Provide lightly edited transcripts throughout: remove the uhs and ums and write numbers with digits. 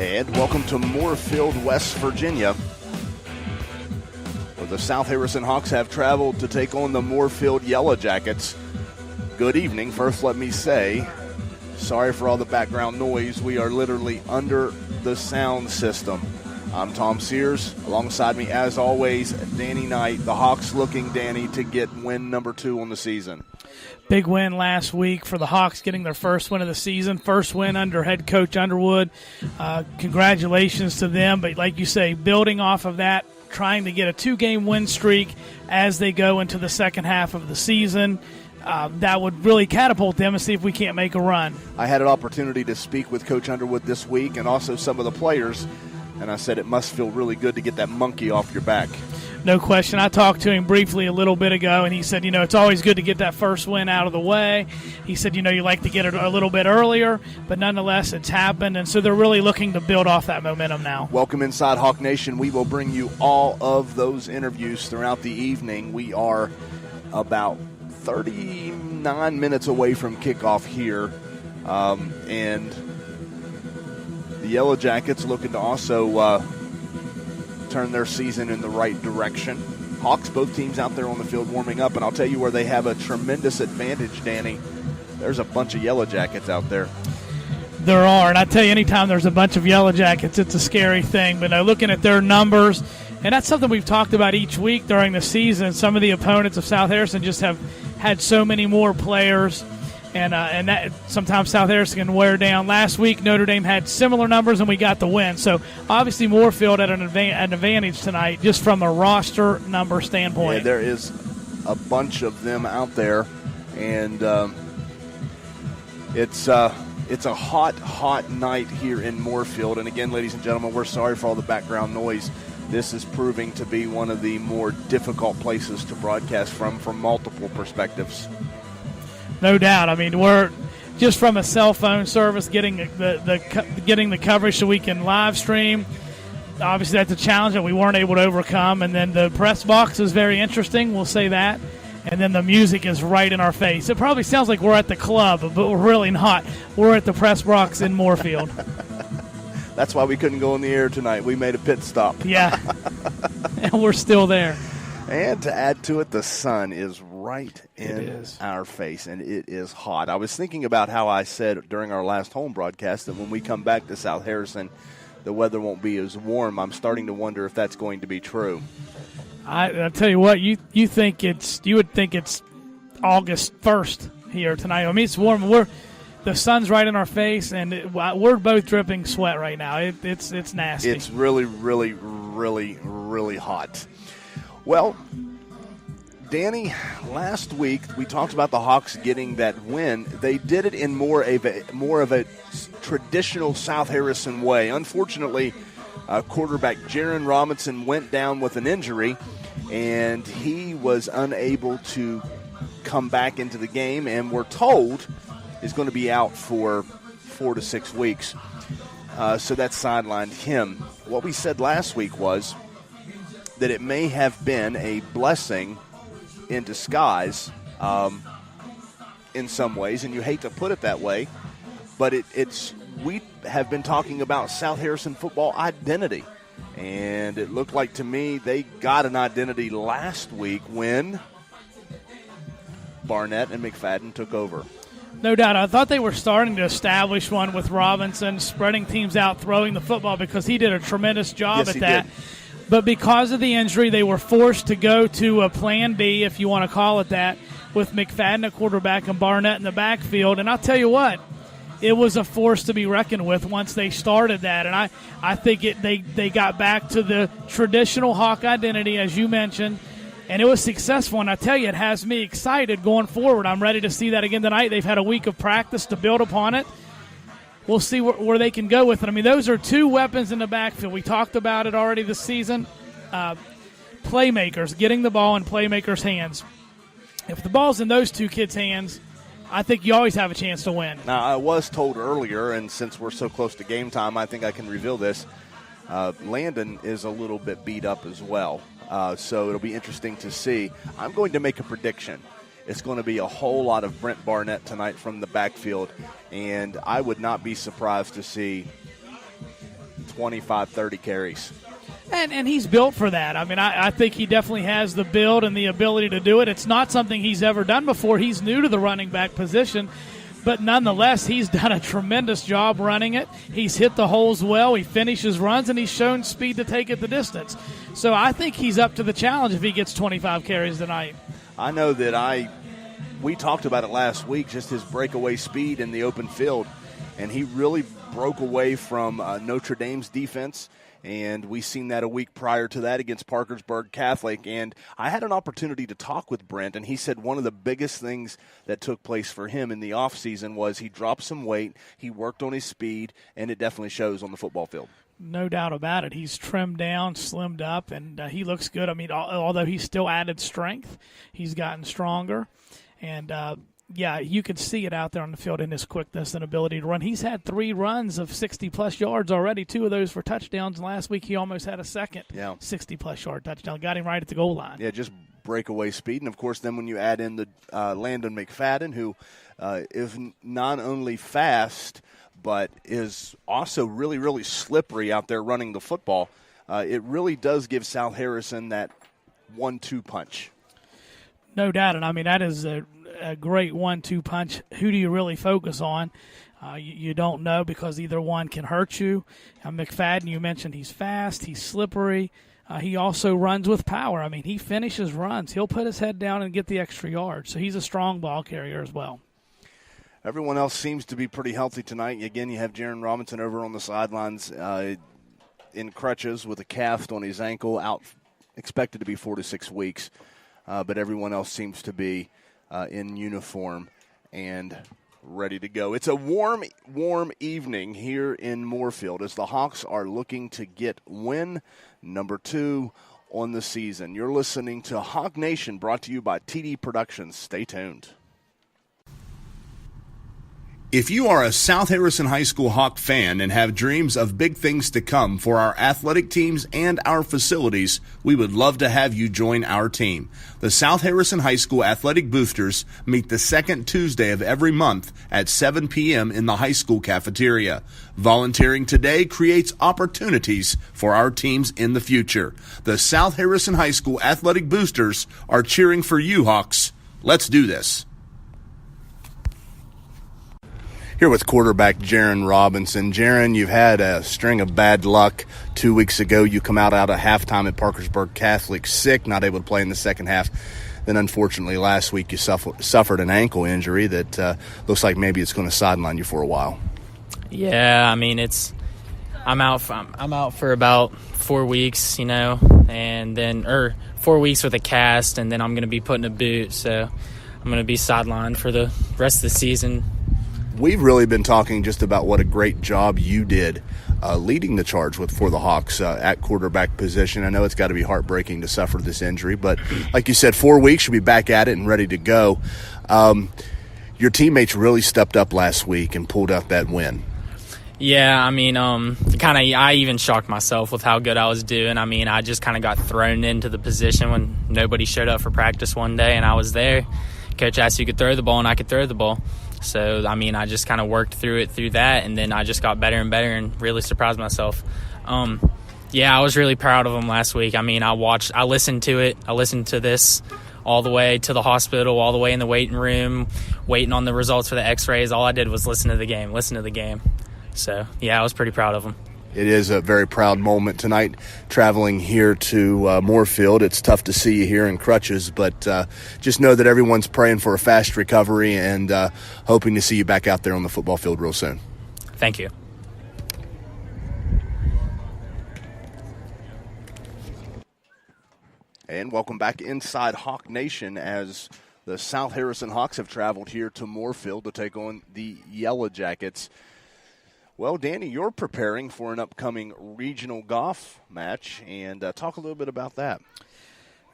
And welcome to Moorefield, West Virginia, where the South Harrison Hawks have traveled to take on the Moorefield Yellow Jackets. Good evening. First, let me say, sorry for all the background noise. We are literally under the sound system. I'm Tom Sears. Alongside me, as always, Danny Knight. The Hawks looking, Danny, to get win number 2 on the season. Big win last week for the Hawks, getting their first win of the season, first win under head coach Underwood. Congratulations to them. But like you say, building off of that, trying to get a 2-game win streak as they go into the second half of the season. That would really catapult them and see if we can't make a run. I had an opportunity to speak with Coach Underwood this week and also some of the players, and I said it must feel really good to get that monkey off your back. No question. I talked to him briefly a little bit ago, and he said, it's always good to get that first win out of the way. He said, you like to get it a little bit earlier, but nonetheless, it's happened, and so they're really looking to build off that momentum now. Welcome inside Hawk Nation. We will bring you all of those interviews throughout the evening. We are about 39 minutes away from kickoff here, and the Yellow Jackets looking to also turn their season in the right direction. Hawks, both teams out there on the field warming up, and I'll tell you where they have a tremendous advantage, Danny. There's a bunch of Yellow Jackets out there. There are, and I tell you, anytime there's a bunch of Yellow Jackets, it's a scary thing. But looking at their numbers, and that's something we've talked about each week during the season, some of the opponents of South Harrison just have had so many more players, and that sometimes South Harrison can wear down. Last week, Notre Dame had similar numbers, and we got the win. So, obviously, Moorefield had an advantage tonight just from a roster number standpoint. Yeah, there is a bunch of them out there, and it's a hot night here in Moorefield. And, again, ladies and gentlemen, we're sorry for all the background noise. This is proving to be one of the more difficult places to broadcast from multiple perspectives. No doubt. I mean, we're just from a cell phone service getting the coverage so we can live stream. Obviously, that's a challenge that we weren't able to overcome. And then the press box is very interesting. We'll say that. And then the music is right in our face. It probably sounds like we're at the club, but we're really not. We're at the press box in Moorefield. That's why we couldn't go on the air tonight. We made a pit stop. Yeah, and we're still there. And to add to it, the sun is right in our face, and it is hot. I was thinking about how I said during our last home broadcast that when we come back to South Harrison, the weather won't be as warm. I'm starting to wonder if that's going to be true. I tell you what, you would think it's August 1st here tonight. I mean, it's warm. The sun's right in our face, and we're both dripping sweat right now. It's nasty. It's really, really, really, really hot. Well, Danny, last week we talked about the Hawks getting that win. They did it in more of a traditional South Harrison way. Unfortunately, quarterback Jaren Robinson went down with an injury, and he was unable to come back into the game, and we're told is going to be out for 4 to 6 weeks. So that sidelined him. What we said last week was that it may have been a blessing in disguise in some ways, and you hate to put it that way, but we have been talking about South Harrison football identity, and it looked like to me they got an identity last week when Barnette and McFadden took over. No doubt. I thought they were starting to establish one with Robinson, spreading teams out, throwing the football, because he did a tremendous job at that. Did. But because of the injury, they were forced to go to a plan B, if you want to call it that, with McFadden at quarterback and Barnette in the backfield. And I'll tell you what, it was a force to be reckoned with once they started that. And I think they got back to the traditional Hawk identity, as you mentioned, and it was successful. And I tell you, it has me excited going forward. I'm ready to see that again tonight. They've had a week of practice to build upon it. We'll see where they can go with it. I mean, those are two weapons in the backfield. We talked about it already this season. Playmakers, getting the ball in playmakers' hands. If the ball's in those two kids' hands, I think you always have a chance to win. Now, I was told earlier, and since we're so close to game time, I think I can reveal this. Landon is a little bit beat up as well. So it'll be interesting to see. I'm going to make a prediction. It's going to be a whole lot of Brent Barnette tonight from the backfield, and I would not be surprised to see 25, 30 carries. And he's built for that. I mean, I think he definitely has the build and the ability to do it. It's not something he's ever done before. He's new to the running back position. But nonetheless, he's done a tremendous job running it. He's hit the holes well. He finishes runs, and he's shown speed to take it the distance. So I think he's up to the challenge if he gets 25 carries tonight. I know that we talked about it last week, just his breakaway speed in the open field, and he really broke away from Notre Dame's defense. And we seen that a week prior to that against Parkersburg Catholic. And I had an opportunity to talk with Brent, and he said one of the biggest things that took place for him in the offseason was he dropped some weight, he worked on his speed, and it definitely shows on the football field. No doubt about it. He's trimmed down, slimmed up, and he looks good. I mean, although he's still added strength, he's gotten stronger. And, yeah, you can see it out there on the field in his quickness and ability to run. He's had 3 runs of 60-plus yards already, 2 of those for touchdowns. And last week he almost had a second 60-plus yard touchdown. Got him right at the goal line. Yeah, just breakaway speed. And, of course, then when you add in the Landon McFadden, who is not only fast but is also really, really slippery out there running the football, it really does give South Harrison that 1-2 punch. No doubt. And, I mean, that is a great 1-2 punch. Who do you really focus on? You don't know because either one can hurt you. McFadden, you mentioned he's fast, he's slippery. He also runs with power. I mean, he finishes runs. He'll put his head down and get the extra yards. So he's a strong ball carrier as well. Everyone else seems to be pretty healthy tonight. Again, you have Jaren Robinson over on the sidelines in crutches with a cast on his ankle, out expected to be 4 to 6 weeks. But everyone else seems to be in uniform and ready to go. It's a warm evening here in Moorefield as the Hawks are looking to get win number 2 on the season. You're listening to Hawk Nation, brought to you by TD Productions. Stay tuned. If you are a South Harrison High School Hawk fan and have dreams of big things to come for our athletic teams and our facilities, we would love to have you join our team. The South Harrison High School Athletic Boosters meet the second Tuesday of every month at 7 p.m. in the high school cafeteria. Volunteering today creates opportunities for our teams in the future. The South Harrison High School Athletic Boosters are cheering for you, Hawks. Let's do this. Here with quarterback Jaren Robinson. Jaren, you've had a string of bad luck. 2 weeks ago, you come out of halftime at Parkersburg Catholic sick, not able to play in the second half. Then, unfortunately, last week you suffered an ankle injury that looks like maybe it's going to sideline you for a while. Yeah, I mean, I'm out for about 4 weeks, and then 4 weeks with a cast, and then I'm going to be put in a boot, so I'm going to be sidelined for the rest of the season. We've really been talking just about what a great job you did leading the charge for the Hawks at quarterback position. I know it's got to be heartbreaking to suffer this injury, but like you said, 4 weeks, you'll be back at it and ready to go. Your teammates really stepped up last week and pulled out that win. Yeah, I mean, I even shocked myself with how good I was doing. I mean, I just kind of got thrown into the position when nobody showed up for practice one day, and I was there. Coach asked if you could throw the ball, and I could throw the ball. So, I mean, I just kind of worked through that, and then I just got better and better and really surprised myself. Yeah, I was really proud of them last week. I mean, I listened to it. I listened to this all the way to the hospital, all the way in the waiting room, waiting on the results for the x-rays. All I did was listen to the game. So, yeah, I was pretty proud of them. It is a very proud moment tonight, traveling here to Moorefield. It's tough to see you here in crutches, but just know that everyone's praying for a fast recovery and hoping to see you back out there on the football field real soon. Thank you. And welcome back inside Hawk Nation as the South Harrison Hawks have traveled here to Moorefield to take on the Yellow Jackets. Well, Danny, you're preparing for an upcoming regional golf match, and talk a little bit about that.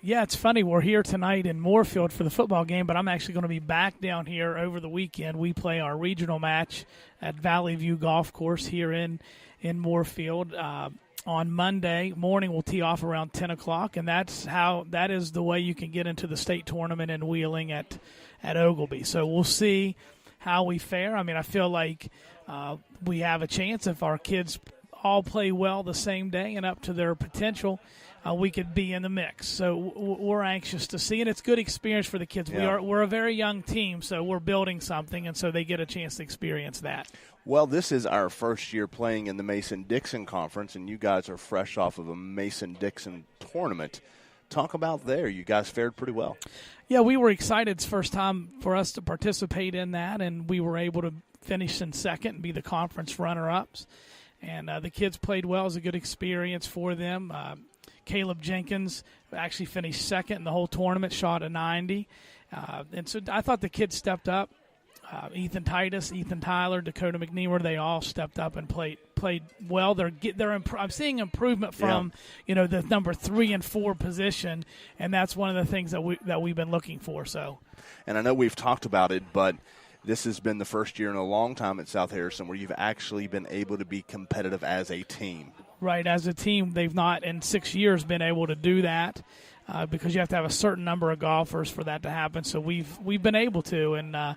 Yeah, it's funny. We're here tonight in Moorefield for the football game, but I'm actually going to be back down here over the weekend. We play our regional match at Valley View Golf Course here in Moorefield. On Monday morning, we'll tee off around 10 o'clock, and that is the way you can get into the state tournament in Wheeling at Oglebay. So we'll see how we fare. I mean, I feel like we have a chance if our kids all play well the same day and up to their potential, we could be in the mix. So we're anxious to see, and it's good experience for the kids. Yeah. We're a very young team, so we're building something, and so they get a chance to experience that. Well, this is our first year playing in the Mason-Dixon Conference, and you guys are fresh off of a Mason-Dixon tournament. Talk about there. You guys fared pretty well. Yeah, we were excited. It's the first time for us to participate in that, and we were able to finish in second and be the conference runner-ups. And the kids played well. It was a good experience for them. Caleb Jenkins actually finished second in the whole tournament, shot a 90. And so I thought the kids stepped up. Ethan Titus, Ethan Tyler, Dakota McNeemer, they all stepped up and played well. I'm seeing improvement from the number 3 and 4 position, and that's one of the things that we've been looking for. So, and I know we've talked about it, but this has been the first year in a long time at South Harrison where you've actually been able to be competitive as a team. Right, as a team, they've not in 6 years been able to do that. Because you have to have a certain number of golfers for that to happen. So we've been able to, and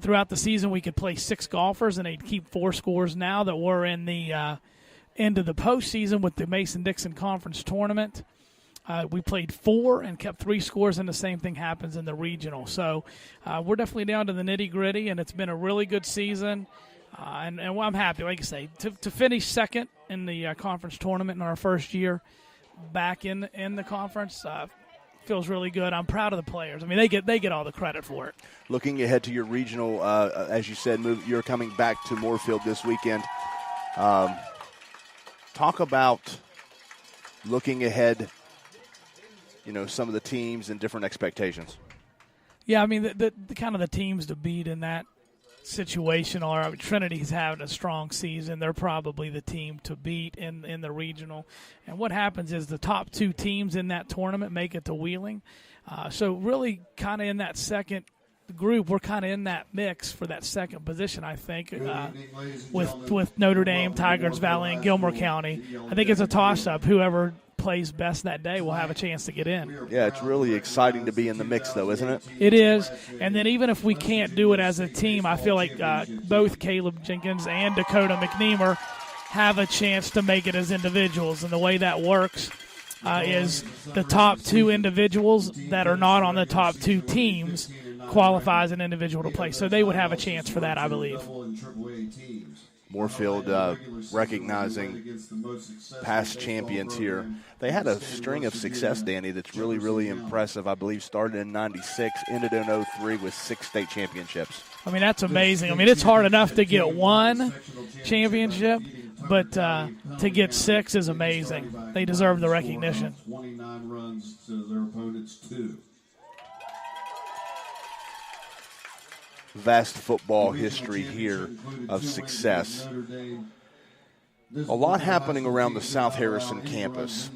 throughout the season we could play 6 golfers, and they'd keep 4 scores. Now that we're in the end of the postseason with the Mason-Dixon Conference Tournament, we played 4 and kept 3 scores, and the same thing happens in the regional. So we're definitely down to the nitty-gritty, and it's been a really good season. And I'm happy, like I say, to finish second in the conference tournament in our first year back in the conference. Feels really good. I'm proud of the players. I mean, they get all the credit for it. Looking ahead to your regional, as you said, you're coming back to Moorefield this weekend. Talk about looking ahead, some of the teams and different expectations. Yeah, I mean, the kind of the teams to beat in that situation are Trinity's having a strong season. They're probably the team to beat in the regional. And what happens is the top 2 teams in that tournament make it to Wheeling. So really kind of in that second group, we're kind of in that mix for that second position, I think, with Notre Dame, Tigers Valley, and Gilmore County. I think it's a toss-up. Whoever plays best that day will have a chance to get in. Yeah, it's really exciting to be in the mix, though, isn't it? It is. And then even if we can't do it as a team, I feel like both Caleb Jenkins and Dakota McNeemer have a chance to make it as individuals. And the way that works is the top 2 individuals that are not on the top 2 teams qualify as an individual to play. So they would have a chance for that, I believe. Moorefield recognizing past champions here. They had a string of success, Danny, that's really, really impressive. I believe started in 96, ended in 03 with 6 state championships. I mean, that's amazing. I mean, it's hard enough to get 1 championship, but to get 6 is amazing. They deserve the recognition. 29 runs to their opponents 2. Vast football history here of success. A lot happening around the South Harrison campus.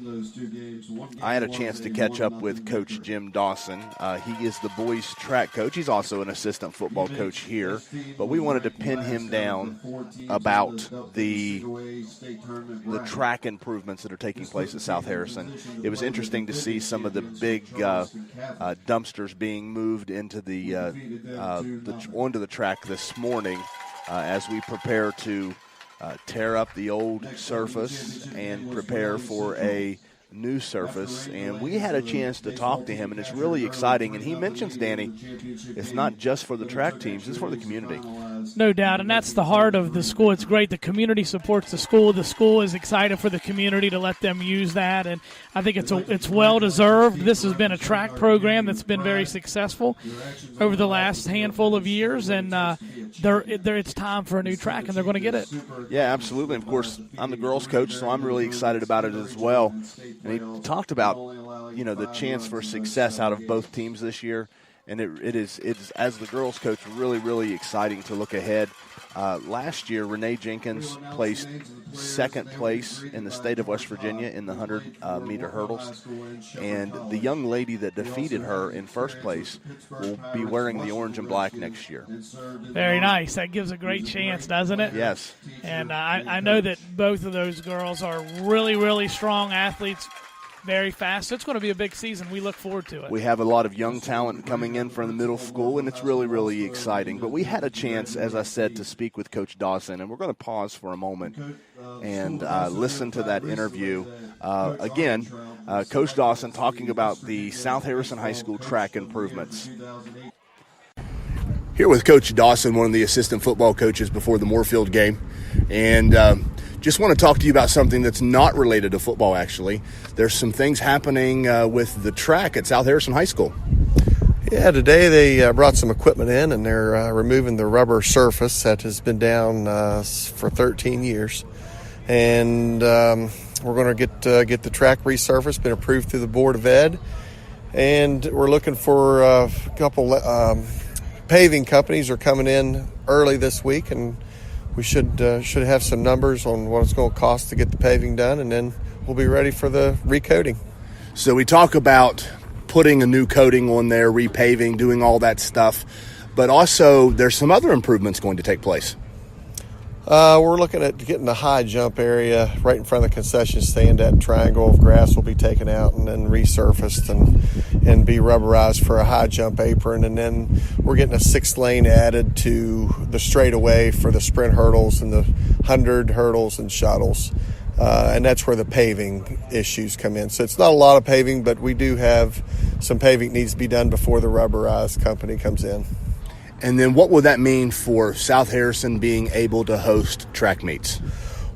I had a chance to catch up with Coach Jim Dawson. He is the boys' track coach. He's also an assistant football coach here. But we wanted to pin him down about the track improvements that are taking place at South Harrison. It was interesting to see some of the big dumpsters being moved into onto the track this morning as we prepare to tear up the old surface and prepare for a new surface. And we had a chance to talk to him, and it's really exciting. And he mentions, Danny, it's not just for the track teams, it's for the community. No doubt, and that's the heart of the school. It's great. The community supports the school. The school is excited for the community to let them use that, and I think it's well-deserved. This has been a track program that's been very successful over the last handful of years, and it's time for a new track, and they're going to get it. Yeah, absolutely. Of course, I'm the girls' coach, so I'm really excited about it as well. And he talked about, the chance for success out of both teams this year. And it is, as the girls' coach, really, really exciting to look ahead. Last year, Renee Jenkins placed second place in the state of West Virginia in the 100-meter hurdles. And the young lady that defeated her in first place will be wearing the orange and black next year. Very nice. That gives a great chance, doesn't it? Yes. And I know that both of those girls are really, really strong athletes. very fast. So it's going to be a big season. We look forward to it. We have a lot of young talent coming in from the middle school, and it's really, really exciting. But we had a chance, as I said, to speak with Coach Dawson, and we're going to pause for a moment and listen to that interview. Again, Coach Dawson talking about the South Harrison High School track improvements. Here with Coach Dawson, one of the assistant football coaches before the Moorefield game, and just want to talk to you about something that's not related to football, actually. There's some things happening with the track at South Harrison High School. Yeah, today they brought some equipment in, and they're removing the rubber surface that has been down for 13 years. And we're going to get the track resurfaced, been approved through the Board of Ed. And we're looking for a couple paving companies are coming in early this week, and we should have some numbers on what it's going to cost to get the paving done, and then we'll be ready for the recoating. So we talk about putting a new coating on there, repaving, doing all that stuff, but also there's some other improvements going to take place. We're looking at getting the high jump area right in front of the concession stand. That triangle of grass will be taken out and then resurfaced and be rubberized for a high jump apron. And then we're getting a 6th lane added to the straightaway for the sprint hurdles and the 100 hurdles and shuttles. And that's where the paving issues come in. So it's not a lot of paving, but we do have some paving needs to be done before the rubberized company comes in. And then what would that mean for South Harrison being able to host track meets?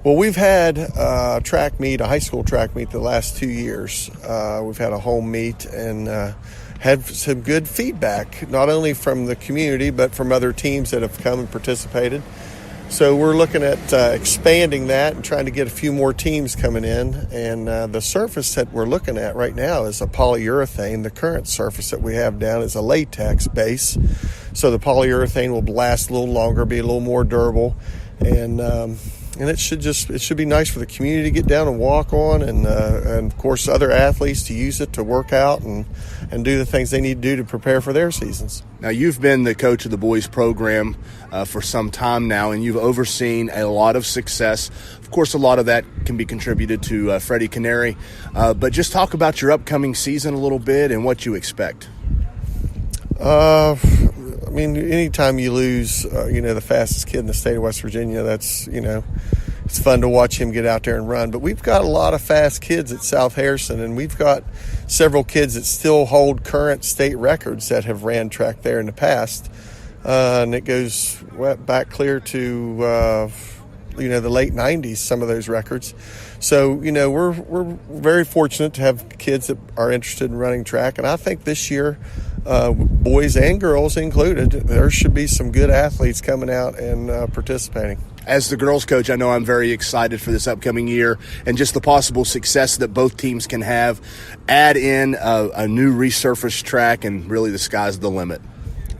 Well, we've had a high school track meet the last 2 years. We've had a home meet and had some good feedback, not only from the community, but from other teams that have come and participated. So we're looking at expanding that and trying to get a few more teams coming in. And the surface that we're looking at right now is a polyurethane. The current surface that we have down is a latex base. So the polyurethane will last a little longer, be a little more durable, and it should be nice for the community to get down and walk on, and of course other athletes to use it to work out and do the things they need to do to prepare for their seasons. Now, you've been the coach of the boys program for some time now, and you've overseen a lot of success. Of course, a lot of that can be contributed to Freddie Canary, but just talk about your upcoming season a little bit and what you expect. I mean, anytime you lose, the fastest kid in the state of West Virginia, that's, it's fun to watch him get out there and run. But we've got a lot of fast kids at South Harrison, and we've got several kids that still hold current state records that have ran track there in the past. And it goes back clear to, the late 90s, some of those records. So, we're very fortunate to have kids that are interested in running track. And I think this year, boys and girls included, there should be some good athletes coming out and participating. As the girls coach, I know I'm very excited for this upcoming year and just the possible success that both teams can have. Add in a new resurfaced track, and really the sky's the limit.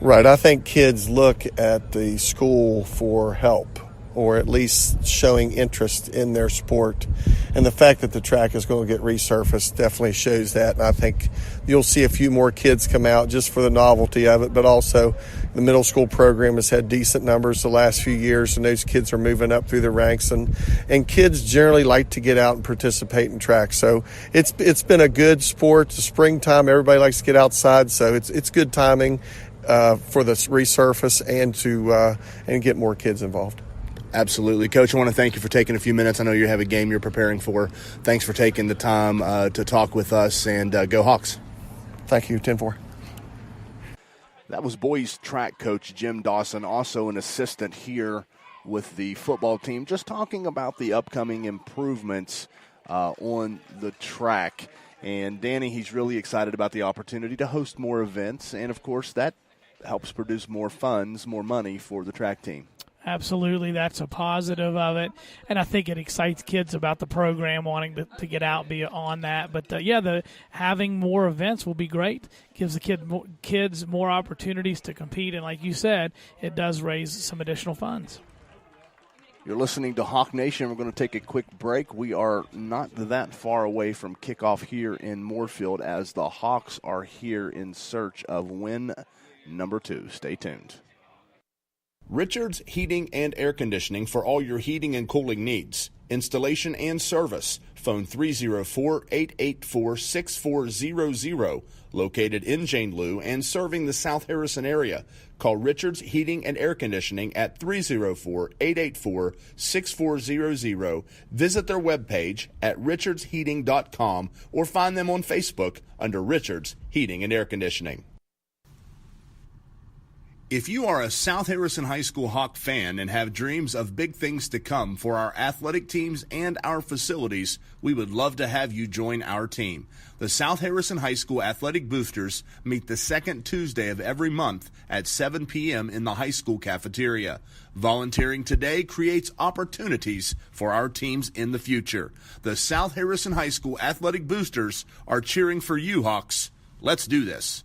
Right. I think kids look at the school for help, or at least showing interest in their sport. And the fact that the track is going to get resurfaced definitely shows that. And I think you'll see a few more kids come out just for the novelty of it, but also the middle school program has had decent numbers the last few years, and those kids are moving up through the ranks. And kids generally like to get out and participate in track. So it's been a good sport. It's springtime. Everybody likes to get outside. So it's good timing for the resurface and get more kids involved. Absolutely. Coach, I want to thank you for taking a few minutes. I know you have a game you're preparing for. Thanks for taking the time to talk with us, and go Hawks. Thank you, 10-4. That was boys track coach Jim Dawson, also an assistant here with the football team, just talking about the upcoming improvements on the track. And Danny, he's really excited about the opportunity to host more events, and of course that helps produce more funds, more money for the track team. Absolutely, that's a positive of it, and I think it excites kids about the program wanting to get out, be on that. But having more events will be great. Gives the kids more opportunities to compete, and like you said, it does raise some additional funds. You're listening to Hawk Nation. We're going to take a quick break. We are not that far away from kickoff here in Moorefield, as the Hawks are here in search of win number 2. Stay tuned. Richards Heating and Air Conditioning for all your heating and cooling needs, installation and service, phone 304-884-6400, located in Jane Lew and serving the South Harrison area. Call Richards Heating and Air Conditioning at 304-884-6400. Visit their webpage at richardsheating.com or find them on Facebook under Richards Heating and Air Conditioning. If you are a South Harrison High School Hawk fan and have dreams of big things to come for our athletic teams and our facilities, we would love to have you join our team. The South Harrison High School Athletic Boosters meet the second Tuesday of every month at 7 p.m. in the high school cafeteria. Volunteering today creates opportunities for our teams in the future. The South Harrison High School Athletic Boosters are cheering for you, Hawks. Let's do this.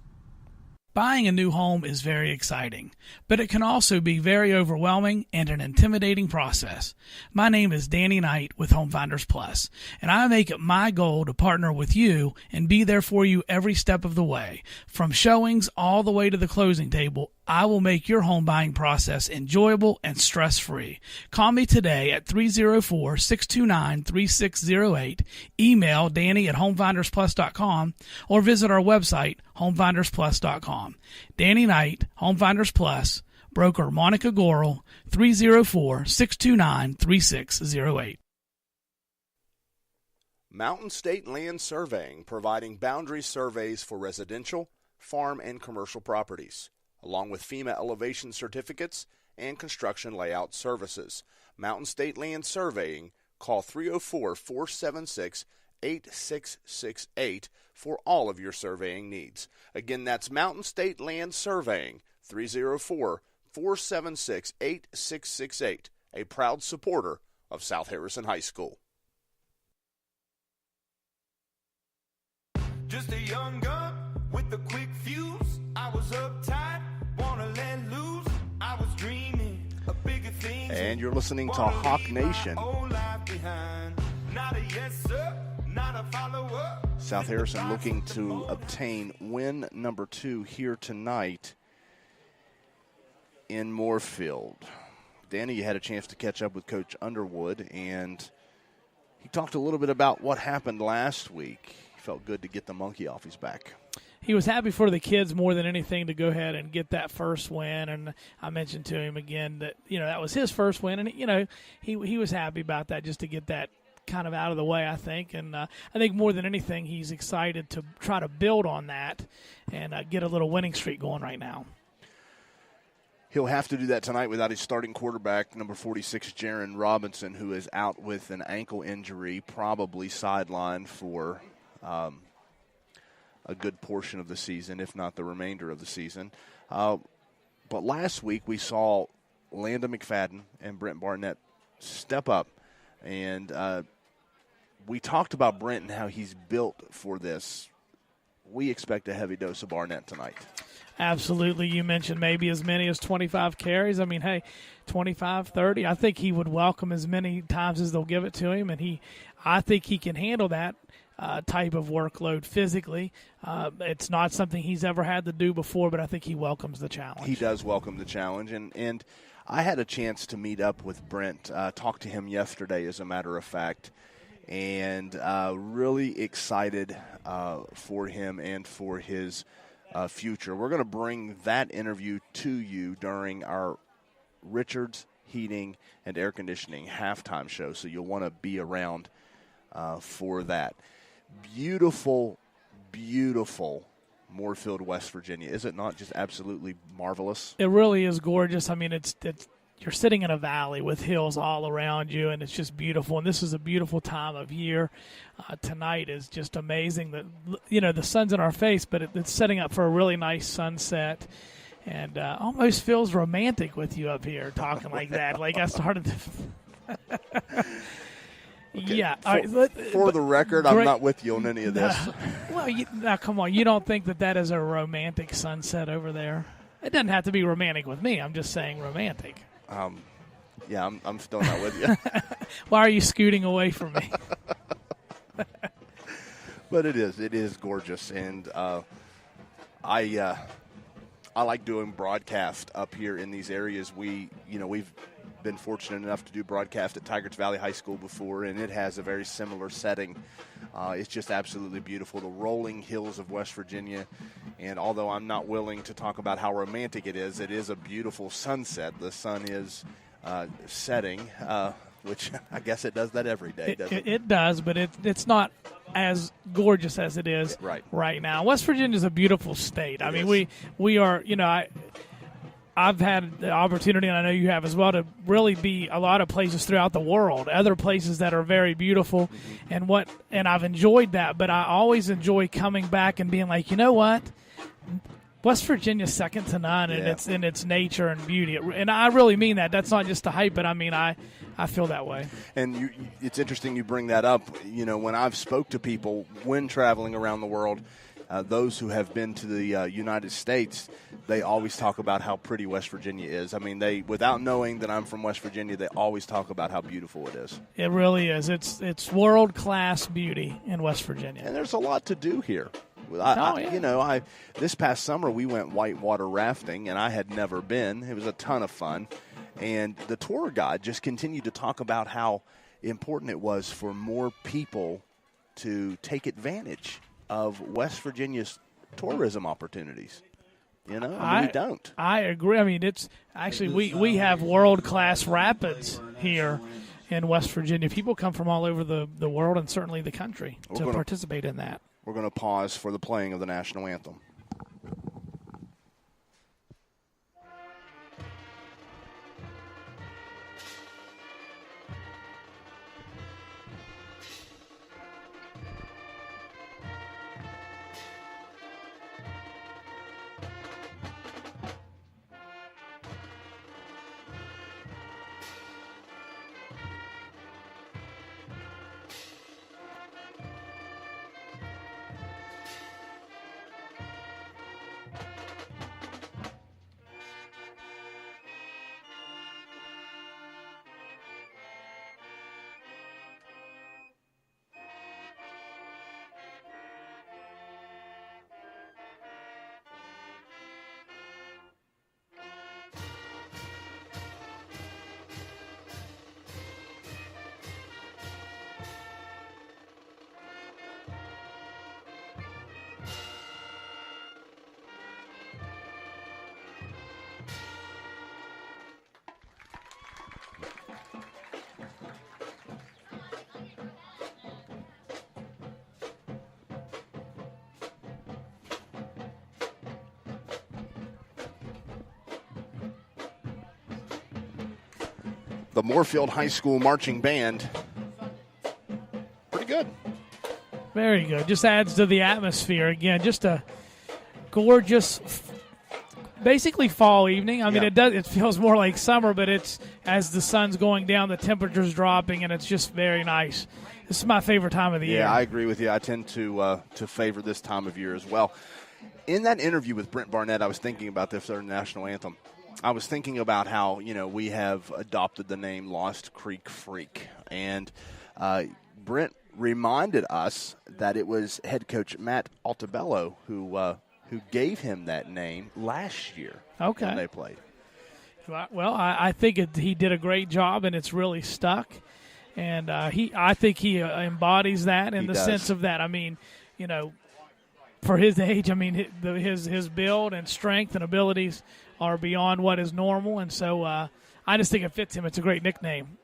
Buying a new home is very exciting, but it can also be very overwhelming and an intimidating process. My name is Danny Knight with Home Finders Plus, and I make it my goal to partner with you and be there for you every step of the way. From showings all the way to the closing table, I will make your home buying process enjoyable and stress-free. Call me today at 304-629-3608, email Danny@homefindersplus.com, or visit our website, homefindersplus.com. Danny Knight, Home Finders Plus, broker Monica Gorel, 304-629-3608. Mountain State Land Surveying, providing boundary surveys for residential, farm, and commercial properties, along with FEMA elevation certificates and construction layout services. Mountain State Land Surveying, call 304-476-8668 for all of your surveying needs. Again, that's Mountain State Land Surveying, 304-476-8668, a proud supporter of South Harrison High School. Just a young gun with a quick fuse. I was uptight, wanna let loose. I was dreaming of bigger things. And you're listening to Hawk Nation. Not a yes, sir, not a follower. South Harrison looking to obtain win number 2 here tonight in Moorefield. Danny, you had a chance to catch up with Coach Underwood, and he talked a little bit about what happened last week. He felt good to get the monkey off his back. He was happy for the kids more than anything to go ahead and get that first win. And I mentioned to him again that, that was his first win. And, he was happy about that, just to get that kind of out of the way, I think. And I think more than anything, he's excited to try to build on that and get a little winning streak going right now. He'll have to do that tonight without his starting quarterback, number 46, Jaren Robinson, who is out with an ankle injury, probably sidelined for a good portion of the season, if not the remainder of the season. But last week we saw Landon McFadden and Brent Barnette step up, and we talked about Brent and how he's built for this. We expect a heavy dose of Barnette tonight. Absolutely. You mentioned maybe as many as 25 carries. I mean, hey, 25, 30. I think he would welcome as many times as they'll give it to him, and I think he can handle that type of workload physically. It's not something he's ever had to do before, but I think he welcomes the challenge. He does welcome the challenge, and I had a chance to meet up with Brent, talk to him yesterday, as a matter of fact, and really excited for him and for his future. We're going to bring that interview to you during our Richards Heating and Air Conditioning halftime show, so you'll want to be around for that. Beautiful, beautiful Moorefield, West Virginia. Is it not just absolutely marvelous? It really is gorgeous. I mean, it's you're sitting in a valley with hills all around you, and it's just beautiful. And this is a beautiful time of year. Tonight is just amazing. That the sun's in our face, but it's setting up for a really nice sunset. And almost feels romantic with you up here talking like that. Like I started to Okay. Yeah. For the record, I'm not with you on any of this. Well, now come on. You don't think that is a romantic sunset over there? It doesn't have to be romantic with me. I'm just saying romantic. Yeah, I'm still not with you. Why are you scooting away from me? But it is gorgeous, and I like doing broadcast up here in these areas. We've been fortunate enough to do broadcast at Tigers Valley High School before, and it has a very similar setting. It's just absolutely beautiful. The rolling hills of West Virginia, and although I'm not willing to talk about how romantic it is a beautiful sunset. The sun is setting, which I guess it does that every day, doesn't it? It does, but it's not as gorgeous as it is right now. West Virginia is a beautiful state. I mean, we are, I've had the opportunity, and I know you have as well, to really be a lot of places throughout the world, other places that are very beautiful, and I've enjoyed that. But I always enjoy coming back and being like, you know what, West Virginia's second to none in its nature and beauty, and I really mean that. That's not just a hype, but I mean I feel that way. And it's interesting you bring that up. When I've spoke to people when traveling around the world. Those who have been to the United States, they always talk about how pretty West Virginia is. I mean, without knowing that I'm from West Virginia, they always talk about how beautiful it is. It really is. It's world-class beauty in West Virginia. And there's a lot to do here. This past summer we went whitewater rafting, and I had never been. It was a ton of fun. And the tour guide just continued to talk about how important it was for more people to take advantage of West Virginia's tourism opportunities. We don't. I agree. I mean, it's actually we have world-class rapids here in West Virginia. People come from all over the world and certainly the country to participate in that. We're going to pause for the playing of the national anthem. The Moorefield High School Marching Band. Pretty good. Very good. Just adds to the atmosphere. Again, just a gorgeous, basically fall evening. I mean, it feels more like summer, but it's as the sun's going down, the temperature's dropping, and it's just very nice. This is my favorite time of the year. Yeah, I agree with you. I tend to favor this time of year as well. In that interview with Brent Barnette, I was thinking about this third national anthem. I was thinking about how, we have adopted the name Lost Creek Freak. And Brent reminded us that it was head coach Matt Altabello who gave him that name last year when they played. Well, I think he did a great job, and it's really stuck. And I think he embodies that in the sense of that. I mean, for his age, I mean, his build and strength and abilities are beyond what is normal, and so I just think it fits him. It's a great nickname.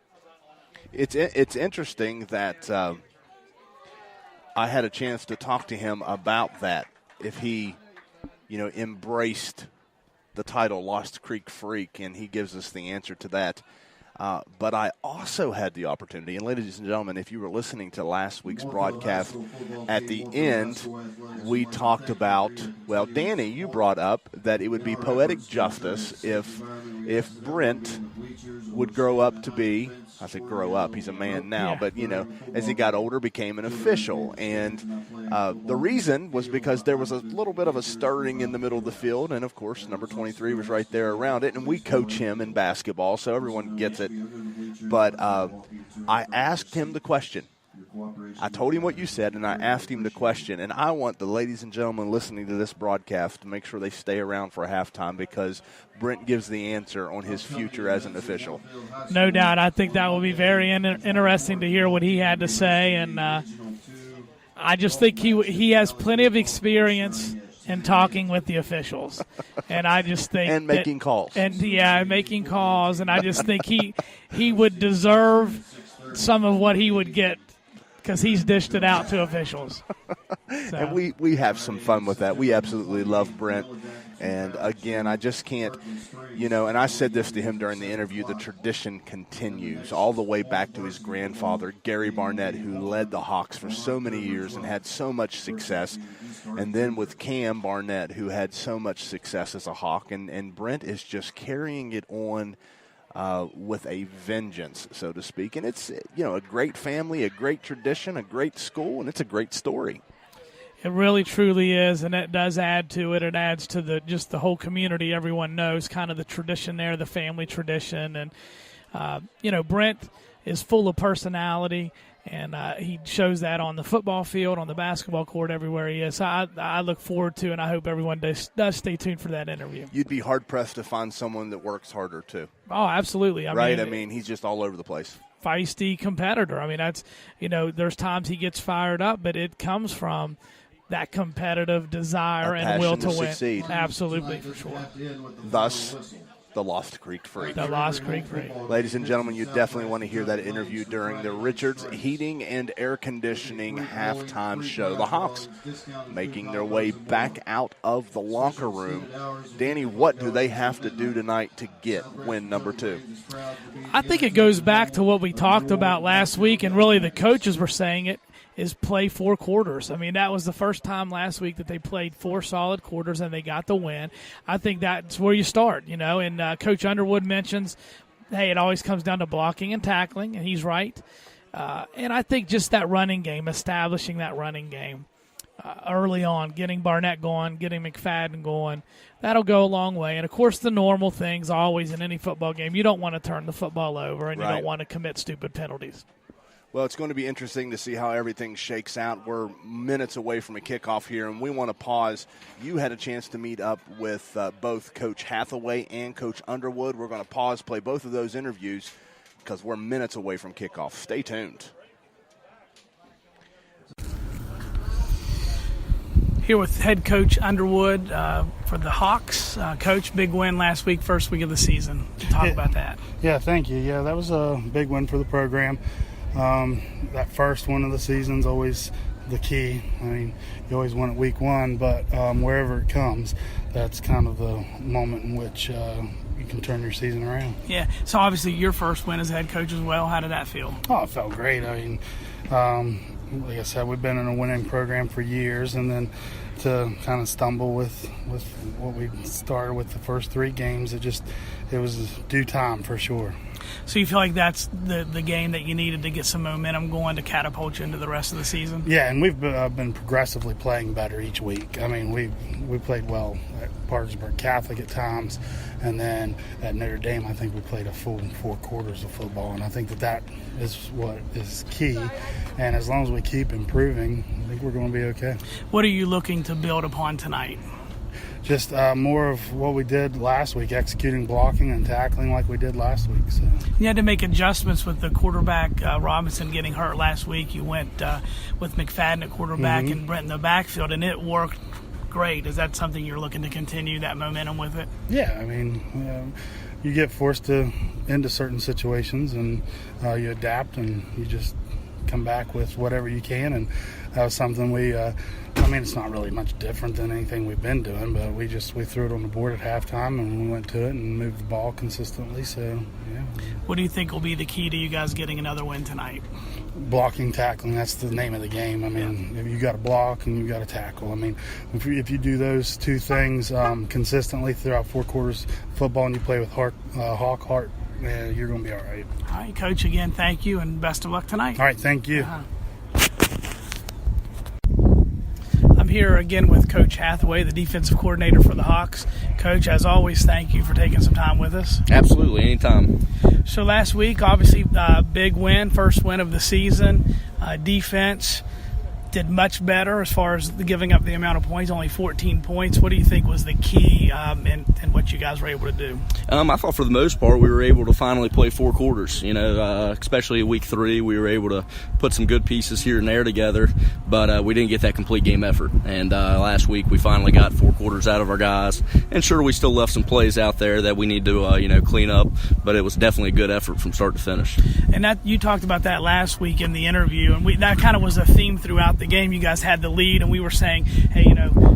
It's interesting that I had a chance to talk to him about that. If he, embraced the title Lost Creek Freak, and he gives us the answer to that. But I also had the opportunity, and ladies and gentlemen, if you were listening to last week's broadcast, at the end we talked about, Danny, you brought up that it would be poetic justice if Brent would grow up to be, I said grow up, he's a man now, but, as he got older, became an official. And the reason was because there was a little bit of a stirring in the middle of the field, and, of course, number 23 was right there around it, and we coach him in basketball, so everyone gets it. But I asked him the question, I told him what you said, and I asked him the question. And I want the ladies and gentlemen listening to this broadcast to make sure they stay around for halftime because Brent gives the answer on his future as an official. No doubt. I think that will be very interesting to hear what he had to say. And I just think he has plenty of experience in talking with the officials. And I just think and making calls. And, making calls. And I just think he would deserve some of what he would get because he's dished it out to officials. So. And we have some fun with that. We absolutely love Brent. And, again, I just can't, and I said this to him during the interview, the tradition continues all the way back to his grandfather, Gary Barnette, who led the Hawks for so many years and had so much success. And then with Cam Barnette, who had so much success as a Hawk. And Brent is just carrying it on with a vengeance, so to speak. And it's, a great family, a great tradition, a great school, and it's a great story. It really, truly is, and it does add to it. It adds to the whole community. Everyone knows kind of the tradition there, the family tradition. And, Brent is full of personality, and he shows that on the football field, on the basketball court, everywhere he is. So I look forward to, and I hope everyone does stay tuned for that interview. You'd be hard-pressed to find someone that works harder, too. Oh, absolutely. I mean, he's just all over the place. Feisty competitor. I mean, that's, there's times he gets fired up, but it comes from that competitive desire and will to win. Succeed. Absolutely, for sure. Thus, the Lost Creek Freak. The Lost Creek Freak. Ladies and gentlemen, you definitely want to hear that interview during the Richards Heating and Air Conditioning halftime show. The Hawks making their way back out of the locker room. Danny, what do they have to do tonight to get win number 2? I think it goes back to what we talked about last week, and really the coaches were saying it, is play 4 quarters. I mean, that was the first time last week that they played 4 solid quarters and they got the win. I think that's where you start, and Coach Underwood mentions, hey, it always comes down to blocking and tackling, and he's right. And I think just that running game, establishing that running game early on, getting Barnette going, getting McFadden going, that'll go a long way. And, of course, the normal things always in any football game. You don't want to turn the football over, and you don't want to commit stupid penalties. Well, it's going to be interesting to see how everything shakes out. We're minutes away from a kickoff here, and we want to pause. You had a chance to meet up with both Coach Hathaway and Coach Underwood. We're going to pause, play both of those interviews because we're minutes away from kickoff. Stay tuned. Here with head coach Underwood for the Hawks. Coach, big win last week, first week of the season. Talk about that. Yeah, thank you. Yeah, that was a big win for the program. That first one of the season's always the key. I mean, you always win at week 1, but wherever it comes, that's kind of the moment in which you can turn your season around. Yeah, so obviously your first win as head coach as well. How did that feel? Oh, it felt great. I mean, like I said, we've been in a winning program for years, and then to kind of stumble with what we started with the first 3 games, it was due time for sure. So you feel like that's the game that you needed to get some momentum going to catapult you into the rest of the season? Yeah, and we've been progressively playing better each week. I mean, we played well at Parkersburg Catholic at times, and then at Notre Dame I think we played a full 4 quarters of football, and I think that is what is key. And as long as we keep improving, I think we're going to be okay. What are you looking to build upon tonight? Just more of what we did last week, executing blocking and tackling like we did last week. So. You had to make adjustments with the quarterback, Robinson, getting hurt last week. You went with McFadden at quarterback and Brent in the backfield, and it worked great. Is that something you're looking to continue, that momentum with it? Yeah, I mean, you get forced into certain situations, and you adapt, and you just come back with whatever you can, and that was something it's not really much different than anything we've been doing, but we threw it on the board at halftime, and we went to it and moved the ball consistently, so, yeah. What do you think will be the key to you guys getting another win tonight? Blocking, tackling, that's the name of the game. I mean, if you got to block and you got to tackle. I mean, if you do those 2 things consistently throughout 4 quarters of football and you play with Hawk heart, you're going to be all right. All right, Coach, again, thank you, and best of luck tonight. All right, thank you. I'm here again with Coach Hathaway, the defensive coordinator for the Hawks. Coach, as always, thank you for taking some time with us. Absolutely, anytime. So last week, obviously, big win, first win of the season. Defense did much better as far as giving up the amount of points, only 14 points. What do you think was the key in what you guys were able to do? I thought for the most part we were able to finally play 4 quarters. Especially week 3, we were able to put some good pieces here and there together, but we didn't get that complete game effort. And last week we finally got 4 quarters out of our guys. And sure, we still left some plays out there that we need to clean up, but it was definitely a good effort from start to finish. And that you talked about that last week in the interview, and that kind of was a theme throughout the game. You guys had the lead, and we were saying, hey,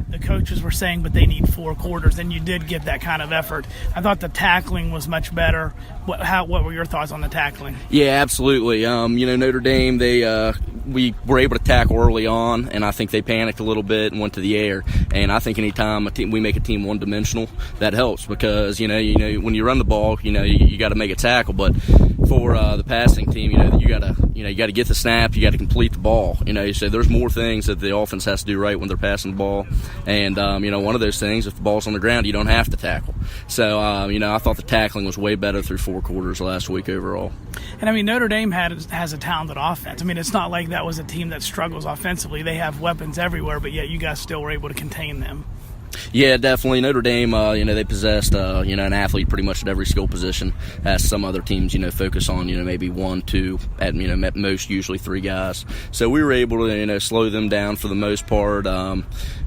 the coaches were saying, but they need 4 quarters, and you did get that kind of effort. I thought the tackling was much better. What were your thoughts on the tackling? Yeah, absolutely. Notre Dame, we were able to tackle early on, and I think they panicked a little bit and went to the air. And I think anytime we make a team one-dimensional, that helps because when you run the ball, you got to make a tackle, but for the passing team, you got to get the snap, you got to complete the ball. So there's more things that the offense has to do right when they're passing the ball. And one of those things, if the ball's on the ground, you don't have to tackle. So I thought the tackling was way better through 4 quarters last week overall. And Notre Dame has a talented offense. It's not like that was a team that struggles offensively. They have weapons everywhere, but yet you guys still were able to contain them. Yeah, definitely. Notre Dame, they possessed, an athlete pretty much at every skill position, as some other teams, focus on, maybe 1, 2, at most usually 3 guys. So we were able to, slow them down for the most part.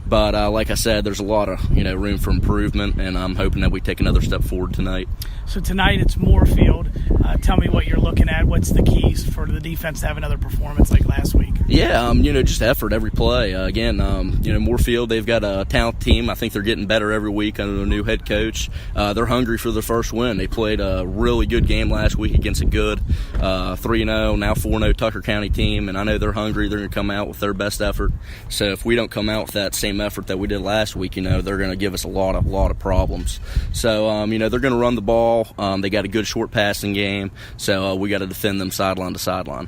But like I said, there's a lot of, room for improvement, and I'm hoping that we take another step forward tonight. So tonight it's Moorefield. Tell me what you're looking at. What's the keys for the defense to have another performance like last week? Yeah, just effort every play. Again, Moorefield, they've got a talented team. I think they're getting better every week under the new head coach. They're hungry for their first win. They played a really good game last week against a good 3-0, now 4-0 Tucker County team, and I know they're hungry. They're going to come out with their best effort. So if we don't come out with that same effort that we did last week, they're going to give us a lot of problems. So, they're going to run the ball. They got a good short passing game, so we got to defend them sideline to sideline.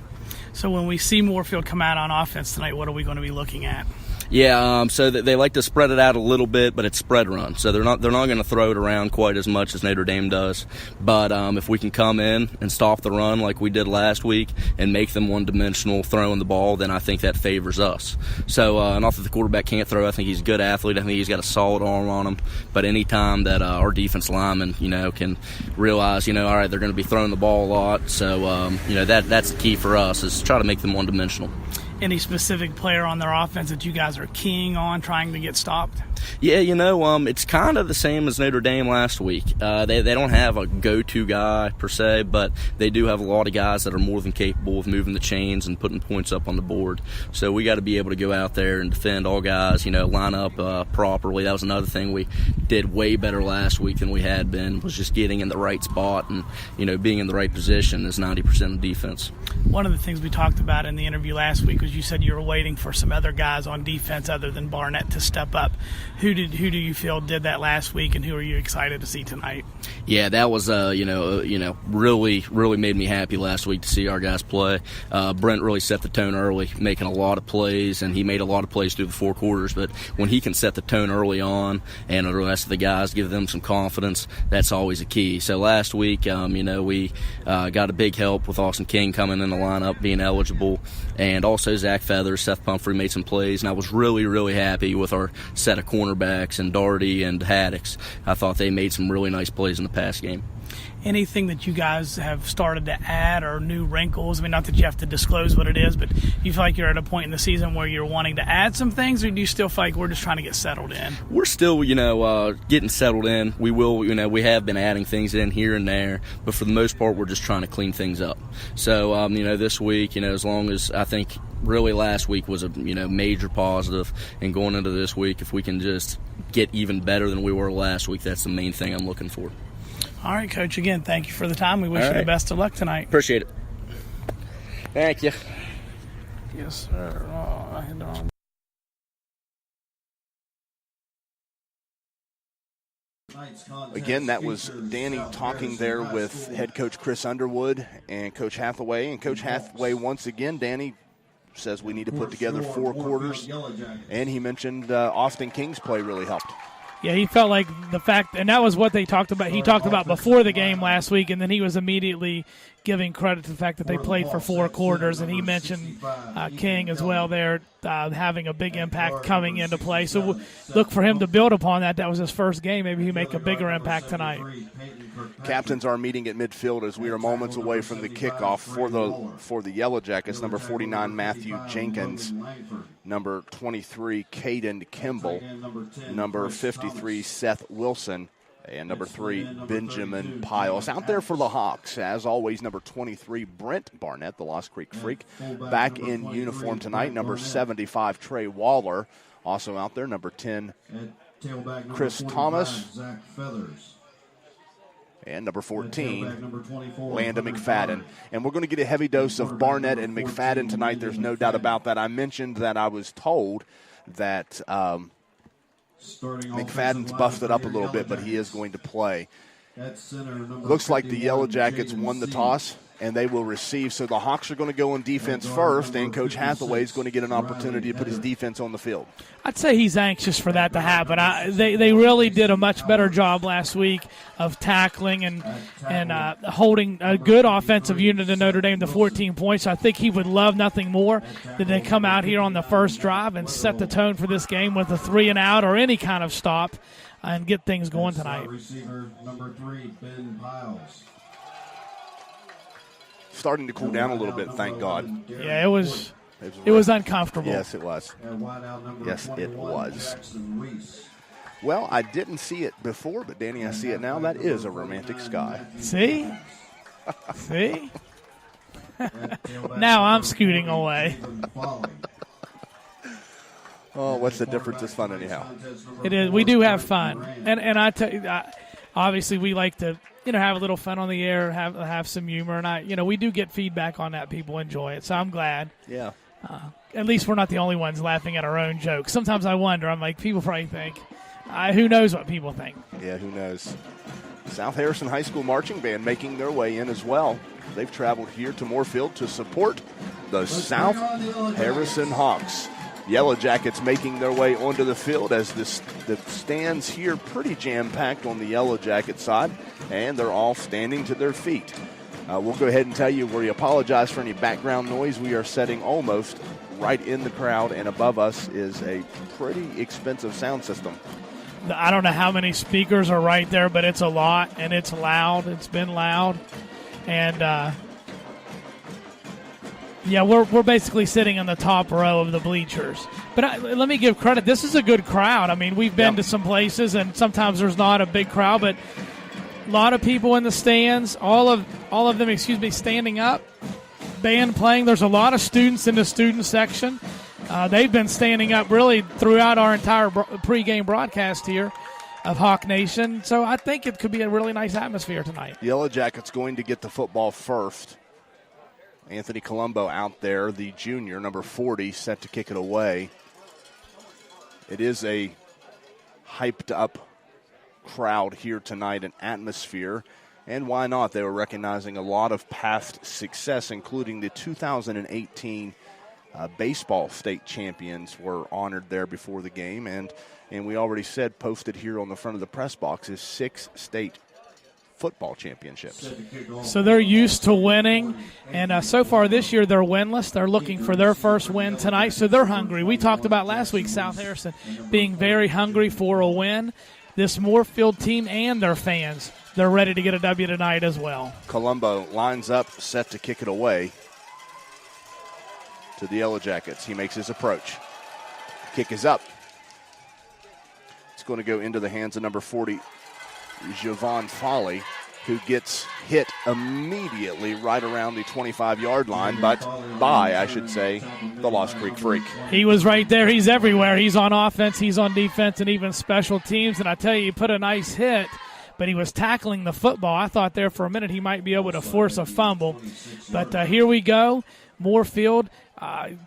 So when we see Moorefield come out on offense tonight, what are we going to be looking at? Yeah, so they like to spread it out a little bit, but it's spread run. So they're not going to throw it around quite as much as Notre Dame does. But if we can come in and stop the run like we did last week and make them one-dimensional throwing the ball, then I think that favors us. So not that the quarterback can't throw. I think he's a good athlete. I think he's got a solid arm on him. But any time that our defense linemen, can realize, all right, they're going to be throwing the ball a lot. So, that's the key for us is try to make them one-dimensional. Any specific player on their offense that you guys are keying on trying to get stopped? Yeah, it's kind of the same as Notre Dame last week. They don't have a go-to guy per se, but they do have a lot of guys that are more than capable of moving the chains and putting points up on the board. So we got to be able to go out there and defend all guys, line up properly. That was another thing we did way better last week than we had been, was just getting in the right spot and, being in the right position is 90% of defense. One of the things we talked about in the interview last week was you said you were waiting for some other guys on defense other than Barnette to step up. Who do you feel did that last week, and who are you excited to see tonight? Yeah, that was really made me happy last week to see our guys play. Brent really set the tone early, making a lot of plays, and he made a lot of plays through the 4 quarters. But when he can set the tone early on, and the rest of the guys give them some confidence, that's always a key. So last week, we got a big help with Austin King coming in the lineup, being eligible, and also Zach Feathers, Seth Pumphrey made some plays, and I was really happy with our set of cornerbacks and Daugherty and Haddix. I thought they made some really nice plays in the pass game. Anything that you guys have started to add or new wrinkles? Not that you have to disclose what it is, but you feel like you're at a point in the season where you're wanting to add some things, or do you still feel like we're just trying to get settled in? We're still, getting settled in. We will, we have been adding things in here and there, but for the most part, we're just trying to clean things up. So, this week, as long as I think really last week was a, major positive, and going into this week, if we can just get even better than we were last week, that's the main thing I'm looking for. All right, Coach, again, thank you for the time. We wish you the best of luck tonight. Appreciate it. Thank you. Yes, sir. Again, that was Danny talking there with head coach Chris Underwood and Coach Hathaway. And Coach Hathaway, once again, Danny says we need to put together 4 quarters. And he mentioned Austin King's play really helped. Yeah, he felt like the fact, and that was what they talked about. He talked about before the game last week, and then he was immediately giving credit to the fact that they played for 4 quarters, and he mentioned King as well there having a big impact coming into play. So look for him to build upon that. That was his first game. Maybe he make a bigger impact tonight. Captains are meeting at midfield as we are moments away from the kickoff for the Yellow Jackets. Number 49, Matthew Jenkins. Number 23, Caden Kimball. Number 53, Seth Wilson. And number 3, Benjamin Piles. Out there for the Hawks, as always, number 23, Brent Barnette, the Lost Creek Freak. Back in uniform tonight, number 75, Trey Waller. Also out there, number 10, Chris Thomas. And number 14, Landon McFadden. And we're going to get a heavy dose of Barnette and McFadden tonight. There's no doubt about that. I mentioned that I was told that McFadden's buffed it up a little bit, but he is going to play. Looks like the Yellow Jackets won the toss, and they will receive. So the Hawks are going to go on defense first, and Coach Hathaway is going to get an opportunity to put his defense on the field. I'd say he's anxious for that to happen. They really did a much better job last week of tackling and holding a good offensive unit in Notre Dame to 14 points. I think he would love nothing more than to come out here on the first drive and set the tone for this game with a 3-and-out or any kind of stop and get things going tonight. Receiver number 3, Ben Piles. Starting to cool down a little bit, thank God. Yeah, it was uncomfortable. Yes, it was. Yes, it was. Well, I didn't see it before, but Danny, I see it now. That is a romantic sky. See? See? Now I'm scooting away. Oh, what's the difference? It's fun anyhow. It is. We do have fun, and I tell you, obviously we like to have a little fun on the air, have some humor, and we do get feedback on that. People enjoy it, so I'm glad. Yeah. At least we're not the only ones laughing at our own jokes. Sometimes I wonder. I'm like, people probably think. Who knows what people think? Yeah, who knows? South Harrison High School Marching Band making their way in as well. They've traveled here to Moorefield to support the South Harrison Hawks. Yellow Jackets making their way onto the field as the stands here pretty jam-packed on the Yellow Jacket side, and they're all standing to their feet. We'll go ahead and tell you we apologize for any background noise. We are sitting almost right in the crowd, and above us is a pretty expensive sound system. I don't know how many speakers are right there, but it's a lot, and it's loud. It's been loud. And, yeah, we're basically sitting in the top row of the bleachers. But let me give credit. This is a good crowd. I mean, we've been to some places, and sometimes there's not a big crowd, but a lot of people in the stands, all of them, standing up, band playing. There's a lot of students in the student section. They've been standing up really throughout our entire pregame broadcast here of Hawk Nation. So I think it could be a really nice atmosphere tonight. Yellow Jackets going to get the football first. Anthony Colombo out there, the junior, number 40, set to kick it away. It is a hyped-up crowd here tonight, an atmosphere, and why not? They were recognizing a lot of past success, including the 2018 baseball state champions were honored there before the game, and we already said posted here on the front of the press box is 6 state football championships. So they're used to winning, and so far this year they're winless. They're looking for their first win tonight, so they're hungry. We talked about last week South Harrison being very hungry for a win. This Moorefield team and their fans, they're ready to get a W tonight as well. Colombo lines up, set to kick it away to the Yellow Jackets. He makes his approach. Kick is up. It's going to go into the hands of number 40, Javon Foley, who gets hit immediately right around the 25-yard line, but by, I should say, the Lost Creek Freak. He was right there. He's everywhere. He's on offense, he's on defense, and even special teams. And I tell you, he put a nice hit, but he was tackling the football. I thought there for a minute he might be able to force a fumble. But here we go. Moorefield,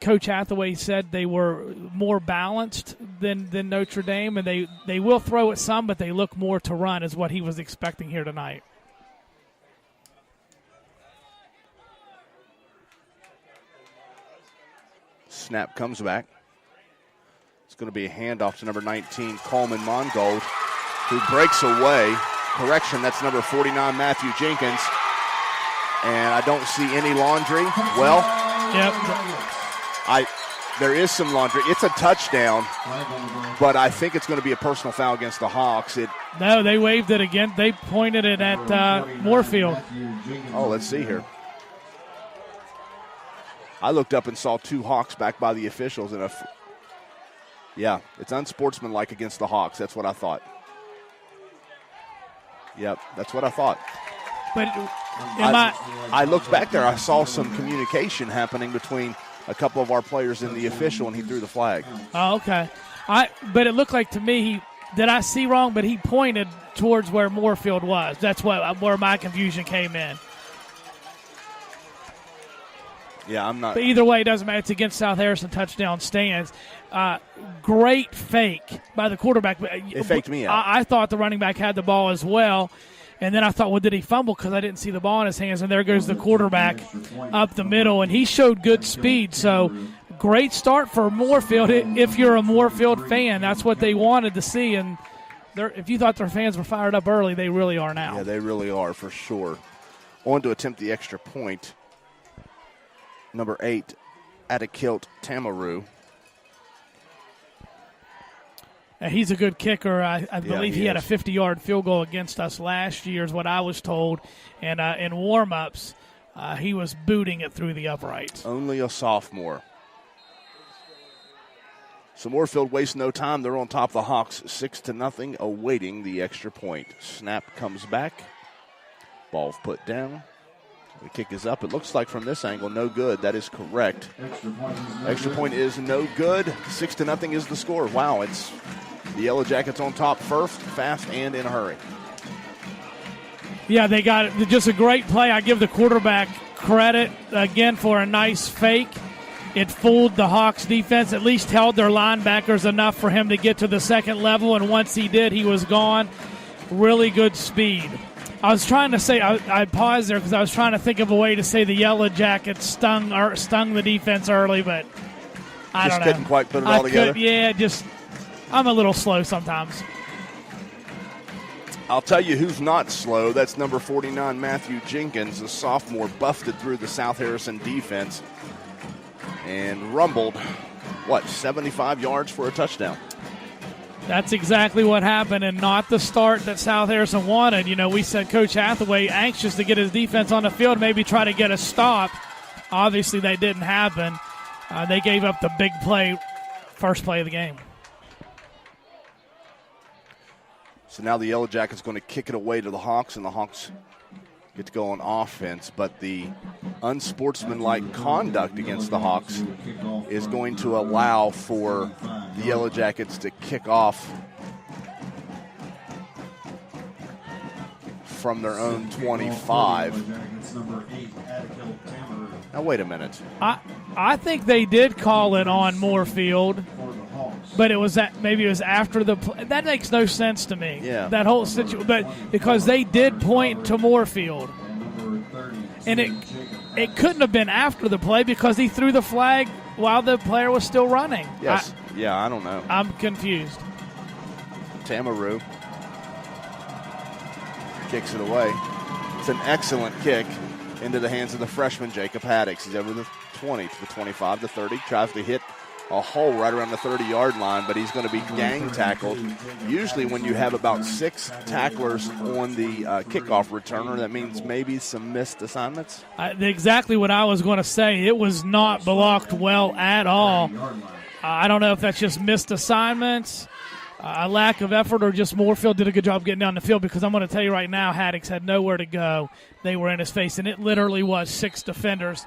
Coach Hathaway said they were more balanced than Notre Dame, and they will throw it some, but they look more to run is what he was expecting here tonight. Snap comes back. It's going to be a handoff to number 19, Coleman Mongold. who breaks away. Correction, that's number 49, Matthew Jenkins. And I don't see any laundry. Well, yep. There is some laundry. It's a touchdown, but I think it's going to be a personal foul against the Hawks. No, they waved it again. They pointed it at Moorefield. Oh, let's see here. I looked up and saw 2 Hawks back by the officials. Yeah, it's unsportsmanlike against the Hawks. That's what I thought. Yep, that's what I thought. But I looked back there. I saw some communication happening between a couple of our players and the official, and he threw the flag. Oh, okay. But it looked like to me, did I see wrong? But he pointed towards where Moorefield was. That's where my confusion came in. Yeah, I'm not. But either way, it doesn't matter. It's against South Harrison, touchdown stands. Great fake by the quarterback. It faked me out. I thought the running back had the ball as well. And then I thought, well, did he fumble? Because I didn't see the ball in his hands. And there goes the quarterback up the middle. And he showed good speed. So great start for Moorefield. If you're a Moorefield fan, that's what they wanted to see. And if you thought their fans were fired up early, they really are now. Yeah, they really are for sure. On to attempt the extra point. Number 8, Atakilt Tamaru. He's a good kicker. I believe he had a 50-yard field goal against us last year is what I was told. And in warm-ups, he was booting it through the uprights. Only a sophomore. So Moorefield wastes no time. They're on top of the Hawks 6-0, awaiting the extra point. Snap comes back. Ball's put down. The kick is up. It looks like from this angle, no good. That is correct. Extra point is no good. 6-0 is the score. Wow, it's the Yellow Jackets on top first, fast, and in a hurry. Yeah, they got it. Just a great play. I give the quarterback credit, again, for a nice fake. It fooled the Hawks defense, at least held their linebackers enough for him to get to the second level, and once he did, he was gone. Really good speed. I was trying to say, I paused there because I was trying to think of a way to say the Yellow Jackets stung the defense early, but I don't know. Couldn't quite put it all together? I'm a little slow sometimes. I'll tell you who's not slow. That's number 49, Matthew Jenkins, the sophomore, buffeted through the South Harrison defense and rumbled, 75 yards for a touchdown. That's exactly what happened, and not the start that South Harrison wanted. You know, we said Coach Hathaway anxious to get his defense on the field, maybe try to get a stop. Obviously, that didn't happen. They gave up the big play, first play of the game. So now the Yellow Jackets going to kick it away to the Hawks, and the Hawks get to go on offense. But the unsportsmanlike conduct against the Hawks is going to allow for the Yellow Jackets to kick off from their own 25. Now, wait a minute. I think they did call it on Moorefield, but maybe it was after the play. That makes no sense to me. Yeah. That whole situation, but because they did point to Moorefield, and it couldn't have been after the play because he threw the flag while the player was still running. Yes. I don't know. I'm confused. Tamaru kicks it away. It's an excellent kick into the hands of the freshman, Jacob Haddix. He's over the 20 to the 25 to 30. Tries to hit a hole right around the 30-yard line, but he's going to be gang tackled. Usually when you have about 6 tacklers on the kickoff returner, that means maybe some missed assignments. Exactly what I was going to say. It was not blocked well at all. I don't know if that's just missed assignments, a lack of effort, or just Moorefield did a good job getting down the field, because I'm going to tell you right now, Haddix had nowhere to go. They were in his face, and it literally was 6 defenders.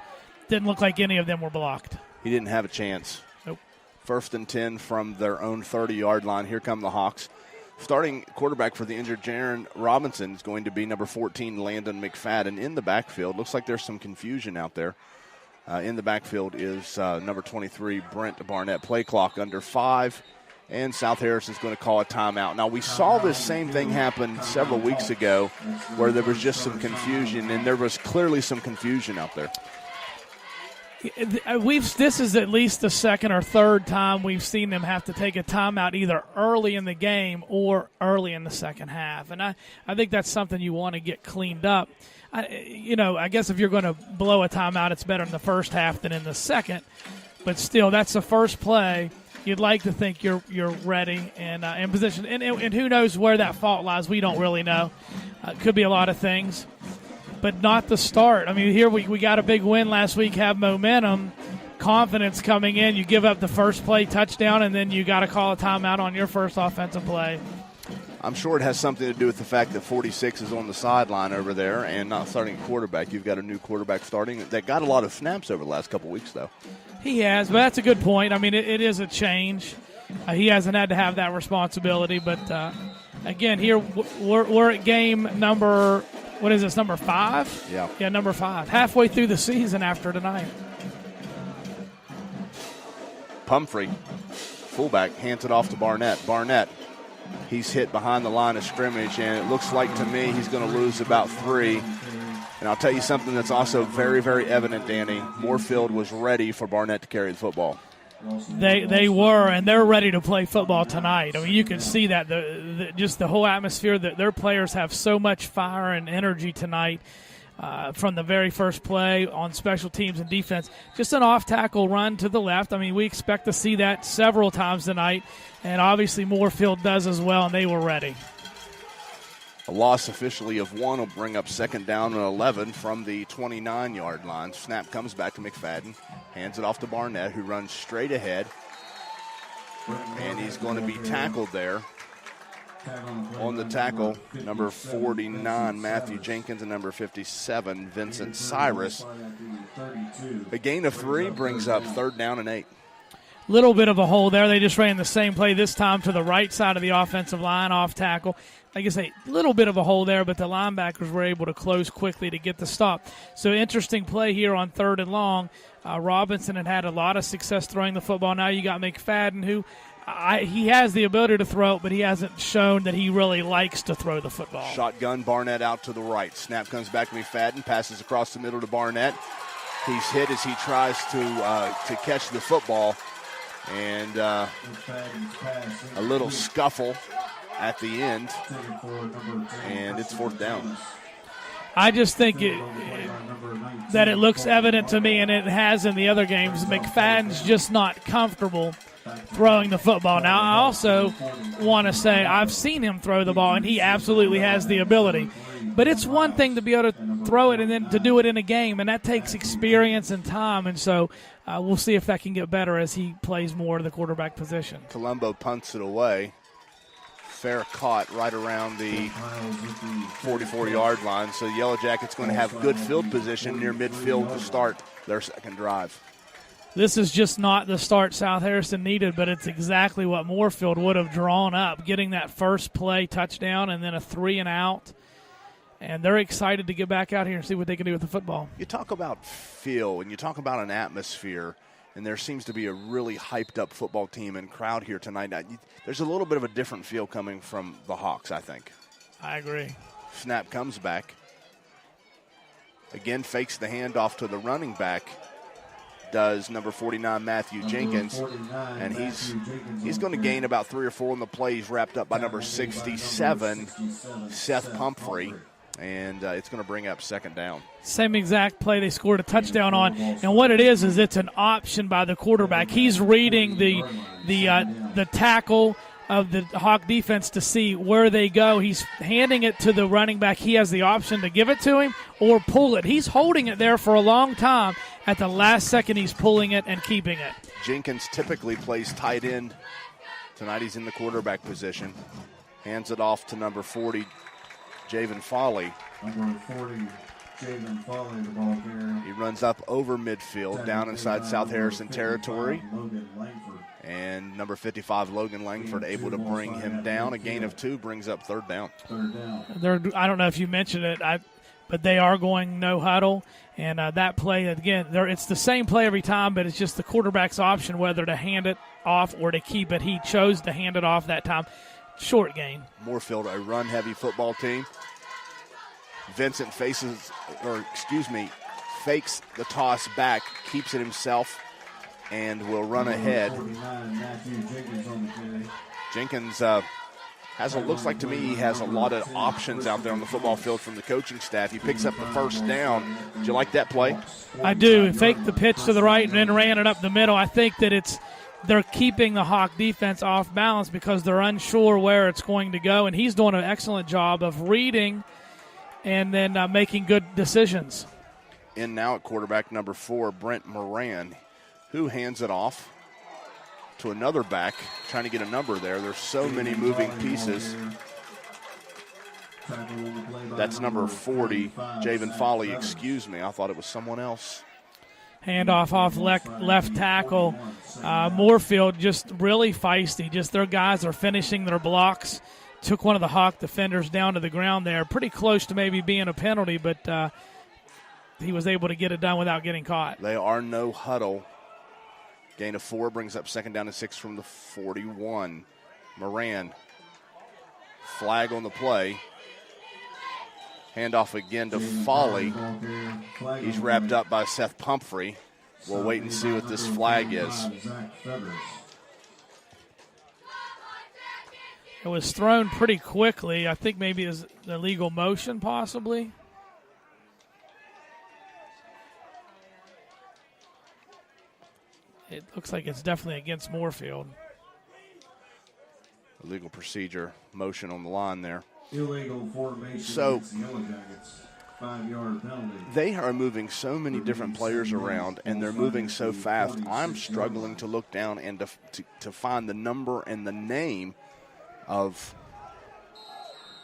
Didn't look like any of them were blocked. He didn't have a chance. Nope. 1st and 10 from their own 30-yard line. Here come the Hawks. Starting quarterback for the injured Jaren Robinson is going to be number 14, Landon McFadden, in the backfield. Looks like there's some confusion out there. In the backfield is number 23, Brent Barnette. Play clock under 5, and South Harrison's going to call a timeout. Now, we saw this same thing happen several weeks ago where there was just some confusion, and there was clearly some confusion out there. This is at least the second or third time we've seen them have to take a timeout either early in the game or early in the second half. And I think that's something you want to get cleaned up. I guess if you're going to blow a timeout, it's better in the first half than in the second. But still, that's the first play. You'd like to think you're ready and in position. And who knows where that fault lies? We don't really know. It could be a lot of things. But not the start. I mean, here we got a big win last week, have momentum, confidence coming in. You give up the first play touchdown, and then you got to call a timeout on your first offensive play. I'm sure it has something to do with the fact that 46 is on the sideline over there and not starting a quarterback. You've got a new quarterback starting that got a lot of snaps over the last couple of weeks, though. He has, but that's a good point. I mean, it is a change. He hasn't had to have that responsibility. But, again, here we're at game number – what is this, number 5? Yeah. Yeah, number 5. Halfway through the season after tonight. Pumphrey, fullback, hands it off to Barnette. Barnette, he's hit behind the line of scrimmage, and it looks like to me he's going to lose about 3. And I'll tell you something that's also very, very evident, Danny. Moorefield was ready for Barnette to carry the football. They were, and they're ready to play football tonight. I mean, you can see that just the whole atmosphere, that their players have so much fire and energy tonight from the very first play on special teams and defense. Just an off-tackle run to the left. I mean, we expect to see that several times tonight, and obviously Moorefield does as well, and they were ready. A loss officially of 1 will bring up second down and 11 from the 29-yard line. Snap comes back to McFadden. Hands it off to Barnette, who runs straight ahead. And he's going to be tackled there. On the tackle, number 49, Matthew Jenkins, and number 57, Vincent Cyrus. A gain of 3 brings up third down and 8. Little bit of a hole there. They just ran the same play this time to the right side of the offensive line, off tackle. Like I say, little bit of a hole there, but the linebackers were able to close quickly to get the stop. So interesting play here on third and long. Robinson had a lot of success throwing the football. Now you got McFadden, who he has the ability to throw it, but he hasn't shown that he really likes to throw the football. Shotgun, Barnette out to the right. Snap comes back to McFadden, passes across the middle to Barnette. He's hit as he tries to catch the football. And a little scuffle at the end, and it's fourth down. I just think that it looks evident to me, and it has in the other games, McFadden's just not comfortable throwing the football. Now, I also want to say I've seen him throw the ball, and he absolutely has the ability. But it's one thing to be able to throw it and then to do it in a game, and that takes experience and time. And so we'll see if that can get better as he plays more to the quarterback position. Colombo punts it away. Fair caught right around the 44-yard line. So the Yellow Jackets going to have good field position near midfield to start their second drive. This is just not the start South Harrison needed, but it's exactly what Moorefield would have drawn up, getting that first play touchdown and then a 3-and-out. And they're excited to get back out here and see what they can do with the football. You talk about feel and you talk about an atmosphere, and there seems to be a really hyped-up football team and crowd here tonight. There's a little bit of a different feel coming from the Hawks, I think. I agree. Snap comes back. Again, fakes the handoff to the running back. Does number 49, Matthew Jenkins. And he's going to gain about 3 or 4 on the play. He's wrapped up by number 67, Seth Pumphrey. And it's going to bring up second down. Same exact play they scored a touchdown on. And what it is it's an option by the quarterback. He's reading the tackle of the Hawk defense to see where they go. He's handing it to the running back. He has the option to give it to him or pull it. He's holding it there for a long time. At the last second, he's pulling it and keeping it. Jenkins typically plays tight end. Tonight he's in the quarterback position. Hands it off to number 40, Javen Foley. Number 40, Javen Foley, the ball carrier. He runs up over midfield, down inside South Harrison territory. And number 55, Logan Langford, able to bring him down. A gain of 2 brings up third down. I don't know if you mentioned it, but they are going no huddle. And that play, again, it's the same play every time, but it's just the quarterback's option whether to hand it off or to keep it. He chose to hand it off that time. Short gain. Moorefield, a run-heavy football team. Vincent fakes the toss back, keeps it himself, and will run ahead. 49, Matthew Jenkins on the carry. Jenkins looks like to me he has a lot of options out there on the football field from the coaching staff. He picks up the first down. Did you like that play? I do. He faked the pitch to the right and then ran it up the middle. I think that they're keeping the Hawk defense off balance because they're unsure where it's going to go, and he's doing an excellent job of reading and then making good decisions. In now at quarterback number 4, Brent Moran, who hands it off to another back, trying to get a number there. There's so many moving pieces. That's number 40, Javen Foley. Excuse me, I thought it was someone else. Handoff off left tackle. Moorefield just really feisty. Just their guys are finishing their blocks. Took one of the Hawk defenders down to the ground there. Pretty close to maybe being a penalty, but he was able to get it done without getting caught. They are no huddle. Gain of 4 brings up 2nd down and 6 from the 41. Moran. Flag on the play. Handoff again to Foley. He's wrapped up by Seth Pumphrey. We'll wait and see what this flag is. It was thrown pretty quickly. I think maybe it's the illegal motion possibly. It looks like it's definitely against Moorefield. Illegal procedure, motion on the line there. Illegal formation. So against the Yellow Jackets. 5-yard penalty. They are moving so many different players around, and they're moving so fast. I'm struggling to look down and to find the number and the name of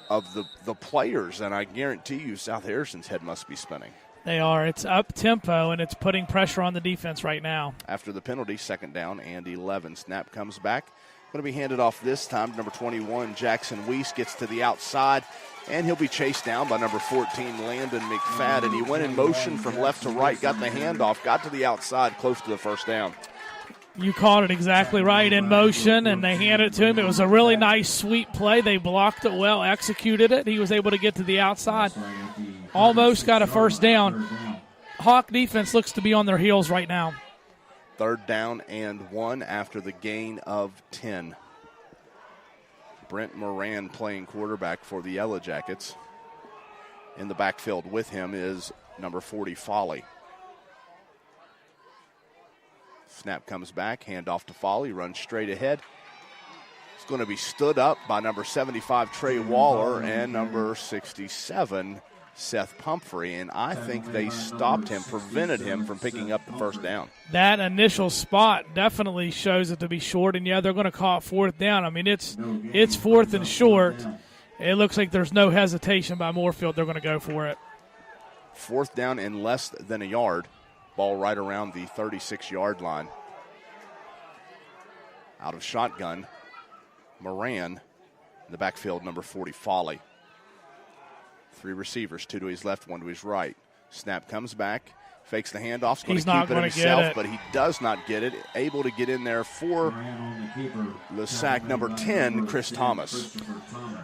the players, and I guarantee you South Harrison's head must be spinning. They are. It's up tempo, and it's putting pressure on the defense right now. After the penalty, 2nd down and 11. Snap comes back. Going to be handed off this time. Number 21, Jackson Weiss, gets to the outside, and he'll be chased down by number 14, Landon McFadden. He went in motion from left to right, got the handoff, got to the outside, close to the first down. You called it exactly right, in motion, and they handed it to him. It was a really nice, sweet play. They blocked it well, executed it. He was able to get to the outside. Almost got a first down. Hawk defense looks to be on their heels right now. 3rd down and 1 after the gain of 10. Brent Moran playing quarterback for the Yellow Jackets. In the backfield with him is number 40, Foley. Snap comes back, handoff to Foley, runs straight ahead. It's going to be stood up by number 75, Trey Waller, and number 67, Seth Pumphrey, and I think they stopped him, prevented him from picking up the first down. That initial spot definitely shows it to be short, and yeah, they're going to call it 4th down. I mean, it's 4th and short. It looks like there's no hesitation by Moorefield. They're going to go for it. 4th down and less than a yard. Ball right around the 36-yard line. Out of shotgun, Moran. In the backfield, number 40, Foley. 3 receivers, 2 to his left, 1 to his right. Snap comes back, fakes the handoff. He's going to keep it himself, but he does not get it. Able to get in there for the sack, number 10, Chris Thomas.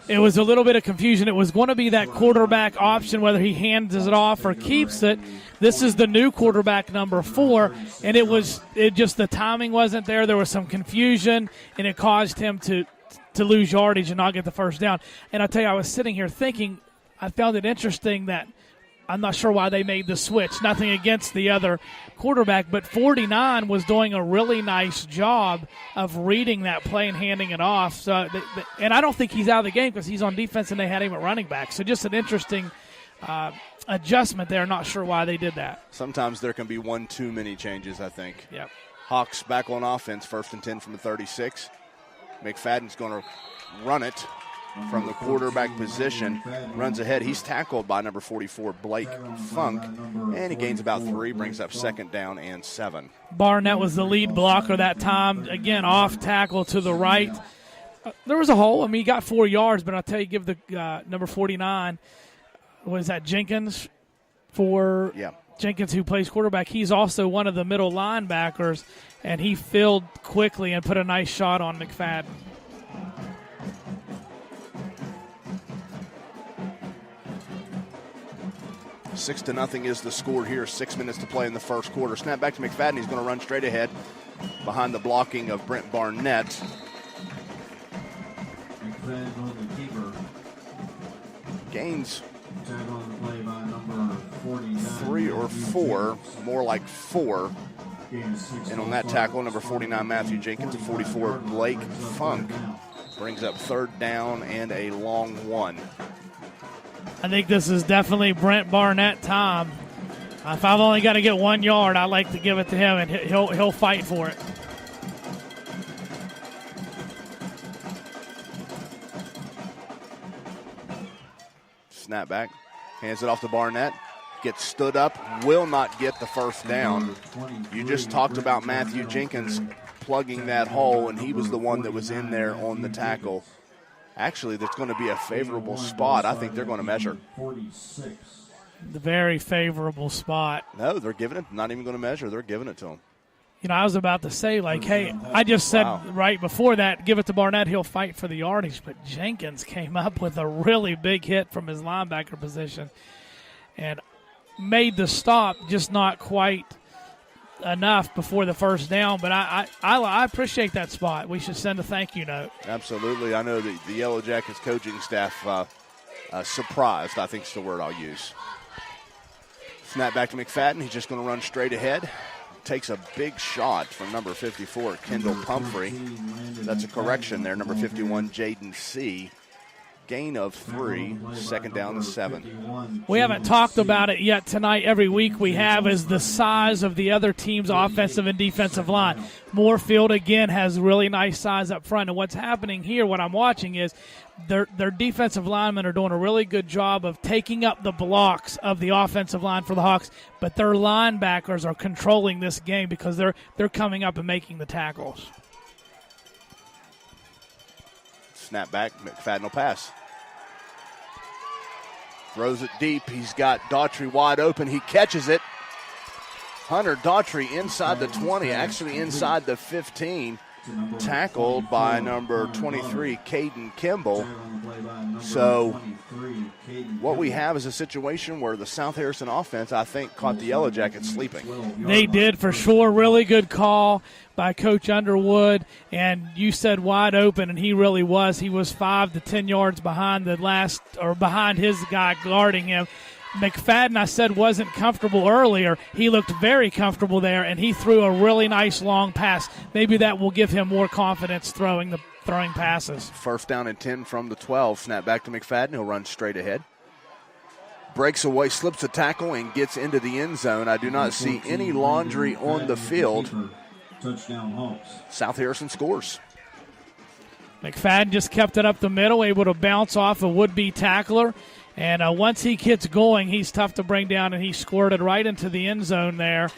It was a little bit of confusion. It was going to be that quarterback option, whether he hands it off or keeps it. This is the new quarterback, number 4, and it just the timing wasn't there. There was some confusion, and it caused him to lose yardage and not get the first down. And I'll tell you, I was sitting here thinking, I found it interesting that I'm not sure why they made the switch. Nothing against the other quarterback, but 49 was doing a really nice job of reading that play and handing it off. So, and I don't think he's out of the game because he's on defense and they had him at running back. So just an interesting adjustment there. Not sure why they did that. Sometimes there can be one too many changes, I think. Yep. Hawks back on offense, 1st and 10 from the 36. McFadden's going to run it from the quarterback position, runs ahead. He's tackled by number 44, Blake Funk, and he gains about 3, brings up 2nd down and 7. Barnette was the lead blocker that time. Again, off tackle to the right. There was a hole. I mean, he got 4 yards, but I'll tell you, give the number 49, what is that, Jenkins? Jenkins, who plays quarterback. He's also one of the middle linebackers, and he filled quickly and put a nice shot on McFadden. 6-0 is the score here. 6 minutes to play in the first quarter. Snap back to McFadden. He's going to run straight ahead behind the blocking of Brent Barnette. McFadden on the keeper. Gains Tag on the play by number 49. 3 or 4, more like 4. And on that tackle, number 49, Matthew Jenkins, and 44, Blake Funk, brings up third down and a long one. I think this is definitely Brent Barnette time. If I've only got to get 1 yard, I like to give it to him, and he'll fight for it. Snap back, hands it off to Barnette. Gets stood up, will not get the first down. You just talked about Matthew Jenkins plugging that hole, and he was the one that was in there on the tackle. Actually, that's going to be a favorable spot. I think they're going to measure. The very favorable spot. No, they're giving it, not even going to measure. They're giving it to him. You know, I was about to say, like, hey, I just said right before that, give it to Barnette, he'll fight for the yardage, but Jenkins came up with a really big hit from his linebacker position and made the stop, just not quite enough before the first down. But I appreciate that spot. We should send a thank you note. Absolutely. I know the Yellow Jackets coaching staff surprised, I think is the word I'll use. Snap back to McFadden. He's just going to run straight ahead. Takes a big shot from number 54, Kendall Pumphrey. That's a correction there. Number 51, Jaden C. Gain of 3, second down and 7. We haven't talked about it yet tonight. Every week we have is the size of the other team's offensive and defensive line. Moorefield, again, has really nice size up front. And what's happening here, what I'm watching is their defensive linemen are doing a really good job of taking up the blocks of the offensive line for the Hawks, but their linebackers are controlling this game because they're coming up and making the tackles. Snap back, McFadden will pass. Throws it deep. He's got Daughtry wide open. He catches it. Hunter Daughtry inside the 20, actually inside the 15. Tackled by number 23, Caden Kimball. So what we have is a situation where the South Harrison offense, I think, caught the Yellow Jackets sleeping. They did for sure. Really good call by Coach Underwood. And you said wide open, and he really was. He was 5 to 10 yards behind behind his guy guarding him. McFadden, I said, wasn't comfortable earlier. He looked very comfortable there, and he threw a really nice long pass. Maybe that will give him more confidence throwing passes. First down and 10 from the 12. Snap back to McFadden. He'll run straight ahead. Breaks away, slips a tackle, and gets into the end zone. I do not see any laundry on the field. Touchdown Hawks. South Harrison scores. McFadden just kept it up the middle, able to bounce off a would-be tackler. And once he gets going, he's tough to bring down, and he squirted right into the end zone there.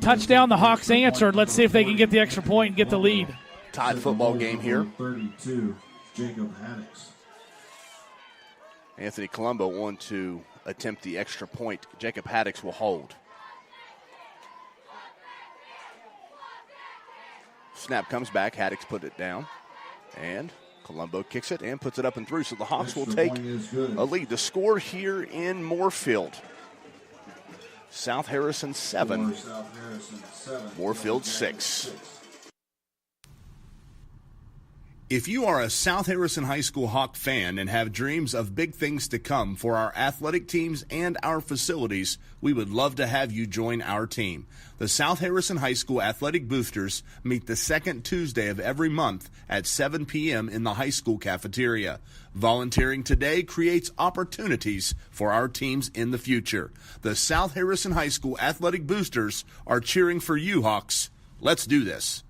Touchdown, the Hawks answered. Let's see if they can get the extra point and get the lead. Tied football game here. 32, Jacob Haddix. Anthony Colombo on to attempt the extra point. Jacob Haddix will hold. Snap comes back. Haddix put it down. And Colombo kicks it and puts it up and through. So the Hawks will take a lead. The score here in Moorefield. South Harrison 7. Moorefield 6. If you are a South Harrison High School Hawk fan and have dreams of big things to come for our athletic teams and our facilities, we would love to have you join our team. The South Harrison High School Athletic Boosters meet the second Tuesday of every month at 7 p.m. in the high school cafeteria. Volunteering today creates opportunities for our teams in the future. The South Harrison High School Athletic Boosters are cheering for you, Hawks. Let's do this.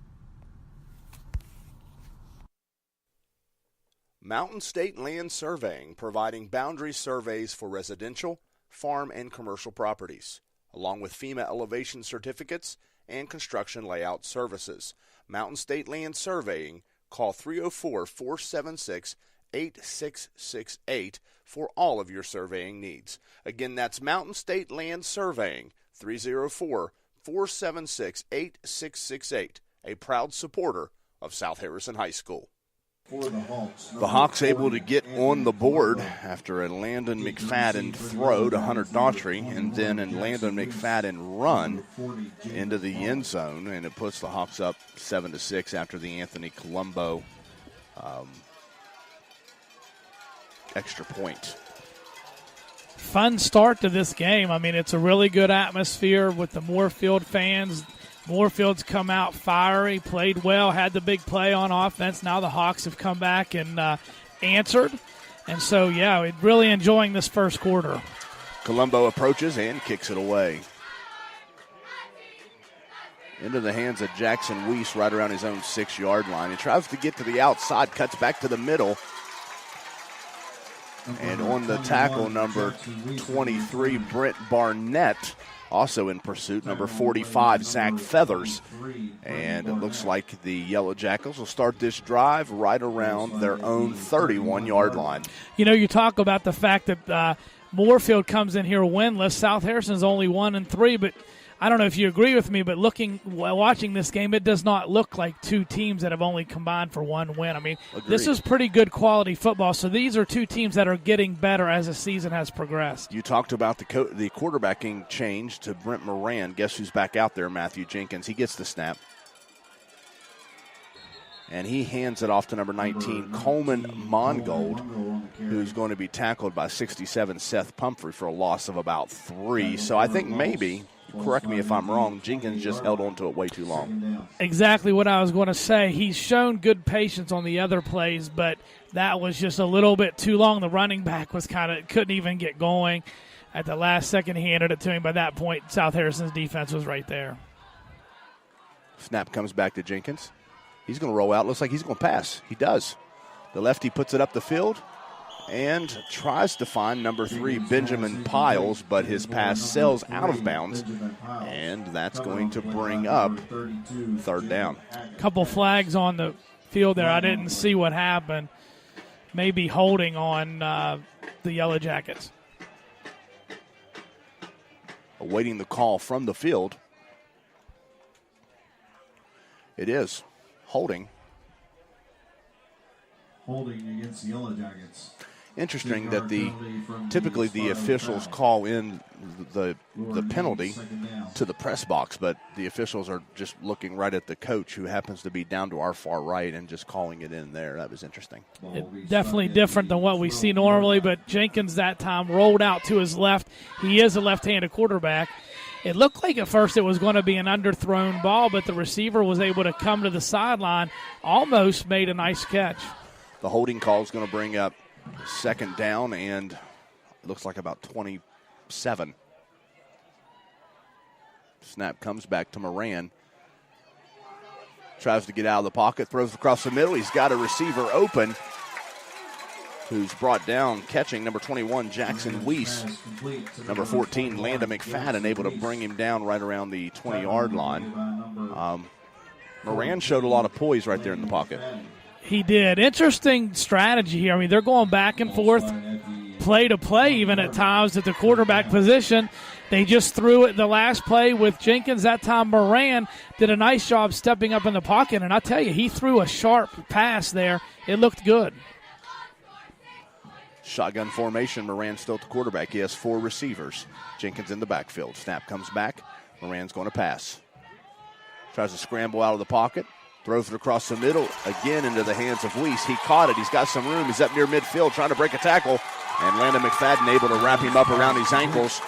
Mountain State Land Surveying, providing boundary surveys for residential, farm, and commercial properties, along with FEMA elevation certificates and construction layout services. Mountain State Land Surveying, call 304-476-8668 for all of your surveying needs. Again, that's Mountain State Land Surveying, 304-476-8668, a proud supporter of South Harrison High School. The Hawks able to get on the board after a Landon McFadden throw to Hunter Daughtry, and then a Landon McFadden run into the end zone, and it puts the Hawks up 7-6 after the Anthony Colombo extra point. Fun start to this game. I mean, it's a really good atmosphere with the Moorefield fans. Moorefield's come out fiery, played well, had the big play on offense. Now the Hawks have come back and answered. And so, yeah, we're really enjoying this first quarter. Colombo approaches and kicks it away. Into the hands of Jackson Weiss right around his own 6-yard line. He tries to get to the outside, cuts back to the middle. And on the tackle, number 23, Brent Barnette, also in pursuit, number 45, Zach Feathers. And it looks like the Yellow Jackals will start this drive right around their own 31-yard line. You know, you talk about the fact that Moorefield comes in here winless. South Harrison's only 1-3, but I don't know if you agree with me, but watching this game, it does not look like two teams that have only combined for one win. I mean, Agreed. This is pretty good quality football. So these are two teams that are getting better as the season has progressed. You talked about the quarterbacking change to Brent Moran. Guess who's back out there? Matthew Jenkins. He gets the snap. And he hands it off to number 19, Coleman Mongold, who's going to be tackled by 67, Seth Pumphrey, for a loss of about 3. So I think maybe, correct me if I'm wrong, Jenkins just held on to it way too long. Exactly what I was going to say. He's shown good patience on the other plays, but that was just a little bit too long. The running back was couldn't even get going. At the last second, he handed it to him. By that point, South Harrison's defense was right there. Snap comes back to Jenkins. He's going to roll out. Looks like he's going to pass. He does. The lefty puts it up the field and tries to find number 3, Benjamin Piles, but his pass sails out of bounds, and that's going to bring up third down. Couple flags on the field there. I didn't see what happened. Maybe holding on the Yellow Jackets. Awaiting the call from the field. It is holding. Holding against the Yellow Jackets. Interesting that typically the officials call in the penalty to the press box, but the officials are just looking right at the coach, who happens to be down to our far right, and just calling it in there. That was interesting. Definitely different than what we see normally, but Jenkins that time rolled out to his left. He is a left-handed quarterback. It looked like at first it was going to be an underthrown ball, but the receiver was able to come to the sideline, almost made a nice catch. The holding call is going to bring up second down, and it looks like about 27. Snap comes back to Moran. Tries to get out of the pocket, throws across the middle. He's got a receiver open, who's brought down, catching number 21, Jackson Weiss. Number 14, Landon McFadden, able to bring him down right around the 20-yard line. Moran showed a lot of poise right there in the pocket. He did. Interesting strategy here. I mean, they're going back and forth, play to play even at times at the quarterback position. They just threw it the last play with Jenkins. That time Moran did a nice job stepping up in the pocket, and I tell you, he threw a sharp pass there. It looked good. Shotgun formation, Moran still at the quarterback. He has 4 receivers. Jenkins in the backfield. Snap comes back. Moran's going to pass. Tries to scramble out of the pocket. Throws it across the middle, again into the hands of Weiss. He caught it. He's got some room. He's up near midfield trying to break a tackle. And Landon McFadden able to wrap him up around his ankles.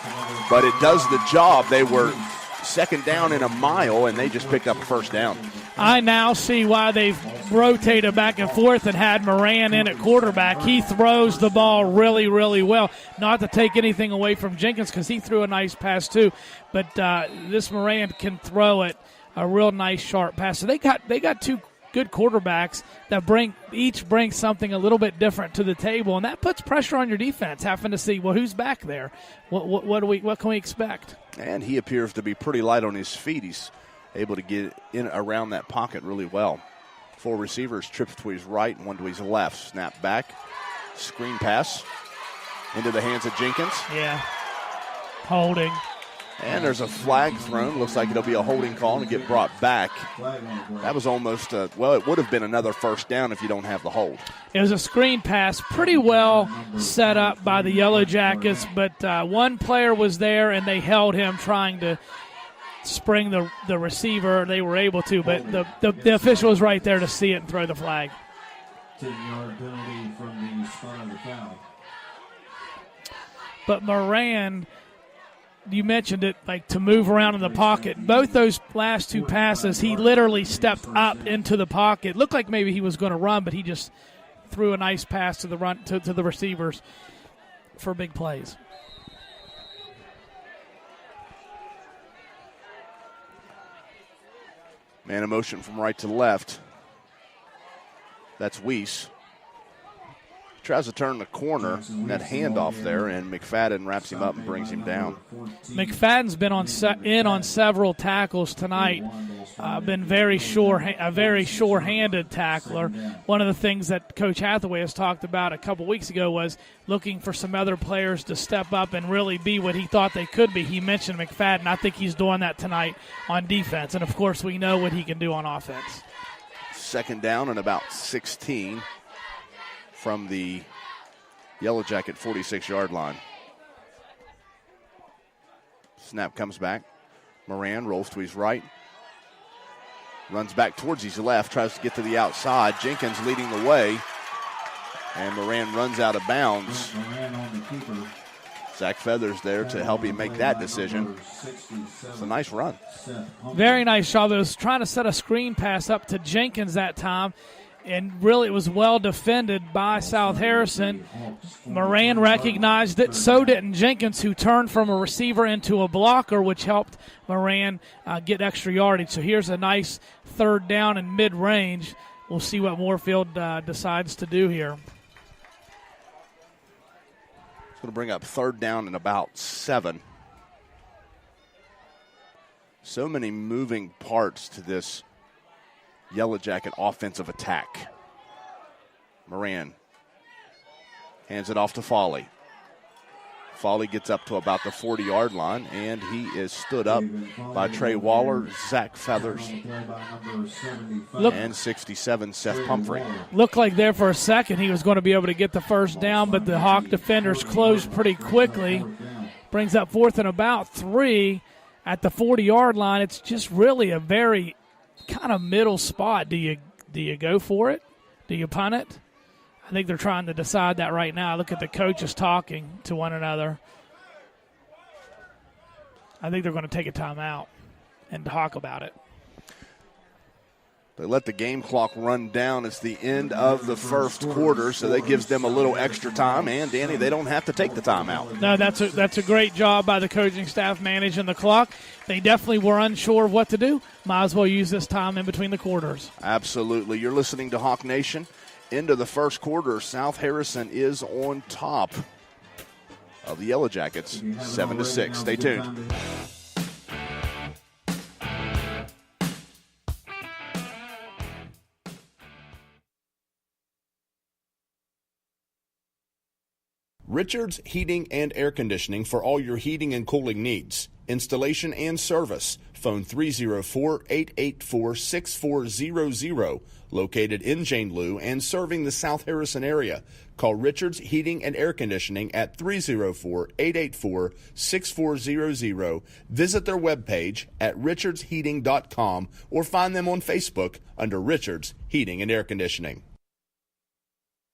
But it does the job. They were second down in a mile, and they just picked up a first down. I now see why they've rotated back and forth and had Moran in at quarterback. He throws the ball really, really well. Not to take anything away from Jenkins, because he threw a nice pass too. But this Moran can throw it. A real nice sharp pass. So they got 2 good quarterbacks that bring something a little bit different to the table, and that puts pressure on your defense, having to see, well, who's back there? What can we expect? And he appears to be pretty light on his feet. He's able to get in around that pocket really well. 4 receivers, trips to his right and 1 to his left. Snap back, screen pass into the hands of Jenkins. Yeah, holding. And there's a flag thrown. Looks like it'll be a holding call and get brought back. That was almost, it would have been another first down if you don't have the hold. It was a screen pass, pretty well set up by the Yellow Jackets, but one player was there and they held him trying to spring the receiver. They were able to, but the official was right there to see it and throw the flag. 10-yard penalty from the spot of the foul. But Moran, you mentioned it, like to move around in the pocket. Both those last two passes, he literally stepped up into the pocket. Looked like maybe he was going to run, but he just threw a nice pass to the receivers for big plays. Man in motion from right to left. That's Weiss. Tries to turn the corner, that handoff there, and McFadden wraps him up and brings him down. McFadden's been on several tackles tonight. Been a very sure-handed tackler. One of the things that Coach Hathaway has talked about a couple weeks ago was looking for some other players to step up and really be what he thought they could be. He mentioned McFadden. I think he's doing that tonight on defense, and of course we know what he can do on offense. Second down and about 16. From the Yellow Jacket 46-yard line. Snap comes back. Moran rolls to his right. Runs back towards his left. Tries to get to the outside. Jenkins leading the way. And Moran runs out of bounds. Zach Feathers there to help him make that decision. It's a nice run. Very nice job. It was trying to set a screen pass up to Jenkins that time. And really, it was well defended by South Harrison. Moran recognized it. So didn't Jenkins, who turned from a receiver into a blocker, which helped Moran get extra yardage. So here's a nice third down in mid-range. We'll see what Moorefield decides to do here. It's going to bring up third down and about 7. So many moving parts to this Yellow Jacket offensive attack. Moran hands it off to Foley. Foley gets up to about the 40-yard line, and he is stood up by Trey Waller, Zach Feathers, and 67, Seth Pumphrey. Looked like there for a second he was going to be able to get the first down, but the Hawk defenders closed pretty quickly. Brings up fourth and about 3 at the 40-yard line. It's just really a very kind of middle spot. Do you go for it? Do you punt it? I think they're trying to decide that right now. Look at the coaches talking to one another. I think they're going to take a timeout and talk about it. They let the game clock run down. It's the end of the first quarter, so that gives them a little extra time. And, Danny, they don't have to take the timeout. No, that's a great job by the coaching staff managing the clock. They definitely were unsure of what to do. Might as well use this time in between the quarters. Absolutely. You're listening to Hawk Nation. Into the first quarter, South Harrison is on top of the Yellow Jackets, 7-6. Stay tuned. Richards Heating and Air Conditioning for all your heating and cooling needs. Installation and service. Phone 304-884-6400. Located in Jane Lou and serving the South Harrison area. Call Richards Heating and Air Conditioning at 304-884-6400. Visit their webpage at richardsheating.com or find them on Facebook under Richards Heating and Air Conditioning.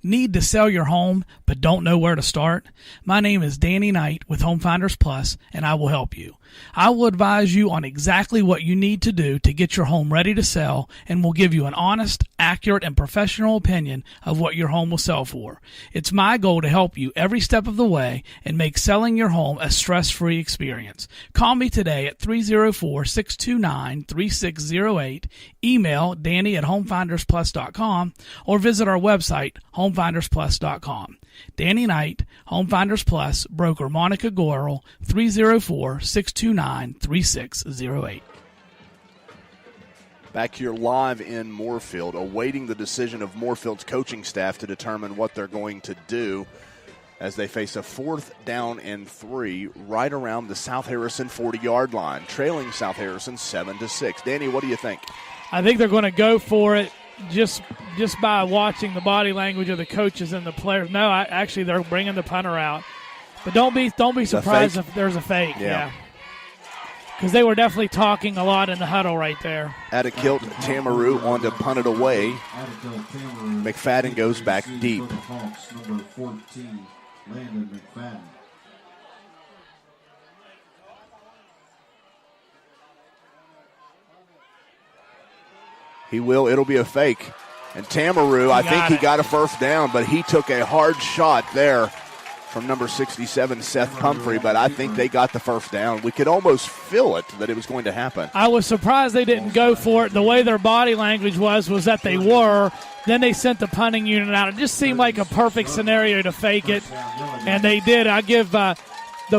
Need to sell your home but don't know where to start? My name is Danny Knight with Home Finders Plus, and I will help you. I will advise you on exactly what you need to do to get your home ready to sell, and will give you an honest, accurate, and professional opinion of what your home will sell for. It's my goal to help you every step of the way and make selling your home a stress-free experience. Call me today at 304-629-3608, email Danny at homefindersplus.com, or visit our website, homefindersplus.com. Danny Knight, Home Finders Plus, broker Monica Goral, 304-629-3608. Back here live in Moorefield, awaiting the decision of Moorefield's coaching staff to determine what they're going to do. as they face a 4th down and 3 right around the South Harrison 40-yard line, trailing South Harrison 7-6. Danny, what do you think? I think they're going to go for it just by watching the body language of the coaches and the players. No, actually they're bringing the punter out. But don't be surprised if there's a fake. Yeah. Because they were definitely talking a lot in the huddle right there. Atakilt Tamaru on to punt it away. McFadden goes back deep. Number 14, Landon McFadden. He will. It'll be a fake. And Tamaru, I think he got a first down, but he took a hard shot there from number 67, Seth Pumphrey, but I think they got the first down. We could almost feel it that it was going to happen. I was surprised they didn't go for it. The way their body language was that they were. Then they sent the punting unit out. It just seemed like a perfect scenario to fake it, and they did. I give the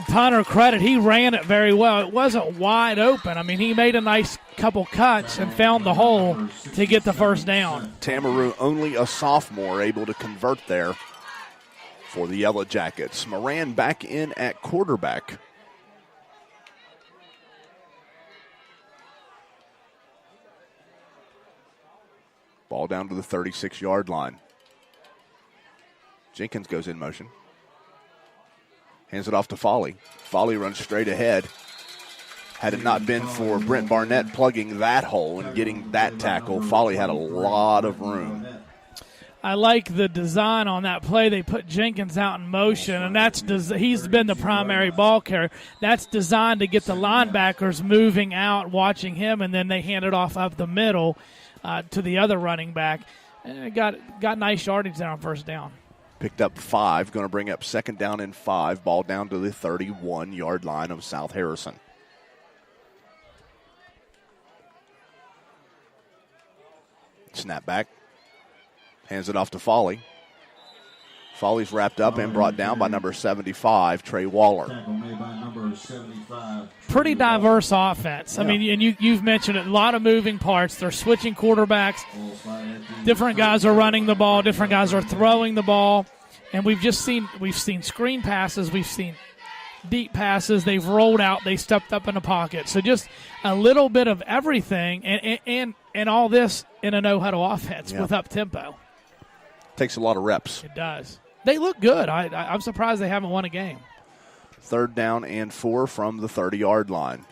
punter credit. He ran it very well. It wasn't wide open. I mean, he made a nice couple cuts and found the hole to get the first down. Tamaru, only a sophomore, able to convert there for the Yellow Jackets. Moran back in at quarterback. Ball down to the 36-yard line. Jenkins goes in motion. Hands it off to Foley. Foley runs straight ahead. Had it not been for Brent Barnette plugging that hole and getting that tackle, Foley had a lot of room. I like the design on that play. They put Jenkins out in motion, and he's been the primary ball carrier. That's designed to get the linebackers moving out, watching him, and then they hand it off up the middle to the other running back. And got nice yardage there on first down. Picked up 5, going to bring up 2nd down and 5. Ball down to the 31-yard line of South Harrison. Snap back. Hands it off to Foley. Foley's wrapped up and brought down by number 75, Trey Waller. Pretty diverse offense. I mean, and you've mentioned it, a lot of moving parts. They're switching quarterbacks. Different guys are running the ball. Different guys are throwing the ball. And we've seen screen passes. We've seen deep passes. They've rolled out. They stepped up in the pocket. So just a little bit of everything, and all this in a no-huddle offense with up-tempo. Takes a lot of reps. It does. They look good. I'm surprised they haven't won a game. 3rd down and 4 from the 30-yard line.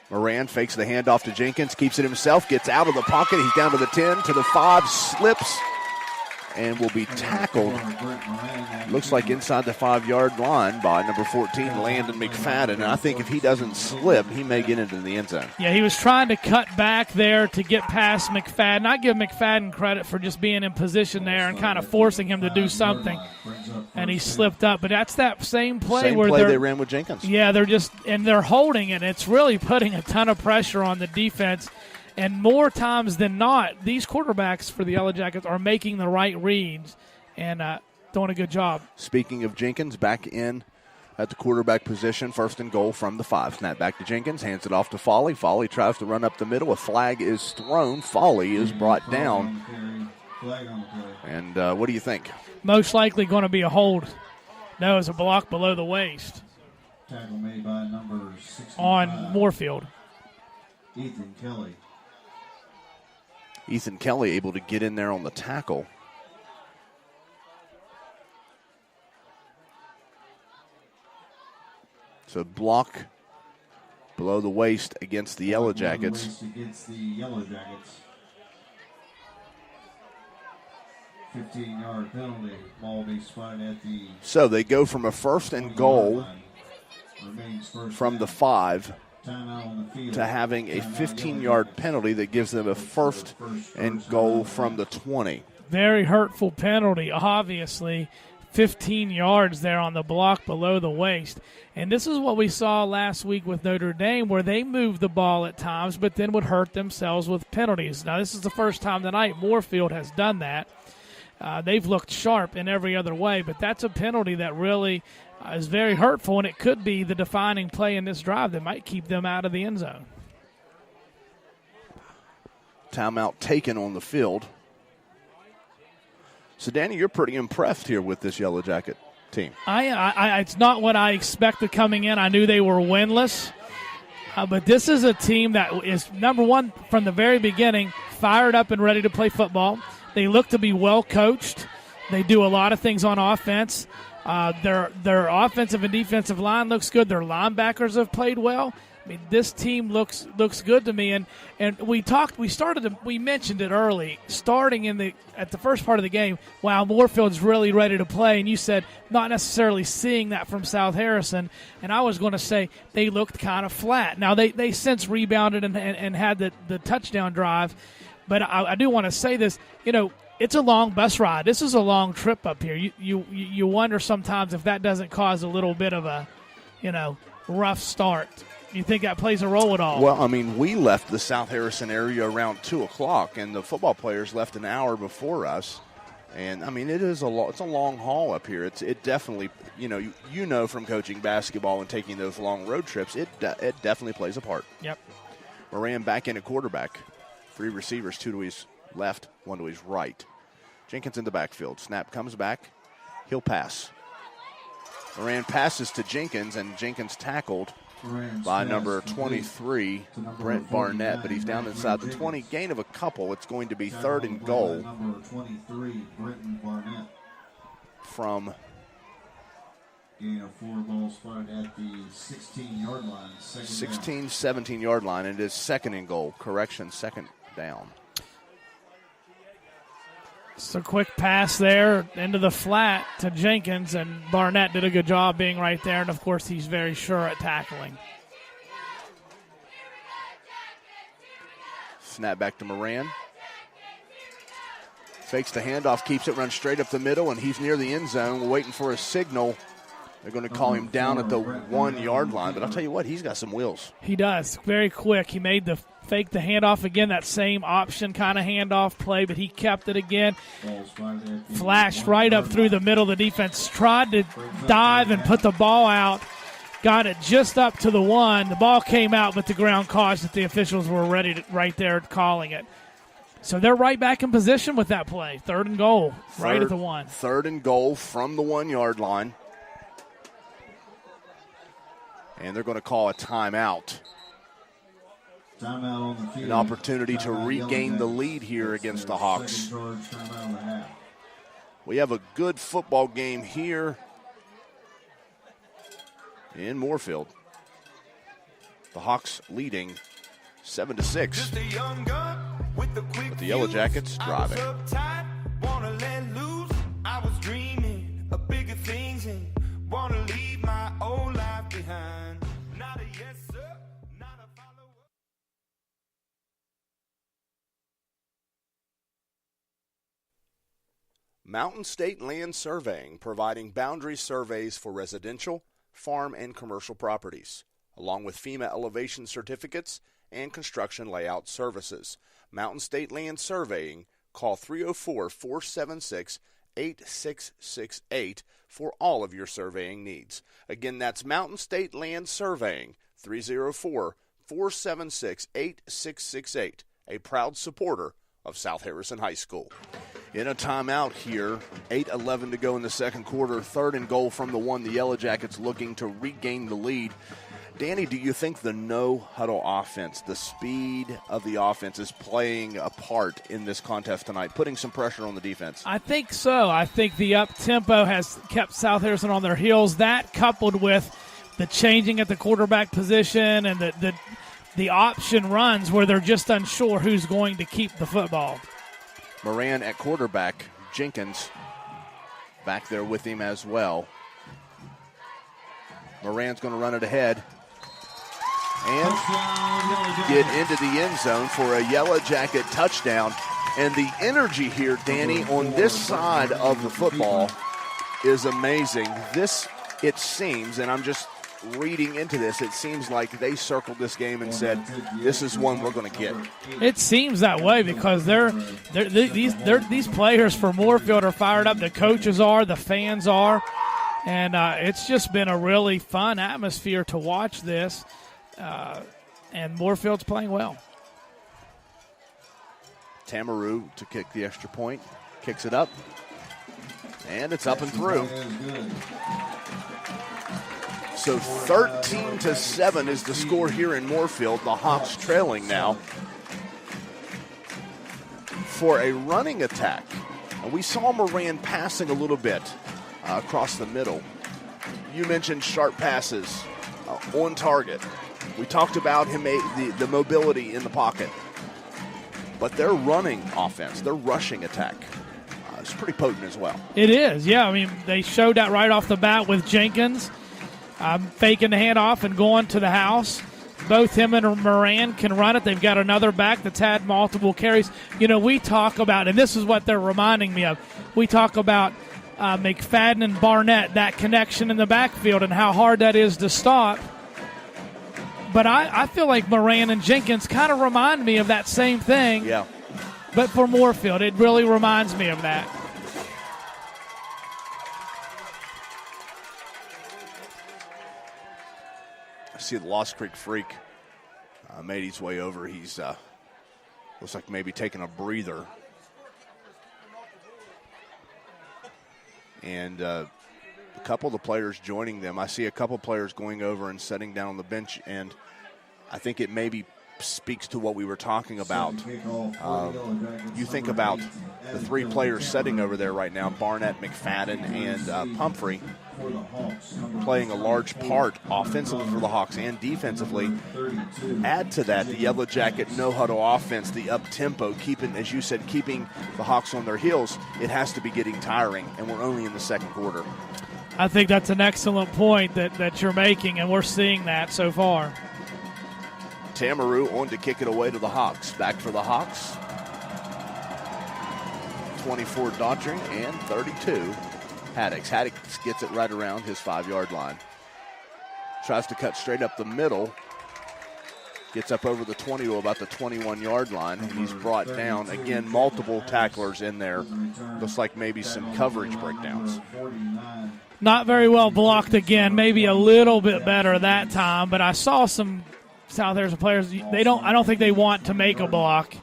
Moran fakes the handoff to Jenkins, keeps it himself, gets out of the pocket. He's down to the 10, to the 5, slips, and will be tackled. Looks like inside the 5-yard line by number 14, Landon McFadden. And I think if he doesn't slip, he may get into the end zone. Yeah, he was trying to cut back there to get past McFadden. I give McFadden credit for just being in position there and kind of forcing him to do something. And he slipped up. But that's that same play where they ran with Jenkins. Yeah, they're holding it. It's really putting a ton of pressure on the defense. And more times than not, these quarterbacks for the Yellow Jackets are making the right reads and doing a good job. Speaking of Jenkins, back in at the quarterback position, 1st and goal from the 5. Snap back to Jenkins, hands it off to Foley. Foley tries to run up the middle. A flag is thrown. Foley is brought down. And what do you think? Most likely going to be a hold. No, it's a block below the waist. Tackle made by number 65. On Moorefield. Ethan Kelly able to get in there on the tackle. So block below the waist against the Yellow Jackets. 15-yard penalty. Ball be spotted at the. So they go from a 1st and goal from the 5 to having a 15-yard penalty that gives them a 1st and goal from the 20. Very hurtful penalty, obviously. 15 yards there on the block below the waist. And this is what we saw last week with Notre Dame, where they moved the ball at times but then would hurt themselves with penalties. Now, this is the first time tonight Moorefield has done that. They've looked sharp in every other way, but that's a penalty that really is very hurtful, and it could be the defining play in this drive that might keep them out of the end zone. Timeout taken on the field. So, Danny, you're pretty impressed here with this Yellow Jacket team. It's not what I expected coming in. I knew they were winless. But this is a team that is, number one, from the very beginning, fired up and ready to play football. They look to be well coached. They do a lot of things on offense. Their offensive and defensive line looks good. Their linebackers have played well. I mean, this team looks good to me. And we mentioned it early, starting at the first part of the game. Wow, Moorefield's really ready to play. And you said not necessarily seeing that from South Harrison. And I was going to say they looked kind of flat. Now they since rebounded and had the touchdown drive. But I do want to say this, it's a long bus ride. This is a long trip up here. You wonder sometimes if that doesn't cause a little bit of a, rough start. You think that plays a role at all? Well, I mean, we left the South Harrison area around 2 o'clock, and the football players left an hour before us. And, I mean, it's a long haul up here. It definitely, from coaching basketball and taking those long road trips, it definitely plays a part. Yep. Moran back in at quarterback. 3 receivers, 2 to his left, 1 to his right. Jenkins in the backfield. Snap comes back. He'll pass. Moran passes to Jenkins, and Jenkins tackled by number 23, Brent Barnette, but he's down inside the 20. Gain of a couple. It's going to be 3rd and goal from gain of 4 balls spotted at the 16-yard line. 17-yard line. It is 2nd and goal. Correction, 2nd down. It's a quick pass there into the flat to Jenkins, and Barnett did a good job being right there, and, of course, he's very sure at tackling. Snap back to Moran. Fakes the handoff, keeps it, runs straight up the middle, and he's near the end zone waiting for a signal. They're going to call him down at the 1-yard line, but I'll tell you what, he's got some wheels. He does. Very quick. He made the fake the handoff again, that same option kind of handoff play, but he kept it again. Flashed right up through the middle. The defense tried to dive and put the ball out. Got it just up to the 1. The ball came out, but the ground caused that the officials were ready right there calling it. So they're right back in position with that play. 3rd and goal, right at the 1. 3rd and goal from the 1-yard line. And they're going to call a timeout. Timeout on the field. An opportunity to regain the lead here against the Hawks. We have a good football game here in Moorefield. The Hawks leading 7-6. With the Yellow Jackets driving. Mountain State Land Surveying, providing boundary surveys for residential, farm, and commercial properties, along with FEMA elevation certificates and construction layout services. Mountain State Land Surveying, call 304-476-8668 for all of your surveying needs. Again, that's Mountain State Land Surveying, 304-476-8668, a proud supporter of South Harrison High School. In a timeout here, 8:11 to go in the second quarter, 3rd and goal from the 1. The Yellow Jackets looking to regain the lead. Danny, do you think the no-huddle offense, the speed of the offense, is playing a part in this contest tonight, putting some pressure on the defense? I think so. I think the up-tempo has kept South Harrison on their heels. That coupled with the changing at the quarterback position and the option runs where they're just unsure who's going to keep the football. Moran at quarterback. Jenkins back there with him as well. Moran's going to run it ahead and get into the end zone for a Yellow Jacket touchdown. And the energy here, Danny, on this side of the football is amazing. This, it seems, and I'm just reading into this, it seems like they circled this game and said, this is one we're going to get. It seems that way because these players for Moorefield are fired up. The coaches are, the fans are. And it's just been a really fun atmosphere to watch this. And Moorefield's playing well. Tamaroo to kick the extra point. Kicks it up. And it's up and through. So 13-7 is the score here in Moorefield. The Hawks trailing now for a running attack. And we saw Moran passing a little bit across the middle. You mentioned sharp passes on target. We talked about him, the mobility in the pocket. But their running offense, their rushing attack, is pretty potent as well. It is, yeah. I mean, they showed that right off the bat with Jenkins faking the handoff and going to the house. Both him and Moran can run it. They've got another back that's had multiple carries. You know, we talk about, and this is what they're reminding me of, we talk about McFadden and Barnette, that connection in the backfield and how hard that is to stop. But I feel like Moran and Jenkins kind of remind me of that same thing. Yeah. But for Moorefield, it really reminds me of that. I see the Lost Creek Freak made his way over. He's looks like maybe taking a breather. And a couple of the players joining them. I see a couple players going over and sitting down on the bench, and I think it maybe speaks to what we were talking about. You think about the three players sitting over there right now, Barnette, McFadden, and Pumphrey, playing a large part offensively for the Hawks and defensively. Add to that the Yellow Jacket no-huddle offense, the up-tempo, keeping, as you said, keeping the Hawks on their heels. It has to be getting tiring, and we're only in the second quarter. I think that's an excellent point that you're making, and we're seeing that so far. Tamaroo on to kick it away to the Hawks. Back for the Hawks. 24 Daughtry and 32 Haddix. Haddix gets it right around his 5-yard line. Tries to cut straight up the middle. Gets up over the 20 to about the 21-yard line. And he's brought down. Again, multiple tacklers in there. Looks like maybe some coverage breakdowns. Not very well blocked again. Maybe a little bit better that time. But I saw some South Harrison players, I don't think they want to make a block.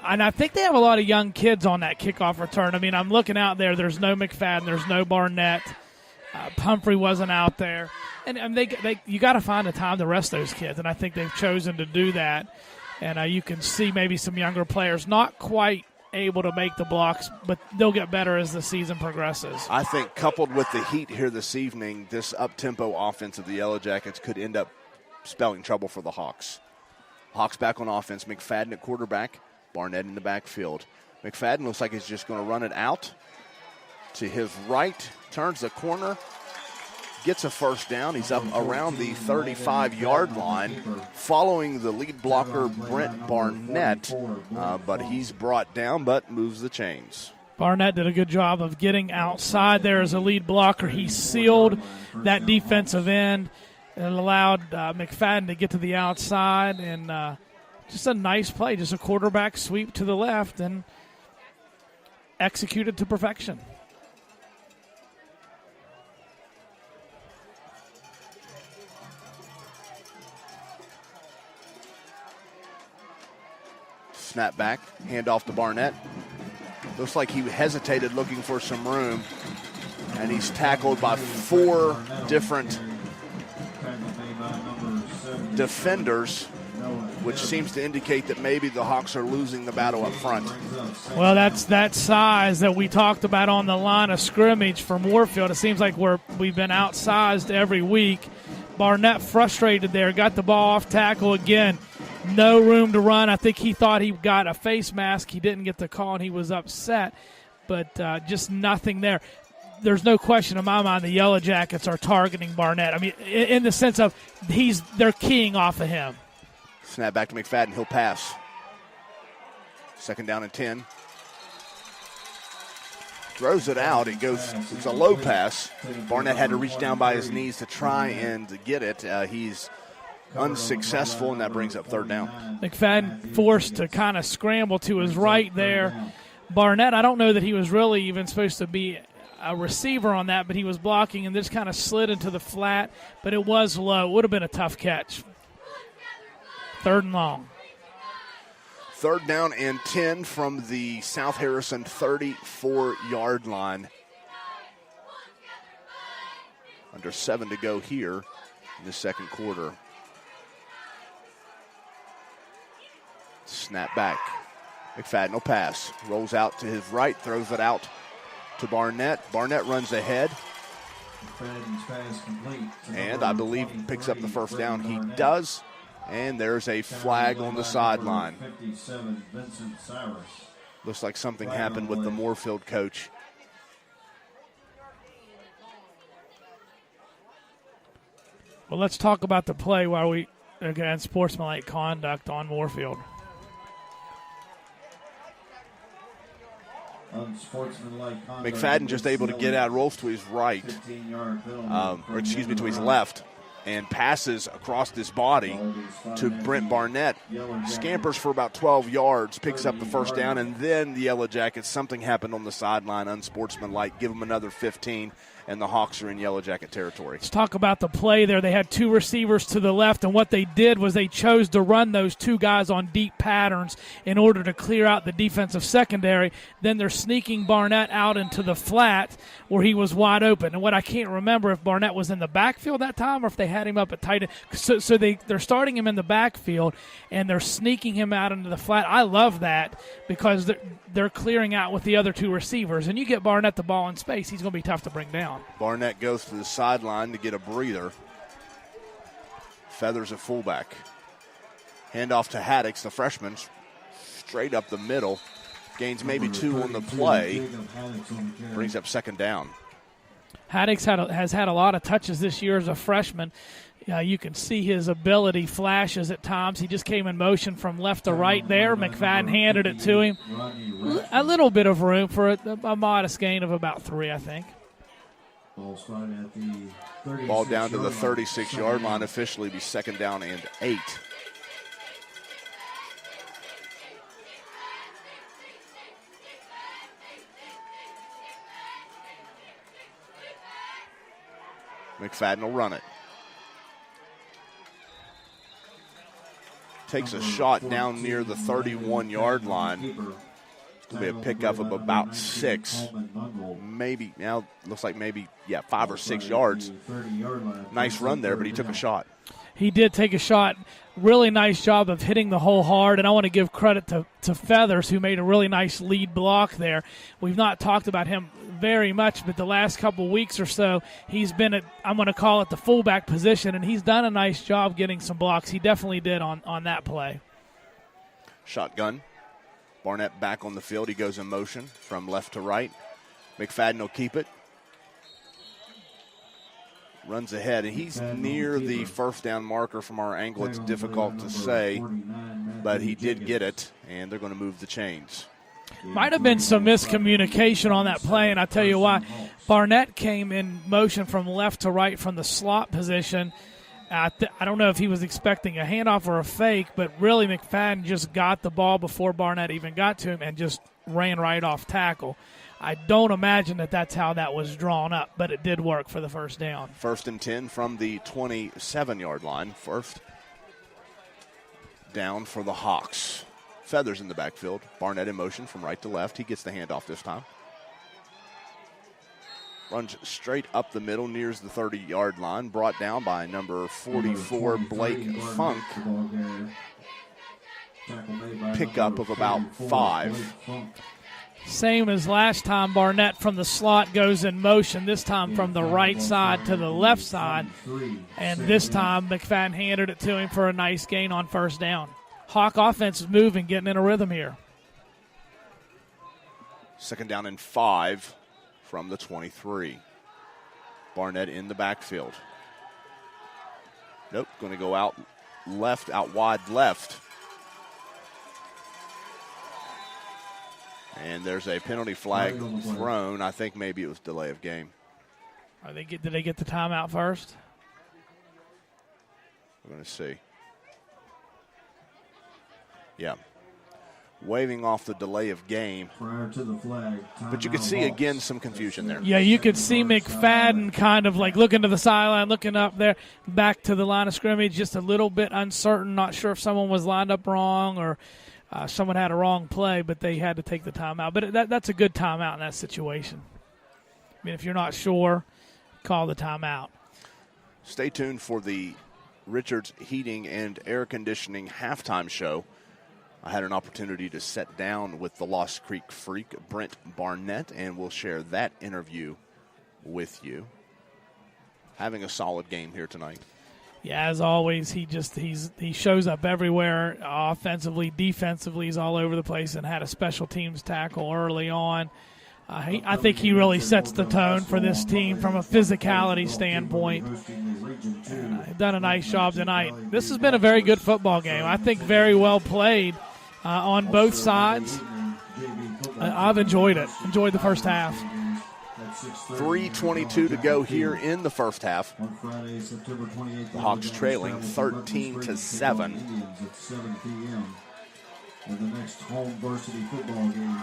And I think they have a lot of young kids on that kickoff return. I mean, I'm looking out there. There's no McFadden. There's no Barnette. Pumphrey wasn't out there. And you got to find a time to rest those kids. And I think they've chosen to do that. And you can see maybe some younger players not quite able to make the blocks, but they'll get better as the season progresses. I think coupled with the heat here this evening, this up-tempo offense of the Yellow Jackets could end up spelling trouble for the Hawks. Hawks back on offense. McFadden at quarterback. Barnette in the backfield. McFadden looks like he's just going to run it out to his right. Turns the corner. Gets a first down. He's up around the 35-yard line, following the lead blocker, Brent Barnette. But he's brought down, but moves the chains. Barnette did a good job of getting outside there as a lead blocker. He sealed that defensive end. It allowed McFadden to get to the outside, and just a nice play, just a quarterback sweep to the left and executed to perfection. Snap back, handoff to Barnette. Looks like he hesitated looking for some room, and he's tackled by 4 different defenders, which seems to indicate that maybe the Hawks are losing the battle up front. Well, that's that size that we talked about on the line of scrimmage for Moorefield. It seems like we've been outsized every week. Barnette frustrated there, got the ball off tackle again. No room to run. I think he thought he got a face mask. He didn't get the call, and he was upset. But just nothing there. There's no question in my mind the Yellow Jackets are targeting Barnette. I mean, in the sense of they're keying off of him. Snap back to McFadden. He'll pass. 2nd down and 10. Throws it out. It's a low pass. Barnette had to reach down by his knees to try and get it. He's unsuccessful, and that brings up 3rd down. McFadden forced to kind of scramble to his right there. Barnette, I don't know that he was really even supposed to be a receiver on that, but he was blocking and just kind of slid into the flat, but it was low. It would have been a tough catch. 3rd and long. 3rd down and 10 from the South Harrison 34-yard line. Under 7 to go here in the second quarter. Snap back. McFadden will pass. Rolls out to his right, throws it out to Barnette. Barnette runs ahead. And I believe picks up the first down. He does. And there's a flag on the sideline. Looks like something happened with the Moorefield coach. Well, let's talk about the play while we against sportsmanlike conduct on Moorefield. McFadden just able to get out, rolls to his right, to his left, and passes across his body to Brent Barnette. Scampers for about 12 yards, picks up the first down, and then the Yellow Jackets, something happened on the sideline, unsportsmanlike, give them another 15, and the Hawks are in Yellow Jacket territory. Let's talk about the play there. They had two receivers to the left, and what they did was they chose to run those two guys on deep patterns in order to clear out the defensive secondary. Then they're sneaking Barnette out into the flat where he was wide open. And what I can't remember if Barnette was in the backfield that time or if they had him up at tight end. So they're starting him in the backfield, and they're sneaking him out into the flat. I love that because they're clearing out with the other two receivers. And you get Barnette the ball in space, he's going to be tough to bring down. Barnette goes to the sideline to get a breather. Feathers at fullback. Handoff to Haddix, the freshman, straight up the middle. Gains maybe 2 on the play. Brings up second down. Haddix has had a lot of touches this year as a freshman. You can see his ability flashes at times. He just came in motion from left to right there. McFadden handed it to him. A little bit of room for a modest gain of about 3, I think. Ball down to the 36-yard line, officially be second down and 8. McFadden will run it. Takes a shot down near the 31-yard line. It's going to be a pickup of about 6. Maybe, now looks like maybe, 5 or 6 yards. Nice run there, but he took a shot. He did take a shot. Really nice job of hitting the hole hard, and I want to give credit to Feathers, who made a really nice lead block there. We've not talked about him very much, but the last couple weeks or so, he's been at, I'm going to call it the fullback position, and he's done a nice job getting some blocks. He definitely did on that play. Shotgun. Barnette back on the field. He goes in motion from left to right. McFadden will keep it. Runs ahead, and he's near the first down marker from our angle. It's difficult to say, but he did get it, and they're going to move the chains. Might have been some miscommunication on that play, and I'll tell you why. Barnette came in motion from left to right from the slot position. I don't know if he was expecting a handoff or a fake, but really McFadden just got the ball before Barnette even got to him and just ran right off tackle. I don't imagine that's how that was drawn up, but it did work for the first down. First and 10 from the 27-yard line. First down for the Hawks. Feathers in the backfield. Barnette in motion from right to left. He gets the handoff this time. Runs straight up the middle, nears the 30-yard line. Brought down by number 44, Blake Funk. Pickup of about 5. Same as last time, Barnette from the slot goes in motion, this time from the right side to the left side. And this time, McFadden handed it to him for a nice gain on first down. Hawk offense is moving, getting in a rhythm here. Second down and 5 from the 23. Barnette in the backfield. Nope, going to go out left, out wide left. And there's a penalty flag thrown. I think maybe it was delay of game. Did they get the timeout first? We're going to see. Yeah. Waving off the delay of game. Prior to the flag. But you could see, again, some confusion there. Yeah, you could see McFadden kind of like looking to the sideline, looking up there, back to the line of scrimmage, just a little bit uncertain, not sure if someone was lined up wrong or someone had a wrong play, but they had to take the timeout. But that's a good timeout in that situation. I mean, if you're not sure, call the timeout. Stay tuned for the Richards Heating and Air Conditioning halftime show. I had an opportunity to sit down with the Lost Creek Freak, Brent Barnette, and we'll share that interview with you. Having a solid game here tonight. Yeah, as always, he shows up everywhere, offensively, defensively. He's all over the place and had a special teams tackle early on. I think he really sets the tone for this team from a physicality standpoint. Done a nice job tonight. This has been a very good football game. I think very well played on both sides. I've enjoyed it. Enjoyed the first half. 3:22 to go here in the first half. The Hawks trailing 13-7. At 7 p.m. And the next home varsity football game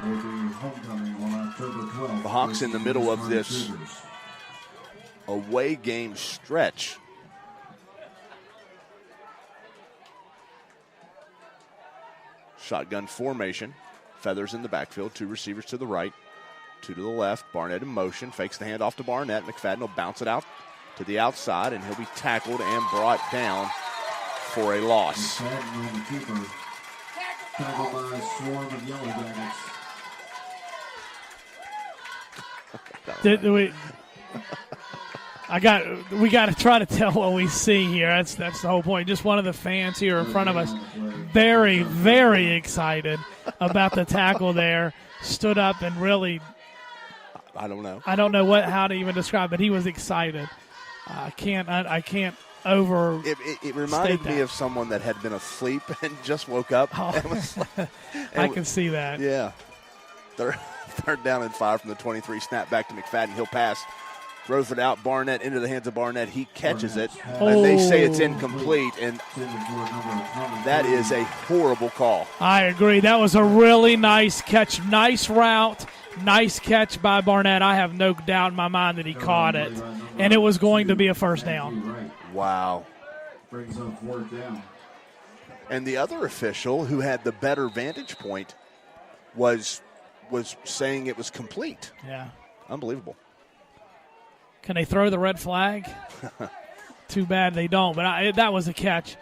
will be homecoming on October 12th. The Hawks in the middle of this away game stretch. Shotgun formation. Feathers in the backfield. 2 receivers to the right. 2 to the left. Barnette in motion. Fakes the handoff to Barnette. McFadden will bounce it out to the outside, and he'll be tackled and brought down for a loss. McFadden on the keeper. Tackled by a swarm of Yellow Jackets. We got to try to tell what we see here. That's the whole point. Just one of the fans here in front of us, very, very excited about the tackle there. Stood up and really, I don't know how to even describe it. He was excited. I can't over. It reminded me of someone that had been asleep and just woke up. I can see that. Yeah. Third down and 5 from the 23. Snap back to McFadden. He'll pass. Throws it out. Barnette into the hands of Barnette. He catches it. And they say it's incomplete. And that is a horrible call. I agree. That was a really nice catch. Nice route. Nice catch by Barnette. I have no doubt in my mind that he caught it. And it was going to be a first down. Wow. Brings up 4th down. And the other official who had the better vantage point was saying it was complete. Yeah. Unbelievable. Can they throw the red flag? Too bad they don't. But that was a catch.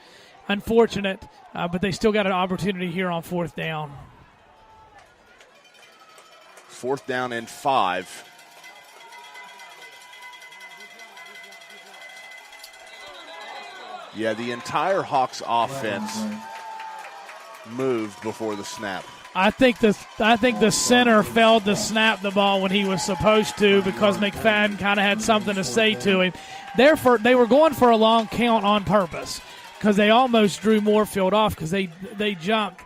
Unfortunate, but they still got an opportunity here on 4th down. 4th down and 5. Yeah, the entire Hawks offense moved before the snap. I think the center failed to snap the ball when he was supposed to because McFadden kind of had something to say to him. Therefore, they were going for a long count on purpose because they almost drew Moorefield off because they jumped,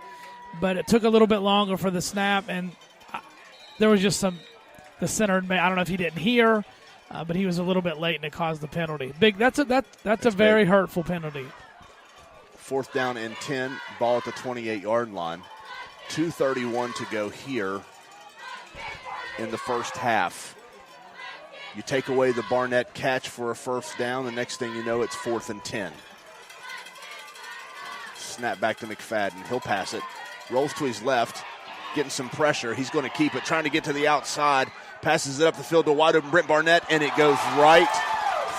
but it took a little bit longer for the snap, and there was just the center. I don't know if he didn't hear, but he was a little bit late and it caused the penalty. That's a very hurtful penalty. 4th down and 10. Ball at the 28-yard line. 2:31 to go here in the first half. You take away the Barnette catch for a first down, the next thing you know, it's 4th and 10. Snap back to McFadden. He'll pass it. Rolls to his left, getting some pressure. He's going to keep it, trying to get to the outside. Passes it up the field to wide open Brent Barnette, and it goes right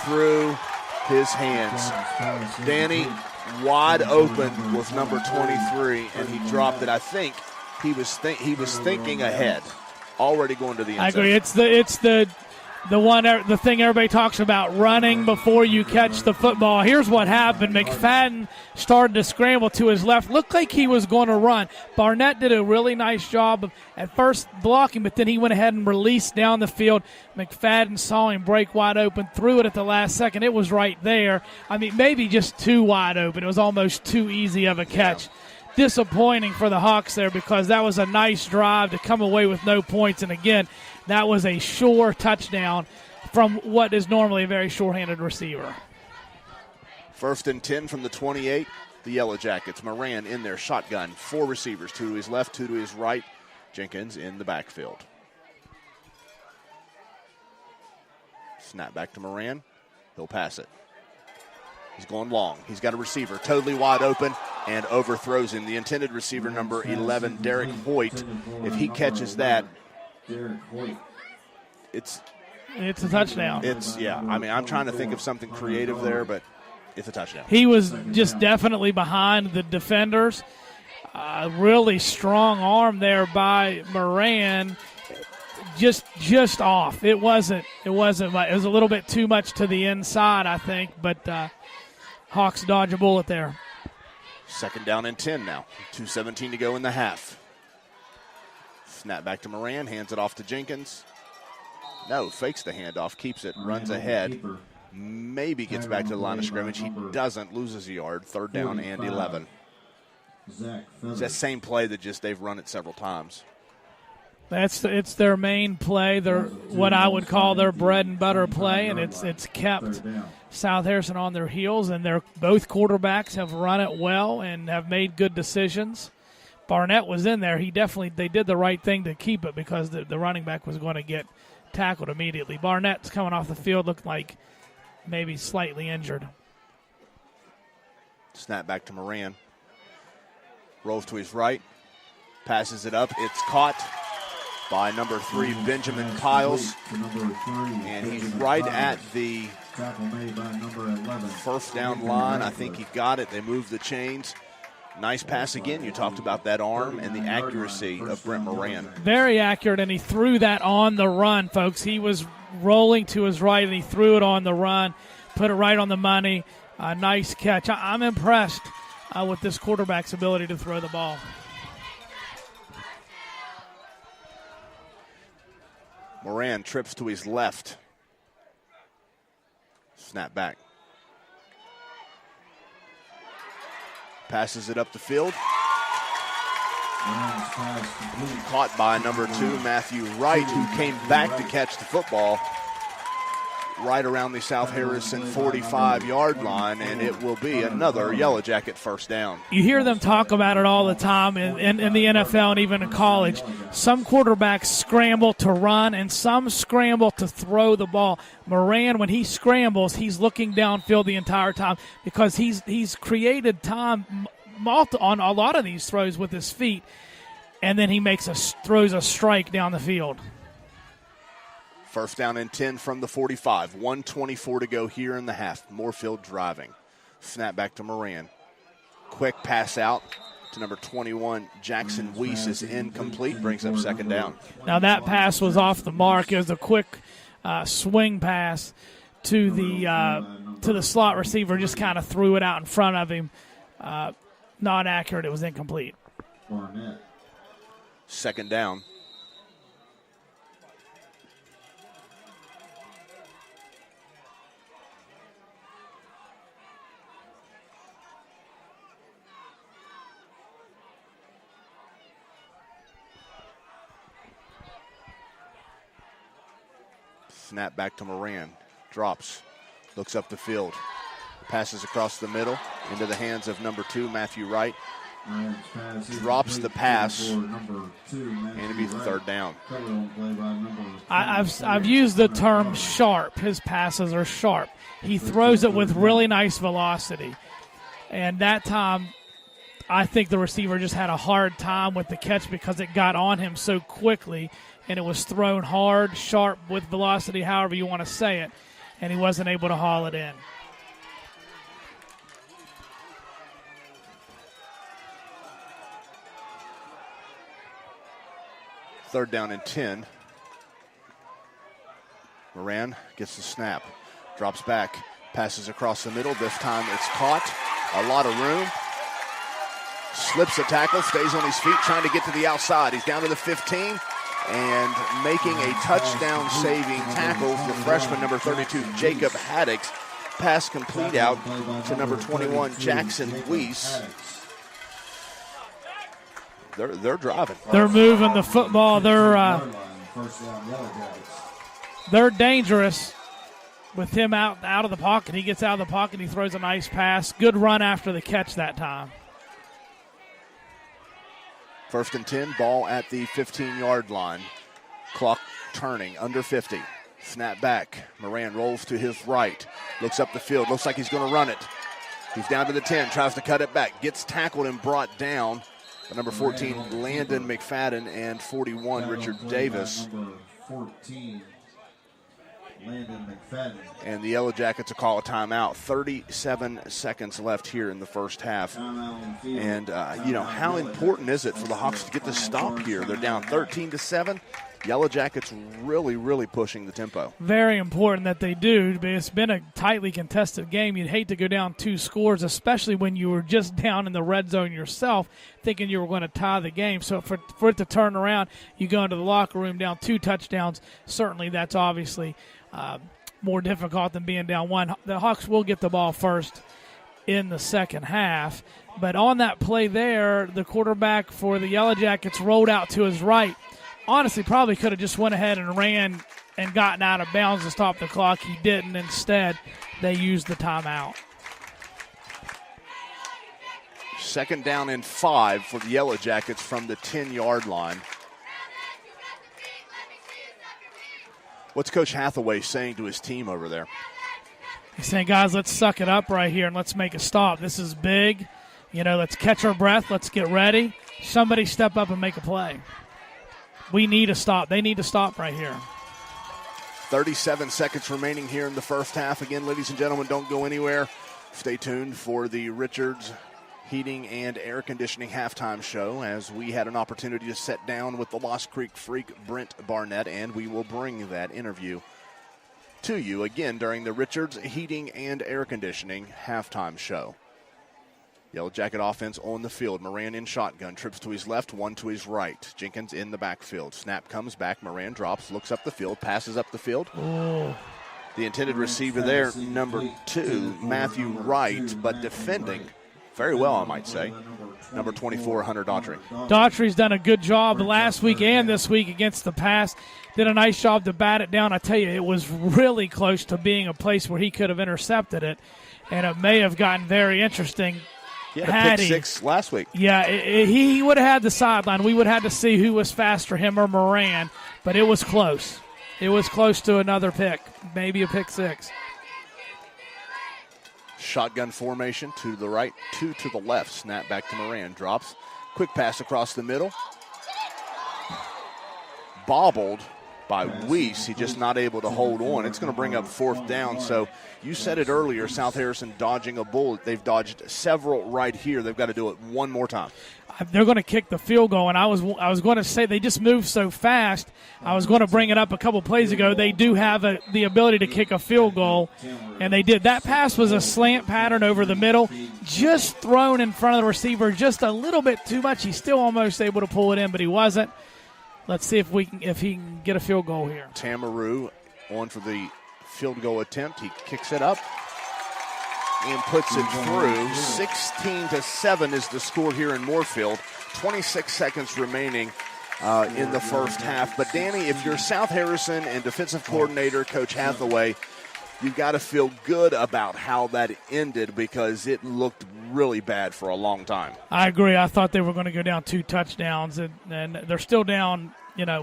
through his hands. Danny wide open was number 23, and he dropped it. I think he was thinking ahead, already going to the end zone. I agree. It's the thing everybody talks about, running before you catch the football. Here's what happened. McFadden started to scramble to his left. Looked like he was going to run. Barnette did a really nice job of at first blocking, but then he went ahead and released down the field. McFadden saw him break wide open, threw it at the last second. It was right there. I mean, maybe just too wide open. It was almost too easy of a catch. Yeah. Disappointing for the Hawks there because that was a nice drive to come away with no points. And, again, that was a sure touchdown from what is normally a very short-handed receiver. 1st and 10 from the 28. The Yellow Jackets. Moran in their shotgun. 4 receivers, 2 to his left, 2 to his right. Jenkins in the backfield. Snap back to Moran. He'll pass it. He's going long. He's got a receiver totally wide open and overthrows him. The intended receiver, number 11, Derek Hoyt. If he catches that, It's a touchdown. I'm trying to think of something creative there, but it's a touchdown. He was just definitely behind the defenders. Really strong arm there by Moran. Just off. It was a little bit too much to the inside, I think, but Hawks dodge a bullet there. 2nd down and 10 now. 2:17 to go in the half. Snap back to Moran, hands it off to Jenkins. No, fakes the handoff, keeps it, runs ahead. Maybe gets back to the line of scrimmage. He doesn't, loses a yard. 3rd down and 11. It's that same play that they've run it several times. It's their main play, what I would call their bread and butter play, and it's kept South Harrison on their heels, and both quarterbacks have run it well and have made good decisions. Barnette was in there. They did the right thing to keep it because the running back was going to get tackled immediately. Barnett's coming off the field, looked like maybe slightly injured. Snap back to Moran. Rolls to his right. Passes it up. It's caught by number 3, Benjamin Piles. And he's right at the 1st down line. I think he got it. They moved the chains. Nice pass again. You talked about that arm and the accuracy of Brent Moran. Very accurate, and he threw that on the run, folks. He was rolling to his right, and he threw it on the run, put it right on the money. Nice catch. I'm impressed with this quarterback's ability to throw the ball. Moran trips to his left. Snap back. Passes it up the field. Caught by number 2, Matthew Wright, who came back to catch the football right around the South Harrison 45-yard line, and it will be another Yellow Jacket 1st down. You hear them talk about it all the time in the NFL and even in college. Some quarterbacks scramble to run, and some scramble to throw the ball. Moran, when he scrambles, he's looking downfield the entire time because he's created time on a lot of these throws with his feet, and then he throws a strike down the field. 1st down and 10 from the 45. 1:24 to go here in the half. Moorefield driving. Snap back to Moran. Quick pass out to number 21, Jackson Weiss, is incomplete. Brings up 2nd down. Now that pass was off the mark. It was a quick swing pass to the slot receiver. Just kind of threw it out in front of him. Not accurate. It was incomplete. 2nd down. Snap back to Moran. Drops. Looks up the field. Passes across the middle into the hands of number 2, Matthew Wright. Drops the pass, and it'll be the 3rd down. I've used the term sharp. His passes are sharp. He throws it with really nice velocity. And that time, I think the receiver just had a hard time with the catch because it got on him so quickly, and it was thrown hard, sharp, with velocity, however you want to say it, and he wasn't able to haul it in. Third down and 10. Moran gets the snap, drops back, passes across the middle. This time it's caught. A lot of room. Slips a tackle, stays on his feet, trying to get to the outside. He's down to the 15 and making a touchdown-saving tackle for freshman number 32, Jacob Haddix. Pass complete out to number 21, Jackson Weiss. They're driving. They're moving the football. They're dangerous with him out of the pocket. He gets out of the pocket. He throws a nice pass. Good run after the catch that time. 1st and 10, ball at the 15-yard line. Clock turning, under 50. Snap back. Moran rolls to his right. Looks up the field. Looks like he's going to run it. He's down to the 10. Tries to cut it back. Gets tackled and brought down by number 14, Landon McFadden, and 41, Richard Davis. Landon McFadden. And the Yellow Jackets will call a timeout. 37 seconds left here in the first half. And, how important is it for the Hawks to get the stop here? They're down 13-7. Yellow Jackets really, really pushing the tempo. Very important that they do. It's been a tightly contested game. You'd hate to go down 2 scores, especially when you were just down in the red zone yourself, thinking you were going to tie the game. So for it to turn around, you go into the locker room down 2 touchdowns. Certainly that's obviously more difficult than being down 1. The Hawks will get the ball first in the second half. But on that play there, the quarterback for the Yellow Jackets rolled out to his right. Honestly, probably could have just went ahead and ran and gotten out of bounds to stop the clock. He didn't. Instead, they used the timeout. 2nd down and 5 for the Yellow Jackets from the 10-yard line. What's Coach Hathaway saying to his team over there? He's saying, guys, let's suck it up right here and let's make a stop. This is big. Let's catch our breath. Let's get ready. Somebody step up and make a play. We need a stop. They need to stop right here. 37 seconds remaining here in the first half. Again, ladies and gentlemen, don't go anywhere. Stay tuned for the Richards Heating and Air Conditioning halftime show as we had an opportunity to sit down with the Lost Creek Freak, Brent Barnette, and we will bring that interview to you again during the Richards Heating and Air Conditioning halftime show. Yellow Jacket offense on the field. Moran in shotgun. Trips to his left, 1 to his right. Jenkins in the backfield. Snap comes back. Moran drops, looks up the field, passes up the field. Oh. The intended receiver there, number 2, Matthew Wright, but defending very well, I might say. Number 24, Hunter Daughtry. Daughtry's done a good job last week and this week against the pass. Did a nice job to bat it down. I tell you, it was really close to being a place where he could have intercepted it, and it may have gotten very interesting. He had a pick 6 last week. Yeah, he would have had the sideline. We would have had to see who was faster, him or Moran, but it was close. It was close to another pick, maybe a pick 6. Shotgun formation, 2 to the right, 2 to the left. Snap back to Moran. Drops. Quick pass across the middle. Bobbled by Weiss. He's just not able to hold on. It's going to bring up 4th down. So you said it earlier, South Harrison dodging a bullet. They've dodged several right here. They've got to do it one more time. They're going to kick the field goal, and I was going to say they just move so fast. I was going to bring it up a couple plays ago. They do have the ability to kick a field goal, and they did. That pass was a slant pattern over the middle, just thrown in front of the receiver just a little bit too much. He's still almost able to pull it in, but he wasn't. Let's see if he can get a field goal here. Tamaroo on for the field goal attempt. He kicks it up and puts it through. 16-7 is the score here in Moorefield. 26 seconds remaining in the first half. But, Danny, if you're South Harrison and defensive coordinator Coach Hathaway, you've got to feel good about how that ended because it looked really bad for a long time. I agree. I thought they were going to go down 2 touchdowns, and they're still down,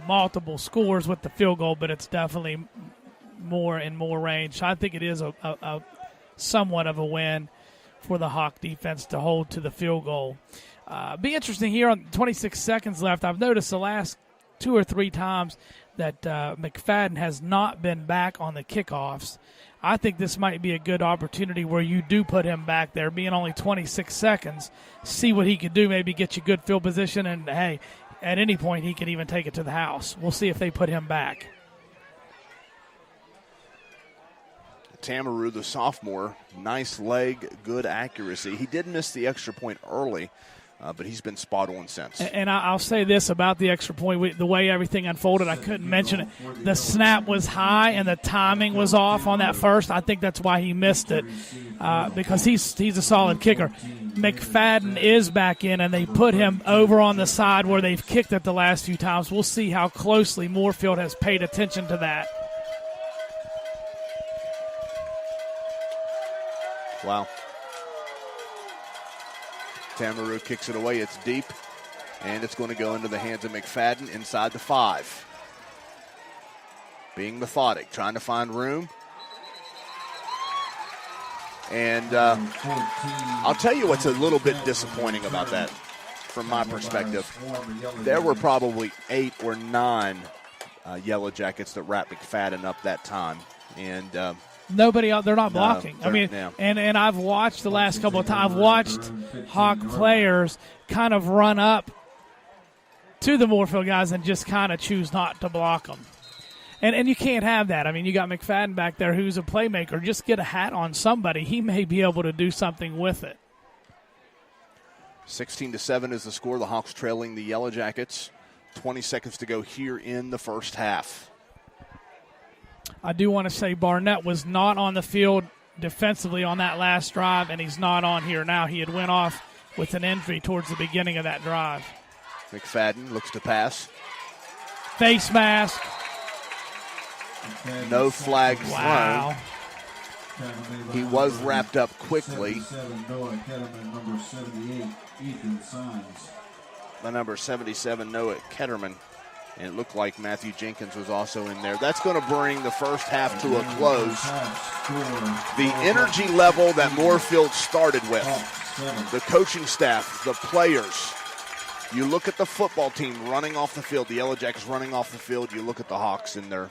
multiple scores with the field goal, but it's definitely more and more range. I think it is a somewhat of a win for the Hawk defense to hold to the field goal. Be interesting here on 26 seconds left. I've noticed the last 2 or 3 times that McFadden has not been back on the kickoffs. I think this might be a good opportunity where you do put him back there, being only 26 seconds, see what he can do, maybe get you good field position, and, hey, at any point he can even take it to the house. We'll see if they put him back. Tamaroo, the sophomore, nice leg, good accuracy. He did miss the extra point early, but he's been spot on since. And I'll say this about the extra point. The way everything unfolded, I couldn't mention it. The snap was high and the timing was off on that first. I think that's why he missed it because he's a solid kicker. McFadden is back in, and they put him over on the side where they've kicked it the last few times. We'll see how closely Moorefield has paid attention to that. Wow. Tamaroo kicks it away. It's deep, and it's going to go into the hands of McFadden inside the 5. Being methodic, trying to find room. And I'll tell you what's a little bit disappointing about that from my perspective. There were probably 8 or 9 Yellow Jackets that wrapped McFadden up that time. And nobody out, they're not blocking. No, and I've watched the last couple of times. I've watched Hawk players kind of run up to the Moorefield guys and just kind of choose not to block them. And you can't have that. I mean, you got McFadden back there who's a playmaker. Just get a hat on somebody. He may be able to do something with it. 16-7 is the score. The Hawks trailing the Yellow Jackets. 20 seconds to go here in the first half. I do want to say Barnette was not on the field defensively on that last drive, and he's not on here now. He had went off with an injury towards the beginning of that drive. McFadden looks to pass. Face mask. No flag Wow. thrown. He was wrapped up quickly. The number 77, Noah Ketterman. And it looked like Matthew Jenkins was also in there. That's going to bring the first half to a close. The energy level that Moorefield started with, the coaching staff, the players. You look at the football team running off the field, the Yellow Jackets running off the field. You look at the Hawks, and they're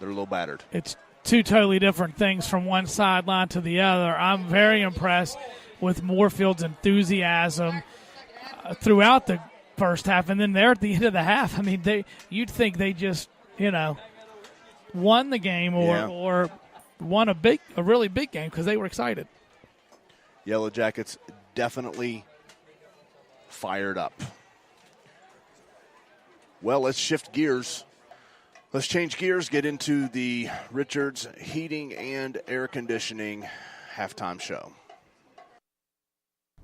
a little battered. It's two totally different things from one sideline to the other. I'm very impressed with Moorefield's enthusiasm throughout the first half, and then there at the end of the half. I mean, you'd think they just, won the game or won a really big game because they were excited. Yellow Jackets definitely fired up. Well, let's shift gears. Let's change gears, get into the Richards Heating and Air Conditioning halftime show.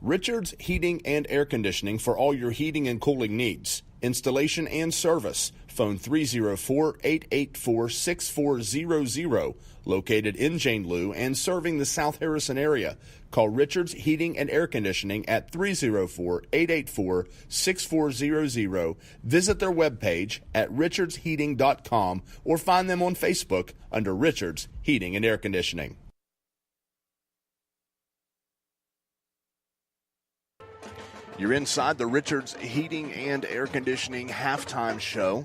Richards Heating and Air Conditioning for all your heating and cooling needs. Installation and service. Phone 304-884-6400. Located in Jane Lou and serving the South Harrison area. Call Richards Heating and Air Conditioning at 304-884-6400. Visit their webpage at richardsheating.com or find them on Facebook under Richards Heating and Air Conditioning. You're inside the Richards Heating and Air Conditioning halftime show.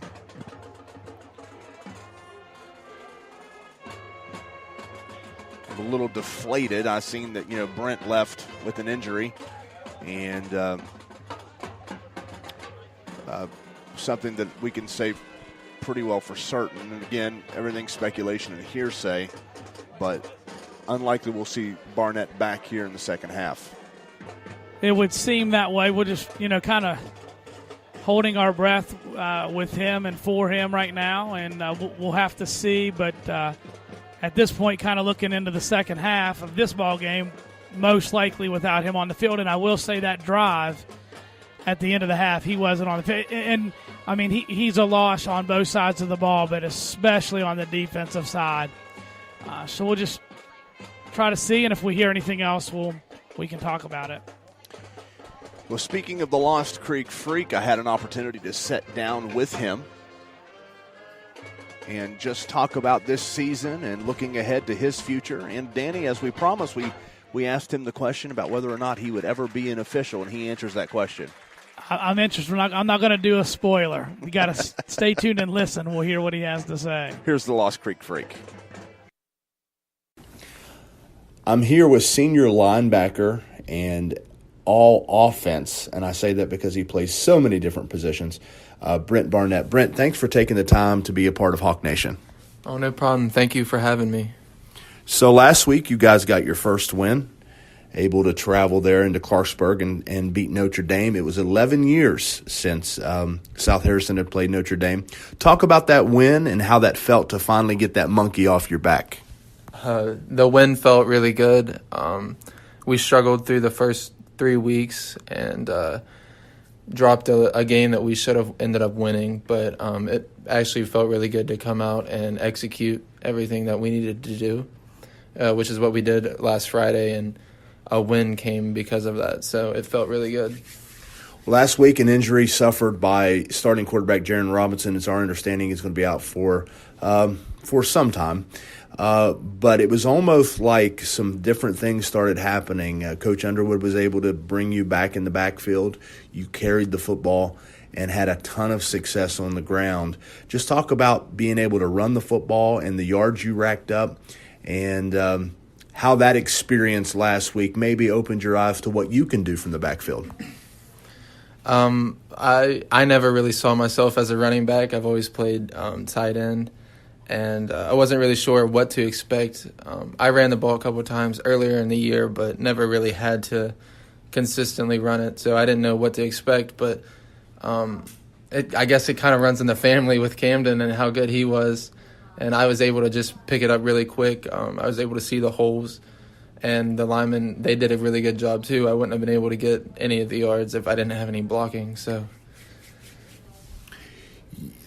A little deflated. I seen that, Brent left with an injury, and something that we can say pretty well for certain. And again, everything's speculation and hearsay, but unlikely we'll see Barnette back here in the second half. It would seem that way. We're just, kind of holding our breath with him and for him right now, and we'll have to see. But at this point, kind of looking into the second half of this ball game, most likely without him on the field. And I will say that drive at the end of the half, he wasn't on the field. And I mean, he's a loss on both sides of the ball, but especially on the defensive side. So we'll just try to see, and if we hear anything else, we can talk about it. Well, speaking of the Lost Creek Freak, I had an opportunity to sit down with him and just talk about this season and looking ahead to his future. And Danny, as we promised, we asked him the question about whether or not he would ever be an official, and he answers that question. I'm interested. I'm not going to do a spoiler. You got to stay tuned and listen. We'll hear what he has to say. Here's the Lost Creek Freak. I'm here with senior linebacker and all offense, and I say that because he plays so many different positions, Brent Barnette. Brent, thanks for taking the time to be a part of Hawk Nation. Oh, no problem. Thank you for having me. So last week you guys got your first win, able to travel there into Clarksburg and beat Notre Dame. It was 11 years since South Harrison had played Notre Dame. Talk about that win and how that felt to finally get that monkey off your back. The win felt really good. We struggled through the first 3 weeks and dropped a game that we should have ended up winning, but it actually felt really good to come out and execute everything that we needed to do, which is what we did last Friday, and a win came because of that, so it felt really good. Last week, an injury suffered by starting quarterback Jaren Robinson. It's our understanding he's going to be out for some time. But it was almost like some different things started happening. Coach Underwood was able to bring you back in the backfield. You carried the football, and had a ton of success on the ground. Just talk about being able to run the football and the yards you racked up, and how that experience last week maybe opened your eyes to what you can do from the backfield. I never really saw myself as a running back. I've always played tight end, and I wasn't really sure what to expect. I ran the ball a couple of times earlier in the year, but never really had to consistently run it, so I didn't know what to expect. But I guess it kind of runs in the family with Camden and how good he was, and I was able to just pick it up really quick. I was able to see the holes, and the linemen, they did a really good job too. I wouldn't have been able to get any of the yards if I didn't have any blocking. So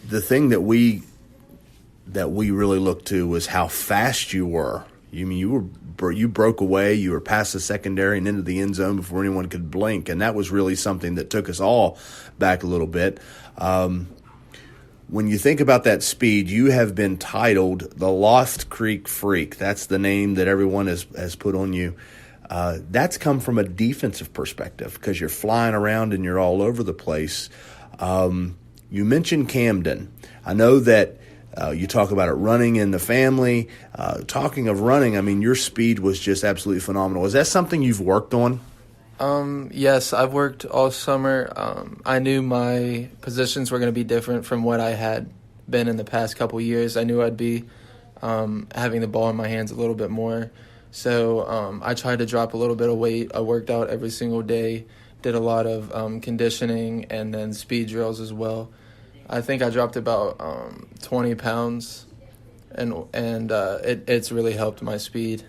the thing that we really looked to was how fast you were. You broke away, you were past the secondary and into the end zone before anyone could blink, and that was really something that took us all back a little bit. When you think about that speed, you have been titled the Lost Creek Freak. That's the name that everyone has put on you. That's come from a defensive perspective because you're flying around and you're all over the place. You mentioned Camden. I know that you talk about it running in the family. Talking of running, I mean, your speed was just absolutely phenomenal. Is that something you've worked on? Yes, I've worked all summer. I knew my positions were going to be different from what I had been in the past couple years. I knew I'd be having the ball in my hands a little bit more. So I tried to drop a little bit of weight. I worked out every single day, did a lot of conditioning and then speed drills as well. I think I dropped about 20 pounds, and it's really helped my speed.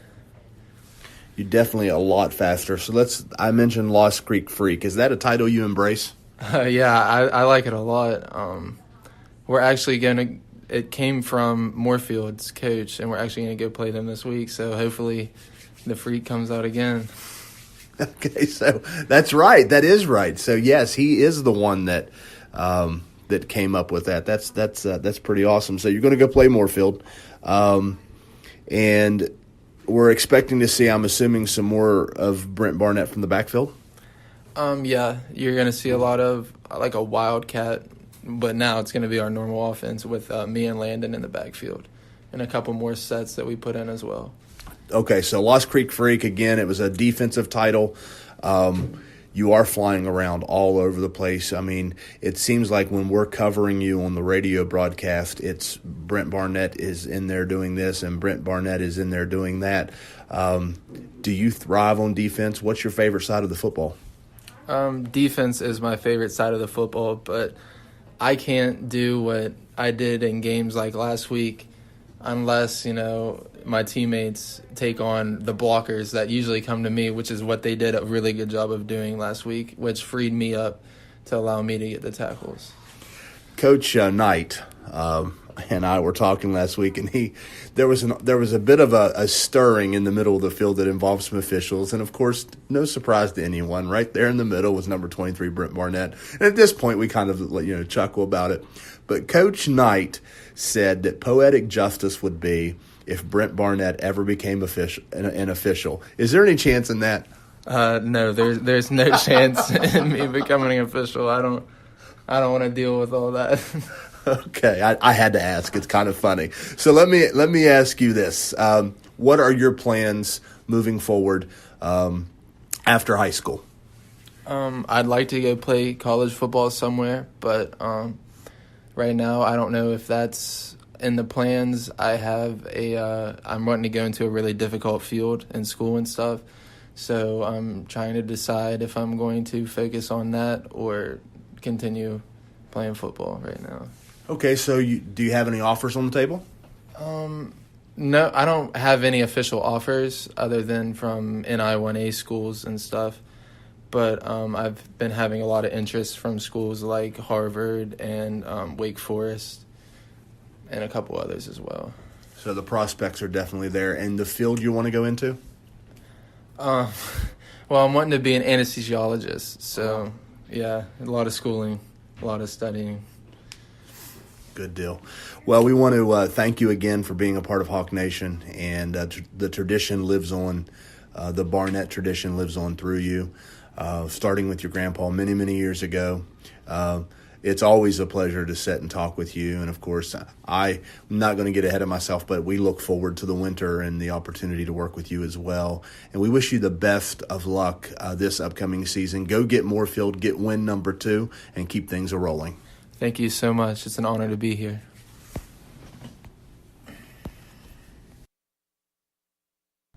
You're definitely a lot faster. So I mentioned Lost Creek Freak. Is that a title you embrace? Yeah, I like it a lot. We're actually it came from Moorefield's coach, and we're actually going to go play them this week. So hopefully the Freak comes out again. Okay, so that's right. That is right. So yes, he is the one that came up with that. That's pretty awesome. So you're going to go play Moorefield, and we're expecting to see, I'm assuming, some more of Brent Barnette from the backfield. Yeah, you're going to see a lot of like a wildcat, but now it's going to be our normal offense with me and Landon in the backfield, and a couple more sets that we put in as well. Okay, so Lost Creek Freak, again, it was a defensive title. You are flying around all over the place. I mean, it seems like when we're covering you on the radio broadcast, it's Brent Barnette is in there doing this and Brent Barnette is in there doing that. Do you thrive on defense? What's your favorite side of the football? Defense is my favorite side of the football, but I can't do what I did in games like last week unless, my teammates take on the blockers that usually come to me, which is what they did a really good job of doing last week, which freed me up to allow me to get the tackles. Coach Knight and I were talking last week, and there was a bit of a stirring in the middle of the field that involved some officials, and of course, no surprise to anyone, right there in the middle was number 23 Brent Barnette. And at this point, we kind of chuckle about it. But Coach Knight said that poetic justice would be if Brent Barnette ever became an official. Is there any chance in that? No, there's no chance in me becoming an official. I don't want to deal with all that. Okay, I had to ask. It's kind of funny. So let me ask you this: what are your plans moving forward after high school? I'd like to go play college football somewhere, but right now I don't know if that's in the plans. I'm wanting to go into a really difficult field in school and stuff, so I'm trying to decide if I'm going to focus on that or continue playing football right now. Okay, so do you have any offers on the table? No, I don't have any official offers other than from NI1A schools and stuff, but I've been having a lot of interest from schools like Harvard and Wake Forest and a couple others as well. So the prospects are definitely there. And the field you want to go into? Well, I'm wanting to be an anesthesiologist, so yeah, a lot of schooling, a lot of studying. Good deal. Well, we want to thank you again for being a part of Hawk Nation, and the tradition lives on. The Barnette tradition lives on through you, starting with your grandpa many, many years ago. it's always a pleasure to sit and talk with you. And, of course, I'm not going to get ahead of myself, but we look forward to the winter and the opportunity to work with you as well. And we wish you the best of luck this upcoming season. Go get Moorefield, get win number 2, and keep things a-rolling. Thank you so much. It's an honor to be here.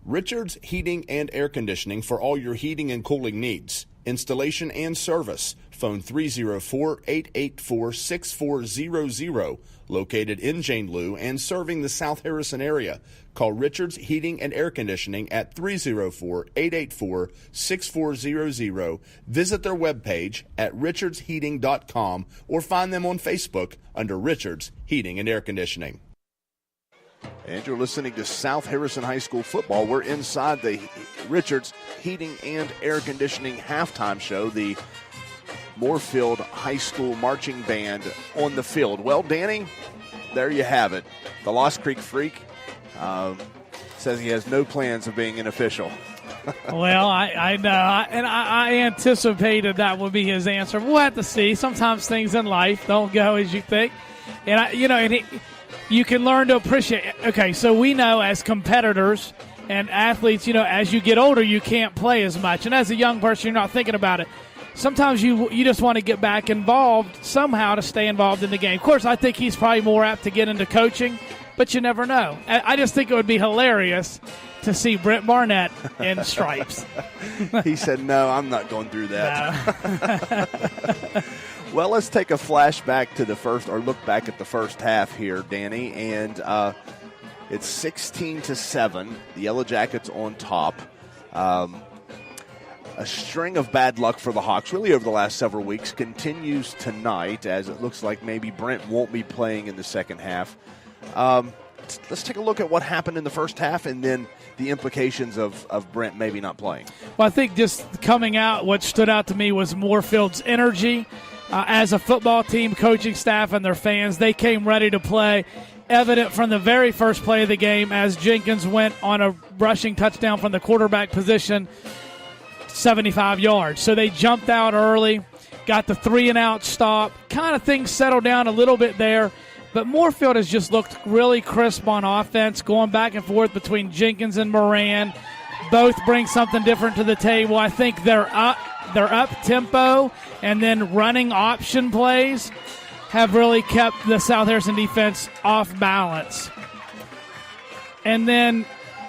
Richards Heating and Air Conditioning for all your heating and cooling needs. Installation and service. Phone 304-884-6400. Located in Jane Lou and serving the South Harrison area. Call Richards Heating and Air Conditioning at 304-884-6400. Visit their webpage at richardsheating.com or find them on Facebook under Richards Heating and Air Conditioning. And you're listening to South Harrison High School football. We're inside the Richards Heating and Air Conditioning halftime show. The Moorefield High School marching band on the field. Well, Danny, there you have it. The Lost Creek Freak says he has no plans of being an official. Well, I know, and I anticipated that would be his answer. We'll have to see. Sometimes things in life don't go as you think. And, you can learn to appreciate it. Okay, so we know as competitors and athletes, as you get older, you can't play as much. And as a young person, you're not thinking about it. Sometimes you just want to get back involved somehow to stay involved in the game. Of course, I think he's probably more apt to get into coaching, but you never know. I just think it would be hilarious to see Brent Barnette in stripes. He said, no, I'm not going through that. No. Well, let's take a flashback to the first, or look back at the first half here, Danny. And it's 16-7. The Yellow Jackets on top. A string of bad luck for the Hawks, really over the last several weeks, continues tonight, as it looks like maybe Brent won't be playing in the second half. Let's take a look at what happened in the first half and then the implications of Brent maybe not playing. Well, I think just coming out, what stood out to me was Moorefield's energy. As a football team, coaching staff, and their fans, they came ready to play. Evident from the very first play of the game as Jenkins went on a rushing touchdown from the quarterback position, 75 yards. So they jumped out early, got the 3-and-out stop. Kind of things settled down a little bit there. But Moorefield has just looked really crisp on offense, going back and forth between Jenkins and Moran. Both bring something different to the table. I think they're up-tempo and then running option plays have really kept the South Harrison defense off balance. And then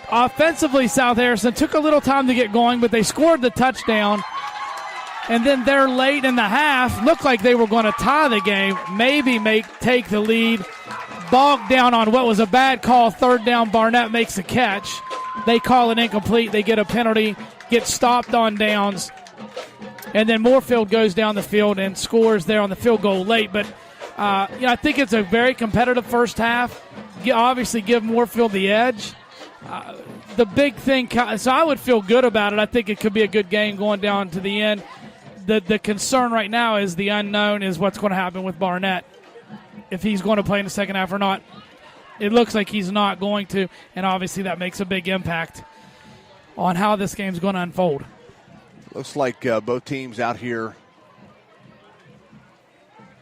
offensively, South Harrison took a little time to get going, but they scored the touchdown. And then they're late in the half. Looked like they were going to tie the game, maybe take the lead. Bogged down on what was a bad call. Third down, Barnette makes a catch. They call it incomplete. They get a penalty, get stopped on downs. And then Moorefield goes down the field and scores there on the field goal late. But, I think it's a very competitive first half. Obviously give Moorefield the edge. The big thing, so I would feel good about it. I think it could be a good game going down to the end. The concern right now is the unknown is what's going to happen with Barnette, if he's going to play in the second half or not. It looks like he's not going to, and obviously that makes a big impact on how this game's going to unfold. Looks like both teams out here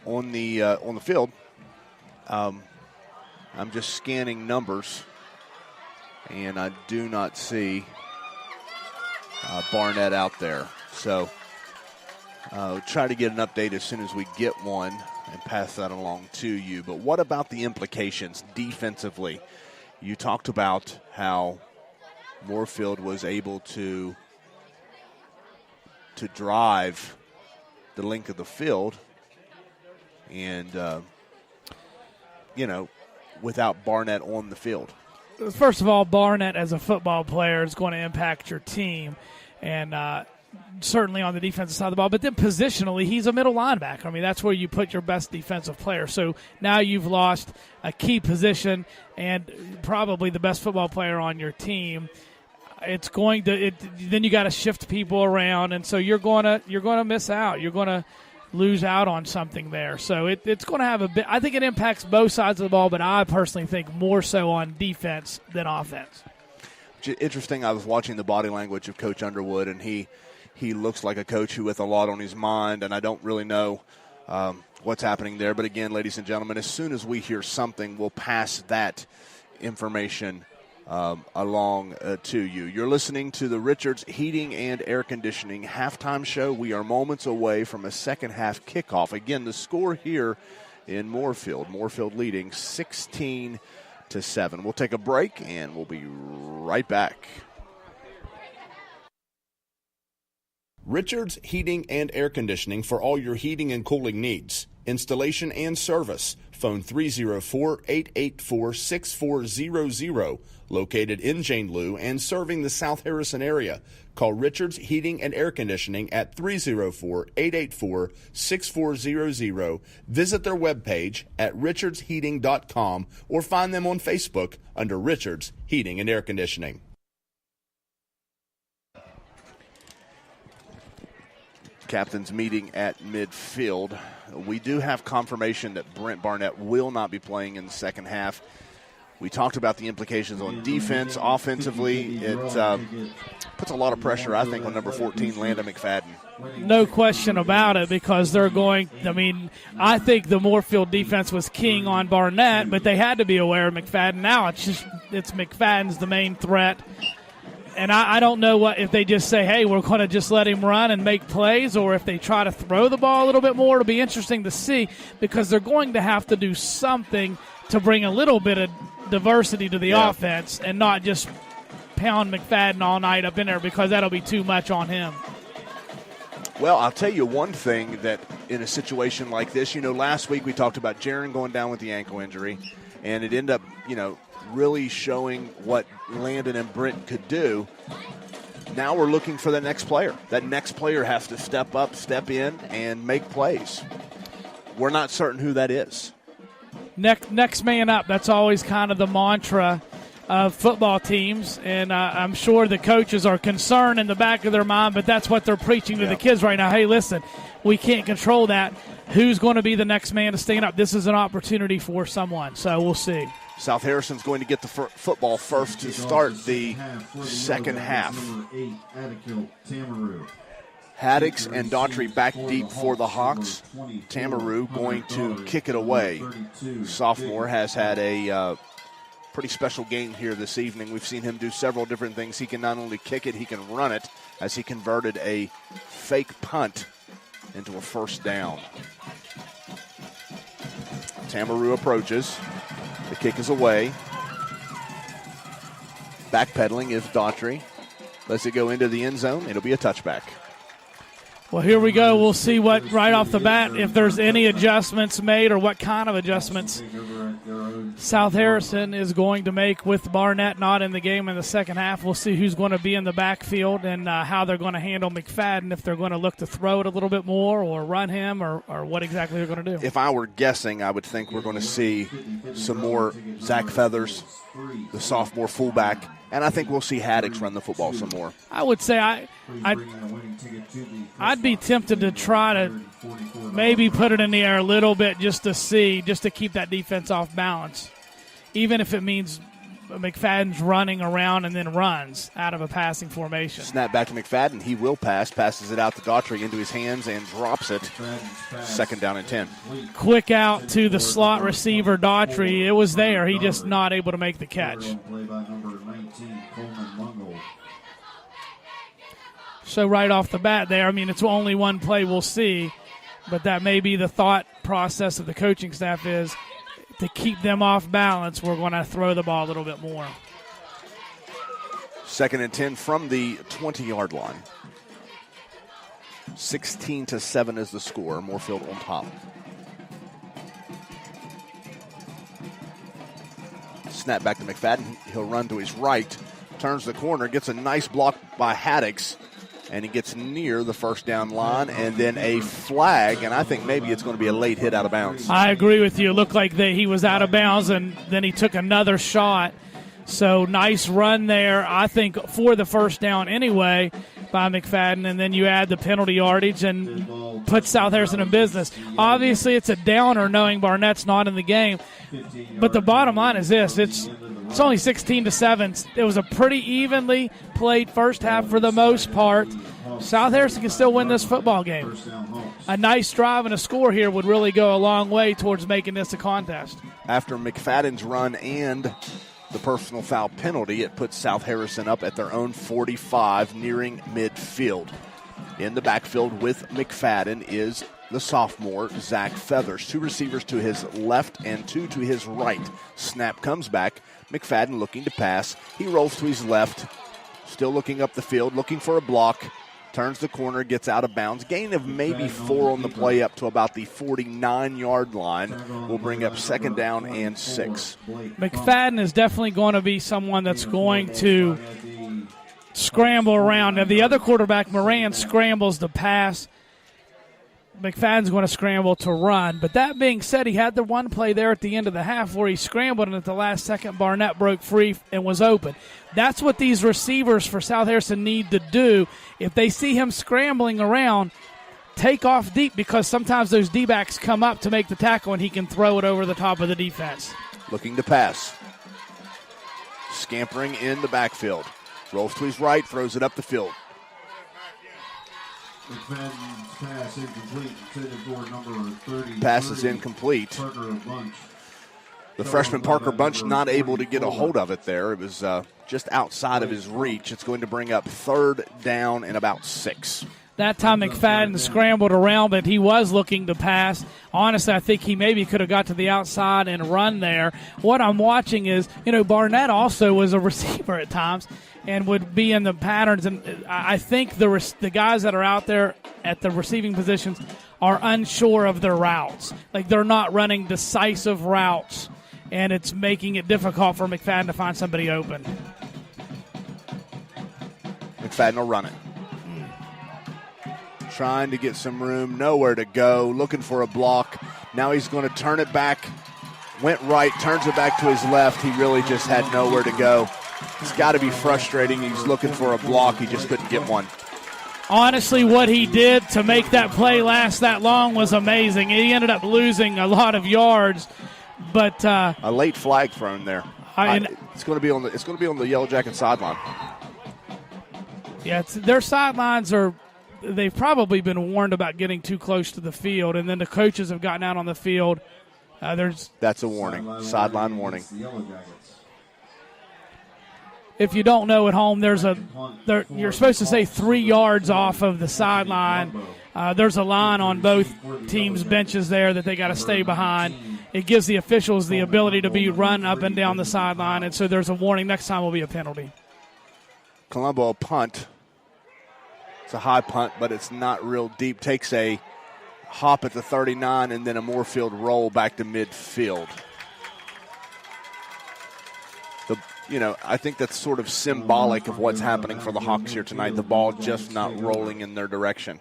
on the field. I'm just scanning numbers, and I do not see Barnette out there. So try to get an update as soon as we get one and pass that along to you. But what about the implications defensively? You talked about how Moorefield was able to drive the length of the field and, without Barnette on the field. First of all, Barnette as a football player is going to impact your team, and certainly on the defensive side of the ball. But then positionally, he's a middle linebacker. I mean, that's where you put your best defensive player. So now you've lost a key position and probably the best football player on your team. It's going to then you got to shift people around, and so you're going to miss out. You're going to lose out on something there. So it's going to have a bit. I think it impacts both sides of the ball, but I personally think more so on defense than offense. Interesting. I was watching the body language of Coach Underwood, and he looks like a coach who with a lot on his mind, and I don't really know what's happening there. But again, ladies and gentlemen, as soon as we hear something, we'll pass that information along to you. You're listening to the Richards Heating and Air Conditioning halftime show. We are moments away from a second half kickoff. Again, the score here in Moorefield leading 16-7. We'll take a break and we'll be right back. Richards Heating and Air Conditioning for all your heating and cooling needs. Installation and service. Phone 304-884-6400. Located in Jane Lou and serving the South Harrison area. Call Richards Heating and Air Conditioning at 304-884-6400. Visit their webpage at richardsheating.com or find them on Facebook under Richards Heating and Air Conditioning. Captain's meeting at midfield. We do have confirmation that Brent Barnette will not be playing in the second half. We talked about the implications on defense. Offensively, it puts a lot of pressure, I think, on number 14, Landon McFadden. No question about it, because they're going – I mean, I think the Moorefield defense was king on Barnette, but they had to be aware of McFadden. Now it's McFadden's the main threat. And I don't know what if they just say, hey, we're going to just let him run and make plays, or if they try to throw the ball a little bit more. It'll be interesting to see, because they're going to have to do something to bring a little bit of diversity to the offense and not just pound McFadden all night up in there, because that'll be too much on him. Well, I'll tell you one thing that in a situation like this, last week we talked about Jaren going down with the ankle injury, and it ended up, really showing what Landon and Brent could do. Now we're looking for the next player. That next player has to step up, step in, and make plays. We're not certain who that is. Next man up. That's always kind of the mantra of football teams, and I'm sure the coaches are concerned in the back of their mind, but that's what they're preaching to the kids right now. Hey, listen, we can't control that. Who's going to be the next man to stand up? This is an opportunity for someone, so we'll see. South Harrison's going to get the football first to start the second half. Haddix and Daughtry back deep for the Hawks. Tamaru going to kick it away. Sophomore has had a pretty special game here this evening. We've seen him do several different things. He can not only kick it, he can run it, as he converted a fake punt into a first down. Tamaru approaches. The kick is away. Backpedaling is Daughtry. Lets it go into the end zone. It'll be a touchback. Well, here we go. We'll see what right off the bat, if there's any adjustments made or what kind of adjustments South Harrison is going to make with Barnette not in the game in the second half. We'll see who's going to be in the backfield and how they're going to handle McFadden, if they're going to look to throw it a little bit more or run him or what exactly they're going to do. If I were guessing, I would think we're going to see some more Zach Feathers, the sophomore fullback, and I think we'll see Haddix run the football some more. I would say I'd be tempted to try to maybe put it in the air a little bit just to keep that defense off balance, even if it means McFadden's running around and then runs out of a passing formation. Snap back to McFadden. He will passes it out to Daughtry into his hands and drops it. Second down and 10. Quick out to the slot receiver, Daughtry. It was there. He just not able to make the catch. So right off the bat there, I mean, it's only one play we'll see, but that may be the thought process of the coaching staff is to keep them off balance, we're going to throw the ball a little bit more. Second and 10 from the 20-yard line. 16-7 is the score. Moorefield on top. Snap back to McFadden. He'll run to his right, turns the corner, gets a nice block by Haddix, and he gets near the first down line, and then a flag, and I think maybe it's going to be a late hit out of bounds. I agree with you. It looked like he was out of bounds, and then he took another shot. So nice run there, I think, for the first down anyway by McFadden, and then you add the penalty yardage and put South Harrison in business. Obviously, it's a downer knowing Barnett's not in the game, but the bottom line is this. It's only 16-7. It was a pretty evenly played first half for the most part. South Harrison can still win this football game. a nice drive and a score here would really go a long way towards making this a contest. After McFadden's run and the personal foul penalty, it puts South Harrison up at their own 45, nearing midfield. In the backfield with McFadden is the sophomore, Zach Feathers. 2 receivers to his left and 2 to his right. Snap comes back. McFadden looking to pass. He rolls to his left, still looking up the field, looking for a block. Turns the corner, gets out of bounds. Gain of maybe 4 on the play up to about the 49-yard line. Will bring up second down and 6. McFadden is definitely going to be someone that's going to scramble around. Now, the other quarterback, Moran, scrambles the pass. McFadden's going to scramble to run. But that being said, he had the one play there at the end of the half where he scrambled, and at the last second, Barnette broke free and was open. That's what these receivers for South Harrison need to do. If they see him scrambling around, take off deep, because sometimes those D-backs come up to make the tackle, and he can throw it over the top of the defense. Looking to pass. Scampering in the backfield. Rolls to his right, throws it up the field. Pass incomplete. For number 30. Pass is incomplete. The freshman Parker Bunch not able to get a hold of it there. It was just outside of his reach. It's going to bring up third down and about 6. That time McFadden scrambled around, but he was looking to pass. Honestly, I think he maybe could have got to the outside and run there. What I'm watching is, Barnette also was a receiver at times and would be in the patterns. And I think the guys that are out there at the receiving positions are unsure of their routes. Like, they're not running decisive routes, and it's making it difficult for McFadden to find somebody open. McFadden will run it. Trying to get some room, nowhere to go, looking for a block. Now he's going to turn it back. Went right, turns it back to his left. He really just had nowhere to go. It's got to be frustrating. He's looking for a block. He just couldn't get one. Honestly, what he did to make that play last that long was amazing. He ended up losing a lot of yards, but a late flag thrown there. It's going to be on the Yellow Jacket sideline. Yeah, their sidelines are. They've probably been warned about getting too close to the field, and then the coaches have gotten out on the field. That's a warning, sideline warning. If you don't know at home, you're supposed to say 3 yards off of the sideline. There's a line on both teams' benches there that they got to stay behind. It gives the officials the ability to be run up and down the sideline, and so there's a warning. Next time will be a penalty. Colombo punt. It's a high punt, but it's not real deep. Takes a hop at the 39 and then a Moorefield roll back to midfield. I think that's sort of symbolic of what's happening for the Hawks here tonight. The ball just not rolling in their direction.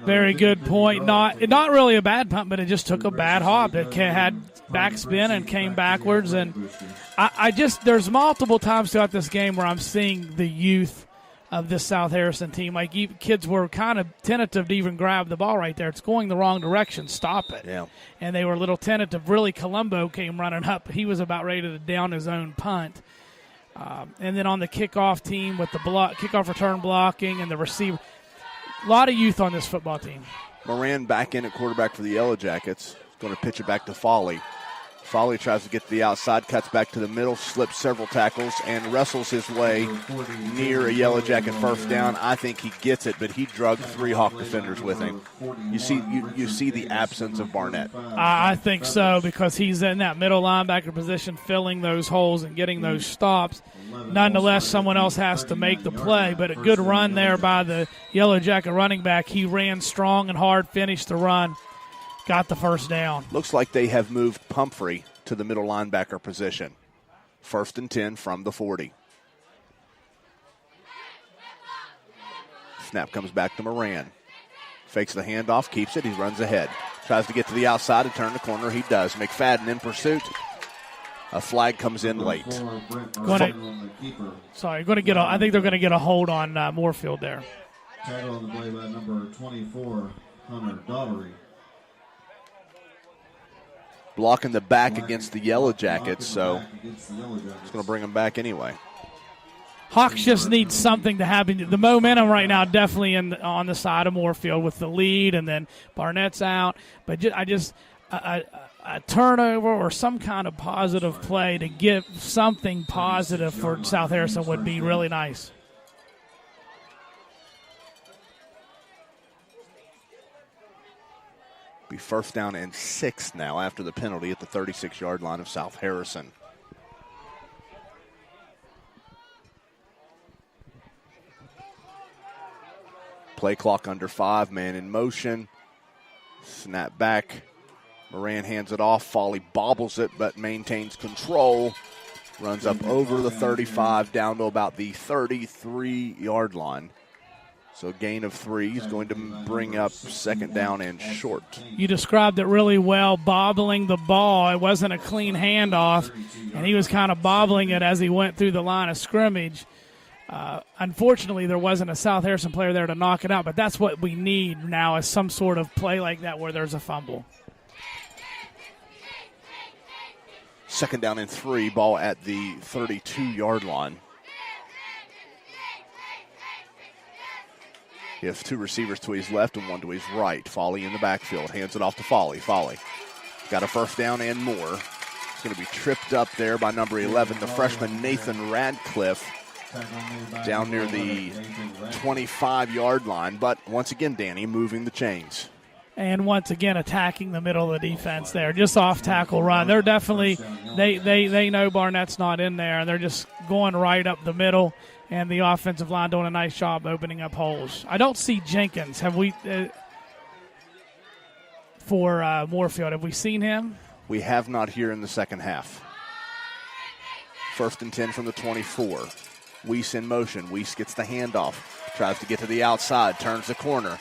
Very good point. Not really a bad punt, but it just took a bad hop. It had backspin and came backwards. And there's multiple times throughout this game where I'm seeing the youth of this South Harrison team. Like, kids were kind of tentative to even grab the ball right there. It's going the wrong direction. Stop it. Yeah. And they were a little tentative. Really, Colombo came running up. He was about ready to down his own punt. And then on the kickoff team with the kickoff return blocking and the receiver, a lot of youth on this football team. Moran back in at quarterback for the Yellow Jackets. Going to pitch it back to Foley. Foley tries to get to the outside, cuts back to the middle, slips several tackles, and wrestles his way near a Yellow Jacket first down. I think he gets it, but he drugged 3 Hawk defenders with him. You see the absence of Barnette. I think so, because he's in that middle linebacker position, filling those holes and getting those stops. Nonetheless, someone else has to make the play, but a good run there by the Yellow Jacket running back. He ran strong and hard, finished the run. Got the first down. Looks like they have moved Pumphrey to the middle linebacker position. 1st and 10 from the 40. Snap comes back to Moran. Fakes the handoff, keeps it, he runs ahead. Tries to get to the outside and turn the corner, he does. McFadden in pursuit. A flag comes in late. I think they're going to get a hold on Moorefield there. Tackle on the play by number 24, Hunter Daughtery. Blocking the back against the Yellow Jackets, so it's going to bring them back anyway. Hawks just need something to happen. The momentum right now definitely on the side of Moorefield with the lead, and then Barnett's out. But a turnover or some kind of positive play to give something positive for South Harrison would be really nice. Be first down and 6 now after the penalty at the 36-yard line of South Harrison. Play clock under 5, man in motion. Snap back. Moran hands it off. Foley bobbles it but maintains control. Runs up over the 35 down to about the 33-yard line. So gain of 3 is going to bring up second down and short. You described it really well, bobbling the ball. It wasn't a clean handoff, and he was kind of bobbling it as he went through the line of scrimmage. Unfortunately, there wasn't a South Harrison player there to knock it out, but that's what we need now is some sort of play like that where there's a fumble. Second down and 3, ball at the 32-yard line. He has 2 receivers to his left and 1 to his right. Foley in the backfield. Hands it off to Foley. Foley got a first down and more. He's going to be tripped up there by number 11, the freshman Nathan Radcliffe, down near the 25-yard line. But once again, Danny moving the chains. And once again, attacking the middle of the defense there. Just off-tackle run. They're definitely, they know Barnett's not in there, and they're just going right up the middle. And the offensive line doing a nice job opening up holes. I don't see Jenkins. Have we, for Moorefield, have we seen him? We have not here in the second half. First and 10 from the 24. Weiss in motion. Weiss gets the handoff. Tries to get to the outside. Turns the corner.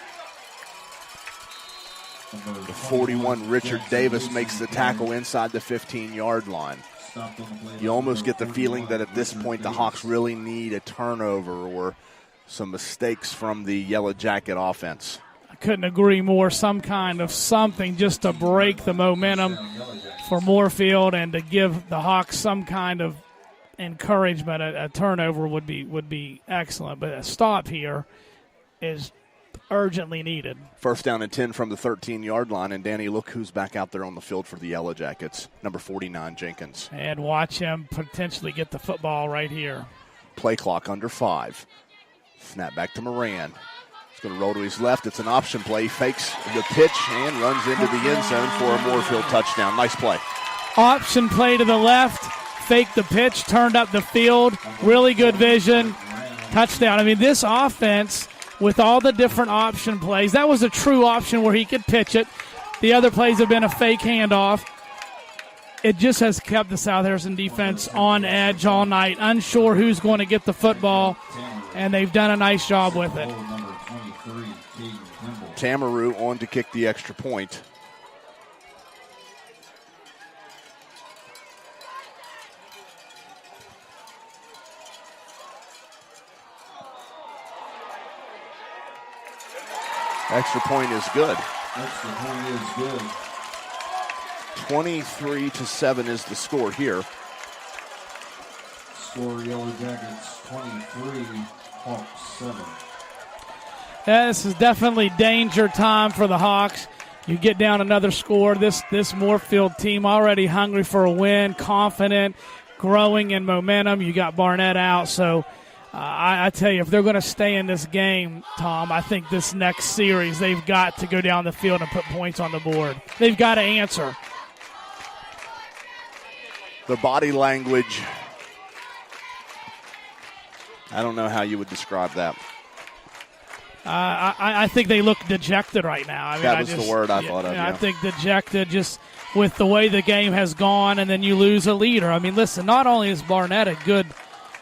The 41, Richard Davis, makes the tackle inside the 15-yard line. You almost get the feeling that at this point the Hawks really need a turnover or some mistakes from the Yellow Jacket offense. I couldn't agree more. Some kind of something just to break the momentum for Moorefield and to give the Hawks some kind of encouragement. A turnover would be excellent, but a stop here is urgently needed. First down and 10 from the 13-yard line, and Danny, look who's back out there on the field for the Yellow Jackets, number 49, Jenkins. And watch him potentially get the football right here. Play clock under 5. Snap back to Moran. He's going to roll to his left. It's an option play. Fakes the pitch and runs into the end zone for a Moorefield touchdown. Nice play. Option play to the left. Fake the pitch. Turned up the field. Really good vision. Touchdown. I mean, this offense, with all the different option plays, that was a true option where he could pitch it. The other plays have been a fake handoff. It just has kept the South Harrison defense on edge all night, unsure who's going to get the football, and they've done a nice job with it. Tamaroo on to kick the extra point. Extra point is good. Extra point is good. 23-7 is the score here. Score Yellow Jackets 23, Hawks 7. Yeah, this is definitely danger time for the Hawks. You get down another score. This Moorefield team already hungry for a win, confident, growing in momentum. You got Barnette out, so I tell you, if they're going to stay in this game, Tom, I think this next series they've got to go down the field and put points on the board. They've got to answer. The body language, I don't know how you would describe that. I think they look dejected right now. I mean, that was the word I thought of. I think dejected just with the way the game has gone, and then you lose a leader. I mean, listen, not only is Barnette a good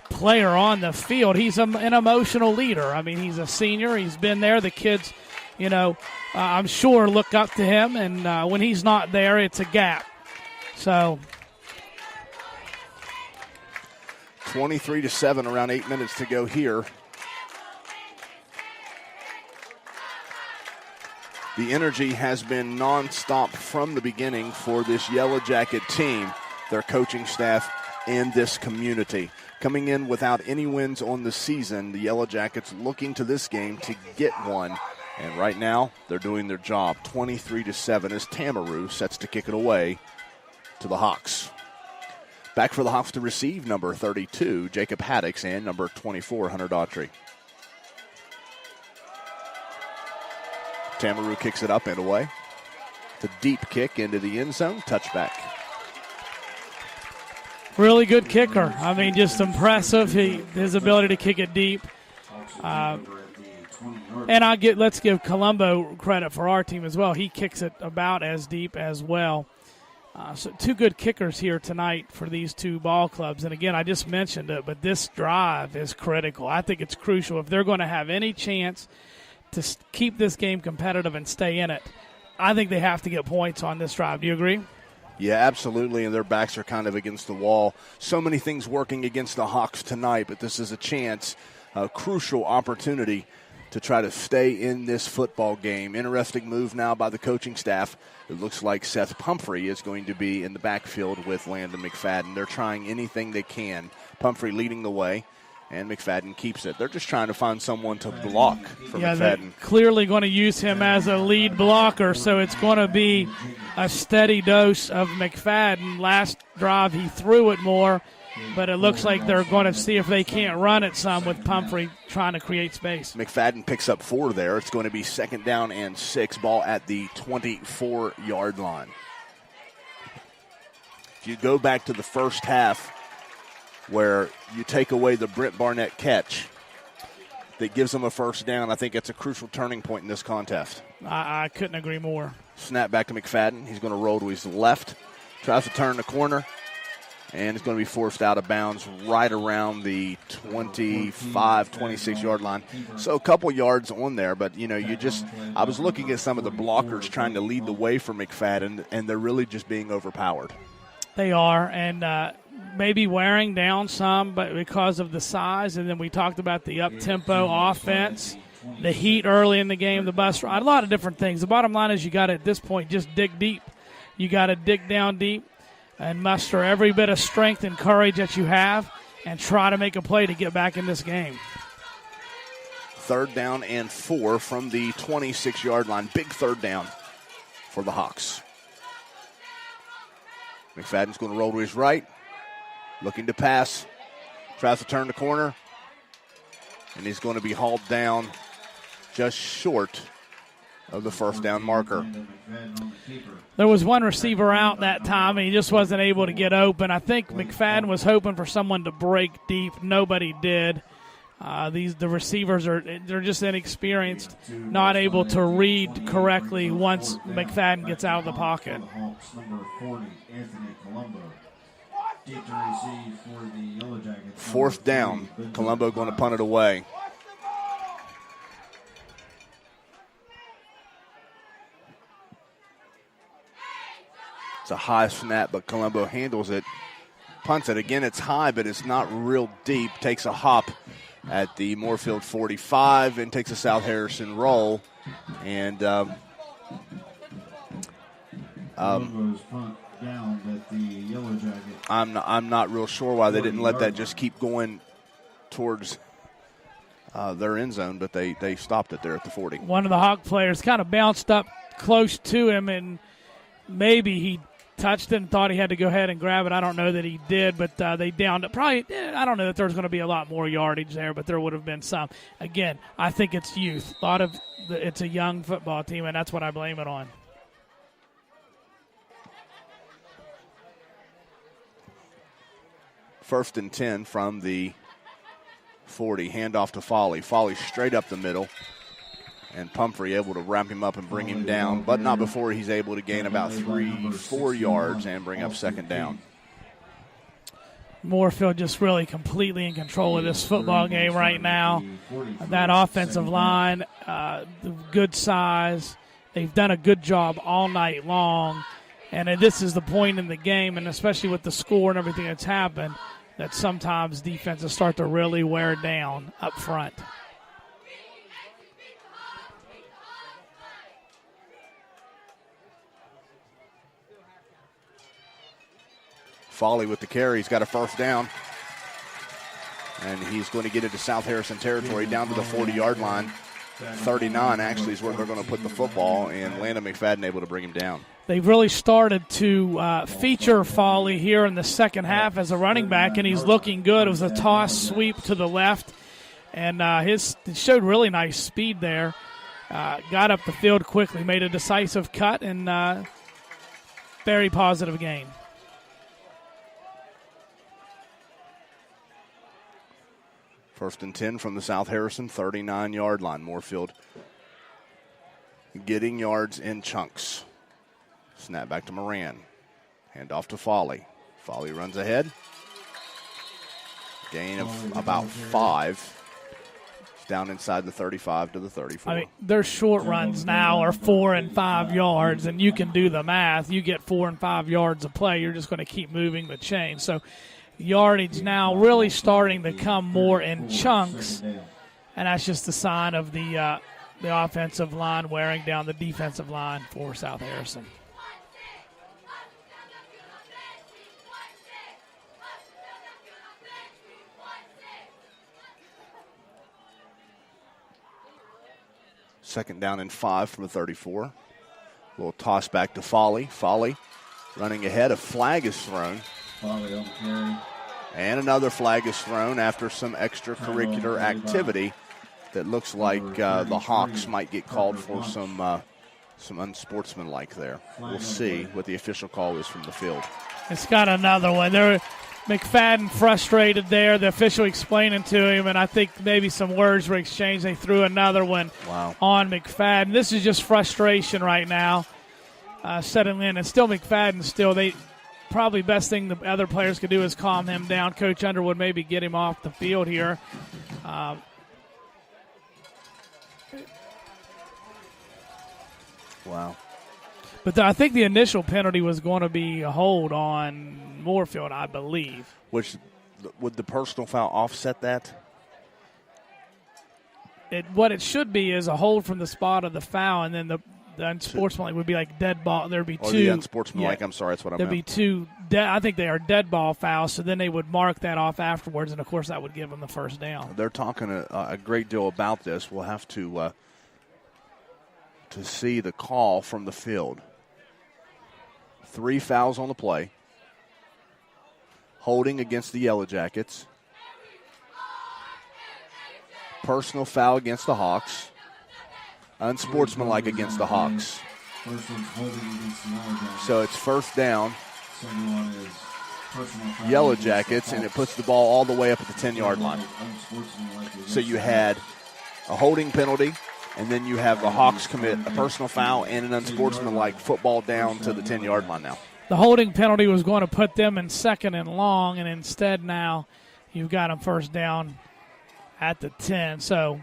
player on the field, he's an emotional leader. I mean, he's a senior. He's been there. The kids, I'm sure look up to him, and when he's not there, it's a gap. So 23-7, around 8 minutes to go here. The energy has been nonstop from the beginning for this Yellow Jacket team. Their coaching staff in this community. Coming in without any wins on the season, the Yellow Jackets looking to this game to get one. And right now, they're doing their job. 23-7 as Tamaroo sets to kick it away to the Hawks. Back for the Hawks to receive, number 32, Jacob Haddix, and number 24, Hunter Daughtry. Tamaroo kicks it up and away. It's a deep kick into the end zone, touchback. Really good kicker. I mean, just impressive. His ability to kick it deep. And let's give Colombo credit for our team as well. He kicks it about as deep as well. So two good kickers here tonight for these two ball clubs. And again, I just mentioned it, but this drive is critical. I think it's crucial if they're going to have any chance to keep this game competitive and stay in it. I think they have to get points on this drive. Do you agree? Yeah, absolutely, and their backs are kind of against the wall. So many things working against the Hawks tonight, but this is a chance, a crucial opportunity to try to stay in this football game. Interesting move now by the coaching staff. It looks like Seth Pumphrey is going to be in the backfield with Landon McFadden. They're trying anything they can. Pumphrey leading the way, and McFadden keeps it. They're just trying to find someone to block for McFadden. They're clearly going to use him as a lead blocker, so it's going to be a steady dose of McFadden. Last drive he threw it more, but it looks like they're going to see if they can't run it some with Pumphrey trying to create space. McFadden picks up 4 there. It's going to be 2nd down and 6, ball at the 24-yard line. If you go back to the first half where you take away the Brent Barnette catch that gives them a first down, I think it's a crucial turning point in this contest. I couldn't agree more. Snap back to McFadden. He's going to roll to his left, tries to turn the corner, and is going to be forced out of bounds right around the 25, 26-yard line. So a couple yards on there, but, I was looking at some of the blockers trying to lead the way for McFadden, and they're really just being overpowered. They are, and maybe wearing down some, but because of the size, and then we talked about the up-tempo offense, the heat early in the game, the bus ride, a lot of different things. The bottom line is you got to, at this point, just dig deep. You got to dig down deep and muster every bit of strength and courage that you have and try to make a play to get back in this game. 3rd down and 4 from the 26-yard line. Big 3rd down for the Hawks. McFadden's going to roll to his right, looking to pass, tries to turn the corner, and he's going to be hauled down just short of the first down marker. There was one receiver out that time, and he just wasn't able to get open. I think McFadden was hoping for someone to break deep. Nobody did. The receivers they're just inexperienced, not able to read correctly once McFadden gets out of the pocket. 4th down. Colombo going to punt it away. It's a high snap, but Colombo handles it, punts it. Again, it's high, but it's not real deep. Takes a hop at the Moorefield 45 and takes a South Harrison roll. And I'm not real sure why they didn't let that just keep going towards their end zone, but they stopped it there at the 40. One of the Hawk players kind of bounced up close to him, and maybe he touched it and thought he had to go ahead and grab it. I don't know that he did, but they downed it. Probably, I don't know that there's going to be a lot more yardage there, but there would have been some. Again, I think it's youth. It's a young football team, and that's what I blame it on. First and 10 from the 40. Handoff to Foley. Foley straight up the middle. And Pumphrey able to wrap him up and bring him down, but not before he's able to gain about 3-4 yards and bring up 2nd down. Moorefield just really completely in control of this football game right now. That offensive line, the good size. They've done a good job all night long. And this is the point in the game, and especially with the score and everything that's happened, that sometimes defenses start to really wear down up front. Foley with the carry. He's got a first down. And he's going to get into South Harrison territory down to the 40-yard line. 39 actually is where they're going to put the football, and Landon McFadden able to bring him down. They've really started to feature Foley here in the second half as a running back, and he's looking good. It was a toss sweep to the left, and he showed really nice speed there. Got up the field quickly, made a decisive cut, and very positive gain. First and 10 from the South Harrison 39-yard line. Moorefield getting yards in chunks. Snap back to Moran. Hand off to Foley. Foley runs ahead. Gain of about 5. Down inside the 35 to the 34. I mean, their short runs now are 4 and 5 yards, and you can do the math. You get 4 and 5 yards of play, you're just going to keep moving the chain. So yardage now really starting to come more in chunks, and that's just a sign of the offensive line wearing down the defensive line for South Harrison. Second down and 5 from the 34. A little toss back to Foley. Foley running ahead. A flag is thrown. And another flag is thrown after some extracurricular activity that looks like the Hawks might get called for some unsportsmanlike there. We'll see what the official call is from the field. It's got another one. McFadden frustrated there. The official explaining to him, and I think maybe some words were exchanged. They threw another one on McFadden. This is just frustration right now settling in. And still McFadden, they probably best thing the other players could do is calm him down. Coach Underwood maybe get him off the field here. Wow. But I think the initial penalty was going to be a hold on Moorefield, I believe. Which would the personal foul offset that? What it should be is a hold from the spot of the foul, and then the unsportsmanlike would be like dead ball. There'd be two. The unsportsmanlike. Yeah. I'm sorry, that's what I meant. There'd be two. I think they are dead ball fouls. So then they would mark that off afterwards, and of course that would give them the first down. They're talking a great deal about this. We'll have to see the call from the field. 3 fouls on the play. Holding against the Yellow Jackets. Personal foul against the Hawks. Unsportsmanlike against the Hawks. So it's first down. Yellow Jackets, and it puts the ball all the way up at the 10-yard line. So you had a holding penalty, and then you have the Hawks commit a personal foul and an unsportsmanlike football down to the 10-yard line now. The holding penalty was going to put them in second and long, and instead now you've got them first down at the 10. So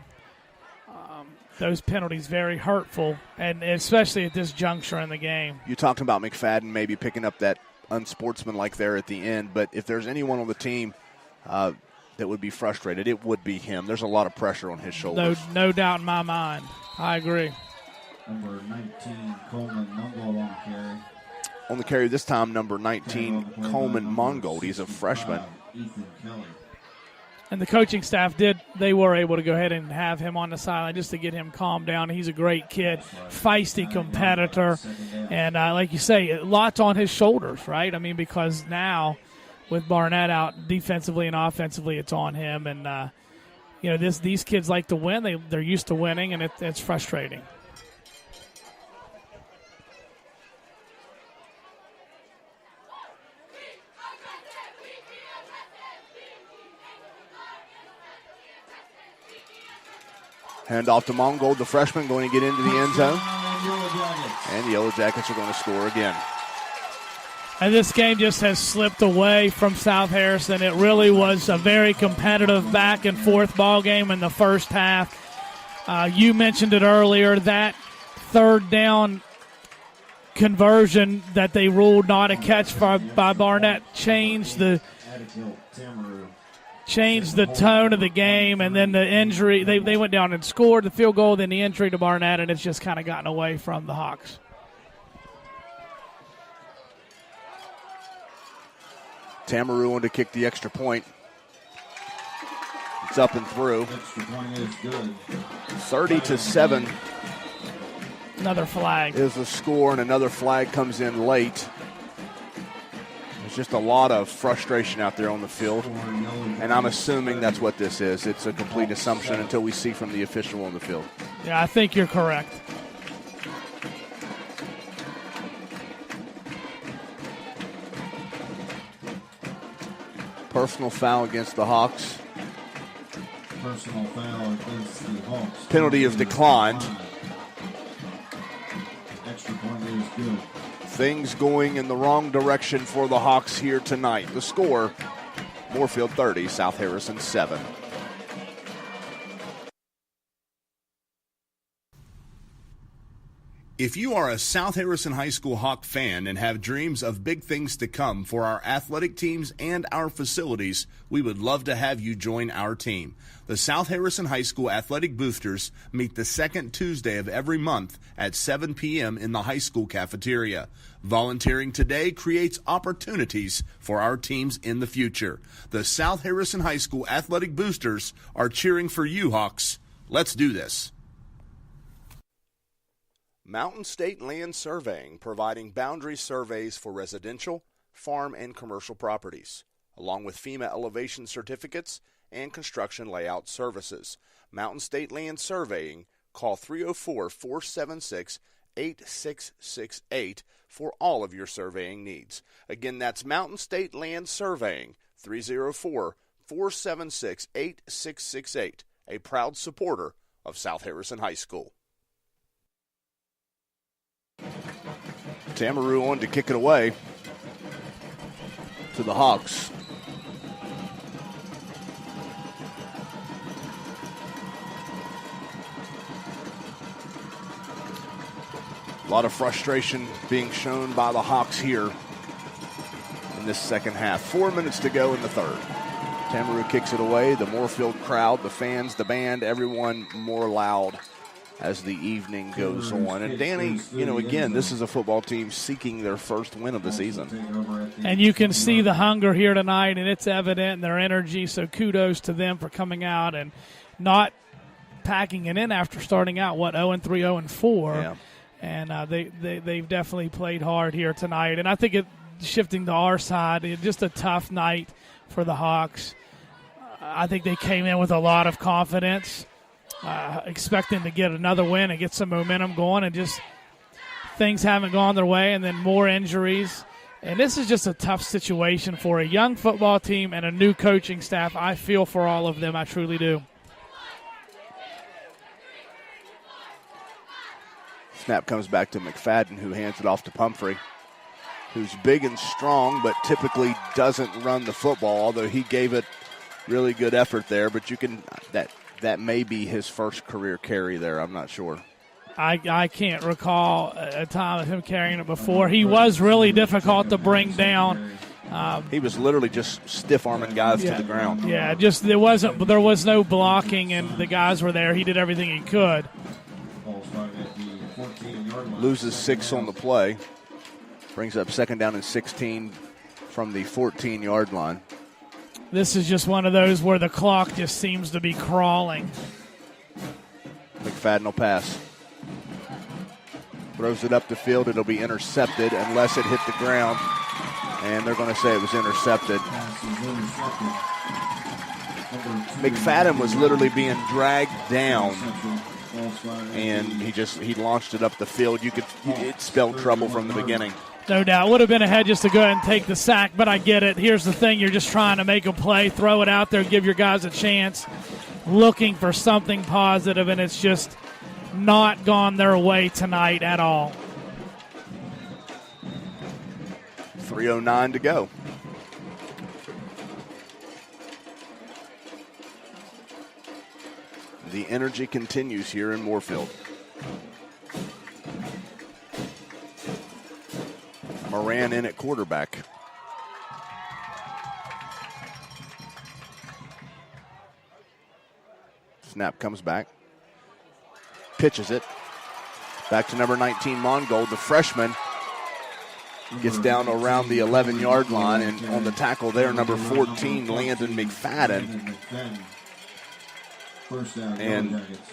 those penalties very hurtful, and especially at this juncture in the game. You talked about McFadden maybe picking up that unsportsmanlike there at the end, but if there's anyone on the team that would be frustrated, it would be him. There's a lot of pressure on his shoulders. No doubt in my mind. I agree. Number 19, Coleman Mungold on the carry. On the carry this time, number 19, Coleman Mungold. He's a freshman. And the coaching staff they were able to go ahead and have him on the sideline just to get him calmed down. He's a great kid, feisty competitor. And like you say, lots on his shoulders, right? I mean, because now with Barnette out defensively and offensively, it's on him. And, these kids like to win. They're used to winning, and it's frustrating. Hand off to Mongold, the freshman, going to get into the end zone. And the Yellow Jackets are going to score again. And this game just has slipped away from South Harrison. It really was a very competitive back-and-forth ball game in the first half. You mentioned it earlier, that third down conversion that they ruled not a catch by Barnette changed the tone of the game, and then the injury, they went down and scored the field goal, then the injury to Barnette, and it's just kind of gotten away from the Hawks. Tamaru on to kick the extra point. It's up and through. Extra point is good. 30-7. Another flag is the score, and another flag comes in late. There's just a lot of frustration out there on the field, and I'm assuming that's what this is. It's a complete assumption until we see from the official on the field. Yeah, I think you're correct. Personal foul against the Hawks. Personal foul against the Hawks. Penalty is declined. Extra point is good. Things going in the wrong direction for the Hawks here tonight. The score, Moorefield 30, South Harrison 7. If you are a South Harrison High School Hawk fan and have dreams of big things to come for our athletic teams and our facilities, we would love to have you join our team. The South Harrison High School Athletic Boosters meet the second Tuesday of every month at 7 p.m. in the high school cafeteria. Volunteering today creates opportunities for our teams in the future. The South Harrison High School Athletic Boosters are cheering for you, Hawks. Let's do this. Mountain State Land Surveying, providing boundary surveys for residential, farm, and commercial properties, along with FEMA elevation certificates and construction layout services. Mountain State Land Surveying, call 304-476-8668 for all of your surveying needs. Again, that's Mountain State Land Surveying, 304-476-8668, a proud supporter of South Harrison High School. Tamaru on to kick it away to the Hawks. A lot of frustration being shown by the Hawks here in this second half. 4 minutes to go in the third. Tamaru kicks it away. The Moorefield crowd, the fans, the band, everyone more loud as the evening goes on. And Danny, again, this is a football team seeking their first win of the season. And you can see the hunger here tonight, and it's evident in their energy, so kudos to them for coming out and not packing it in after starting out, 0-3, 0-4. Yeah. And they've definitely played hard here tonight. And I think shifting to our side, just a tough night for the Hawks. I think they came in with a lot of confidence, expecting to get another win and get some momentum going, and just things haven't gone their way, and then more injuries. And this is just a tough situation for a young football team and a new coaching staff. I feel for all of them. I truly do. Snap comes back to McFadden, who hands it off to Pumphrey, who's big and strong but typically doesn't run the football, although he gave it really good effort there. But that may be his first career carry there. I'm not sure. I can't recall a time of him carrying it before. He was really difficult to bring down. He was literally just stiff-arming guys to the ground. Yeah, there was no blocking, and the guys were there. He did everything he could. Loses 6 on the play. Brings up second down and 16 from the 14-yard line. This is just one of those where the clock just seems to be crawling. McFadden will pass. Throws it up the field. It'll be intercepted unless it hit the ground. And they're going to say it was intercepted. McFadden was literally being dragged down, and he launched it up the field. It spelled trouble from the beginning. No doubt. Would have been ahead just to go ahead and take the sack, but I get it. Here's the thing. You're just trying to make a play, throw it out there, give your guys a chance, looking for something positive, and it's just not gone their way tonight at all. 3:09 to go. The energy continues here in Moorefield. Moran in at quarterback. Snap comes back. Pitches it. Back to number 19, Mongold, the freshman. Gets down around the 11-yard line, and on the tackle there, number 14, Landon McFadden. First down, And Yellow Jackets.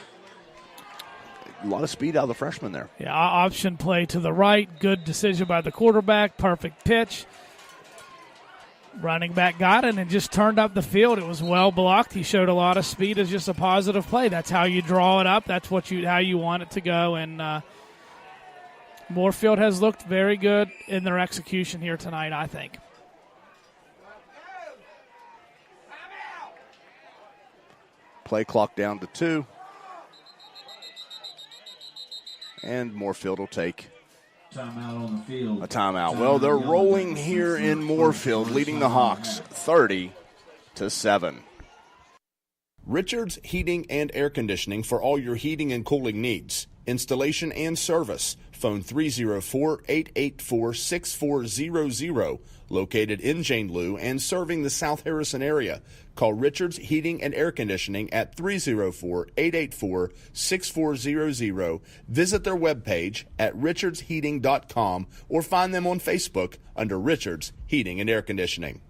a lot of speed out of the freshman there. Yeah, option play to the right. Good decision by the quarterback. Perfect pitch. Running back got it and just turned up the field. It was well blocked. He showed a lot of speed as just a positive play. That's how you draw it up. That's how you want it to go. And Moorefield has looked very good in their execution here tonight, I think. Play clock down to 2. And Moorefield will take Timeout on the field. a timeout. Well, they're rolling here in Moorefield, leading the Hawks 30-7. Richards Heating and Air Conditioning for all your heating and cooling needs. Installation and service. Phone 304-884-6400. Located in Jane Lou and serving the South Harrison area. Call Richards Heating and Air Conditioning at 304-884-6400. Visit their webpage at richardsheating.com or find them on Facebook under Richards Heating and Air Conditioning.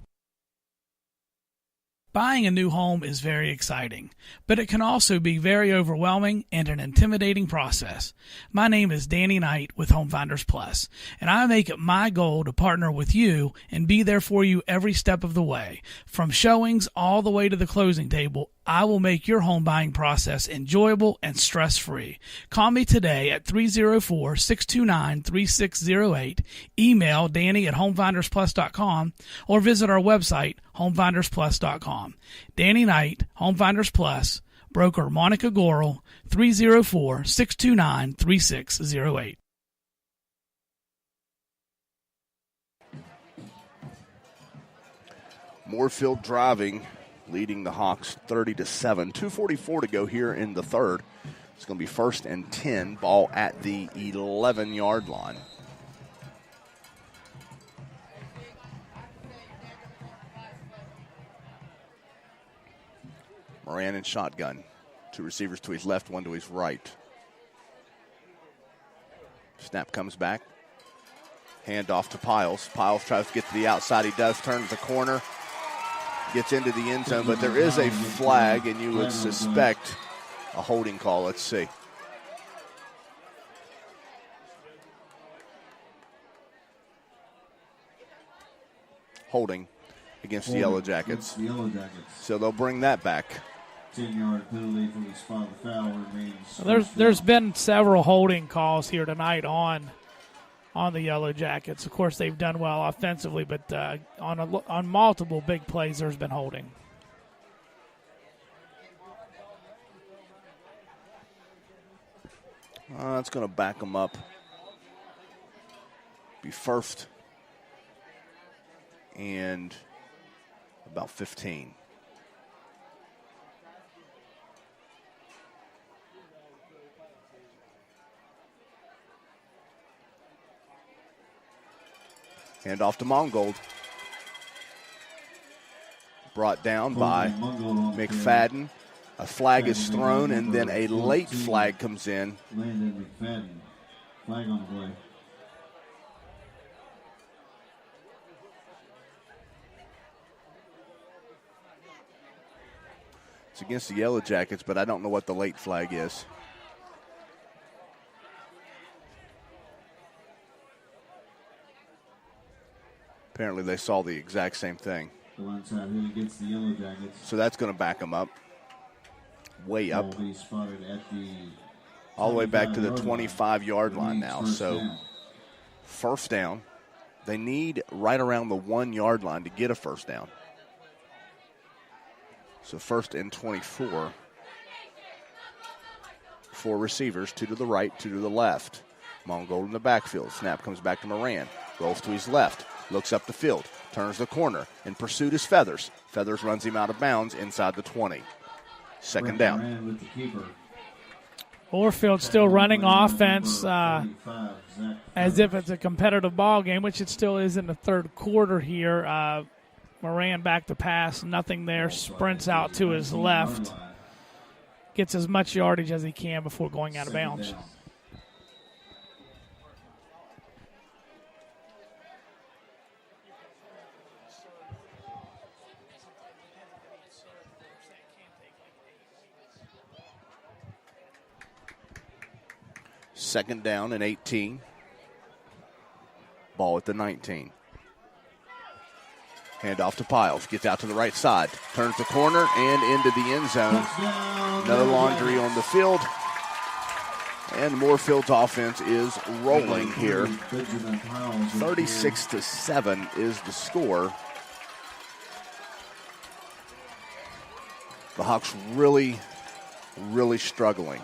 Buying a new home is very exciting, but it can also be very overwhelming and an intimidating process. My name is Danny Knight with Home Finders Plus, and I make it my goal to partner with you and be there for you every step of the way. From showings all the way to the closing table, I will make your home buying process enjoyable and stress-free. Call me today at 304-629-3608, email Danny at homefindersplus.com, or visit our website, homefindersplus.com. Danny Knight, Home Finders Plus, broker Monica Gorel, 304-629-3608. Moorefield driving, leading the Hawks 30-7. 2:44 to go here in the third. It's going to be 1st and 10. Ball at the 11-yard line. Moran in shotgun. 2 receivers to his left, 1 to his right. Snap comes back. Hand off to Piles. Piles tries to get to the outside. He does, turns the corner. Gets into the end zone, but there is a flag, and you would suspect a holding call. Let's see. Holding against the Yellow Jackets. So they'll bring that back. 10-yard penalty for the spot. The foul remains. There's been several holding calls here tonight on the Yellow Jackets. Of course, they've done well offensively, but on multiple big plays, there's been holding. That's going to back them up. Be 1st and about 15. Hand off to Mongold. Brought down by McFadden. A flag is thrown, and then a late flag comes in. Landon McFadden. Flag on the play. It's against the Yellow Jackets, but I don't know what the late flag is. Apparently they saw the exact same thing. The onside hit against the Yellow Jackets. So that's going to back them up. Way up. Ball be spotted at the all the way back to the 25-yard line now. So first down. They need right around the 1-yard line to get a first down. So 1st and 24. 4 receivers, 2 to the right, 2 to the left. Mongold in the backfield. Snap comes back to Moran. Rolls to his left. Looks up the field. Turns the corner. In pursuit is Feathers. Feathers runs him out of bounds inside the 20. Second down. Moorefield still running offense as if it's a competitive ball game, which it still is in the third quarter here. Moran back to pass, nothing there. Sprints out to his left. Gets as much yardage as he can before going out of bounds. second down and 18. Ball at the 19. Hand off to Piles. Gets out to the right side. Turns the corner and into the end zone. No laundry on the field. And Moorefield's offense is rolling here. 36-7 is the score. The Hawks really struggling.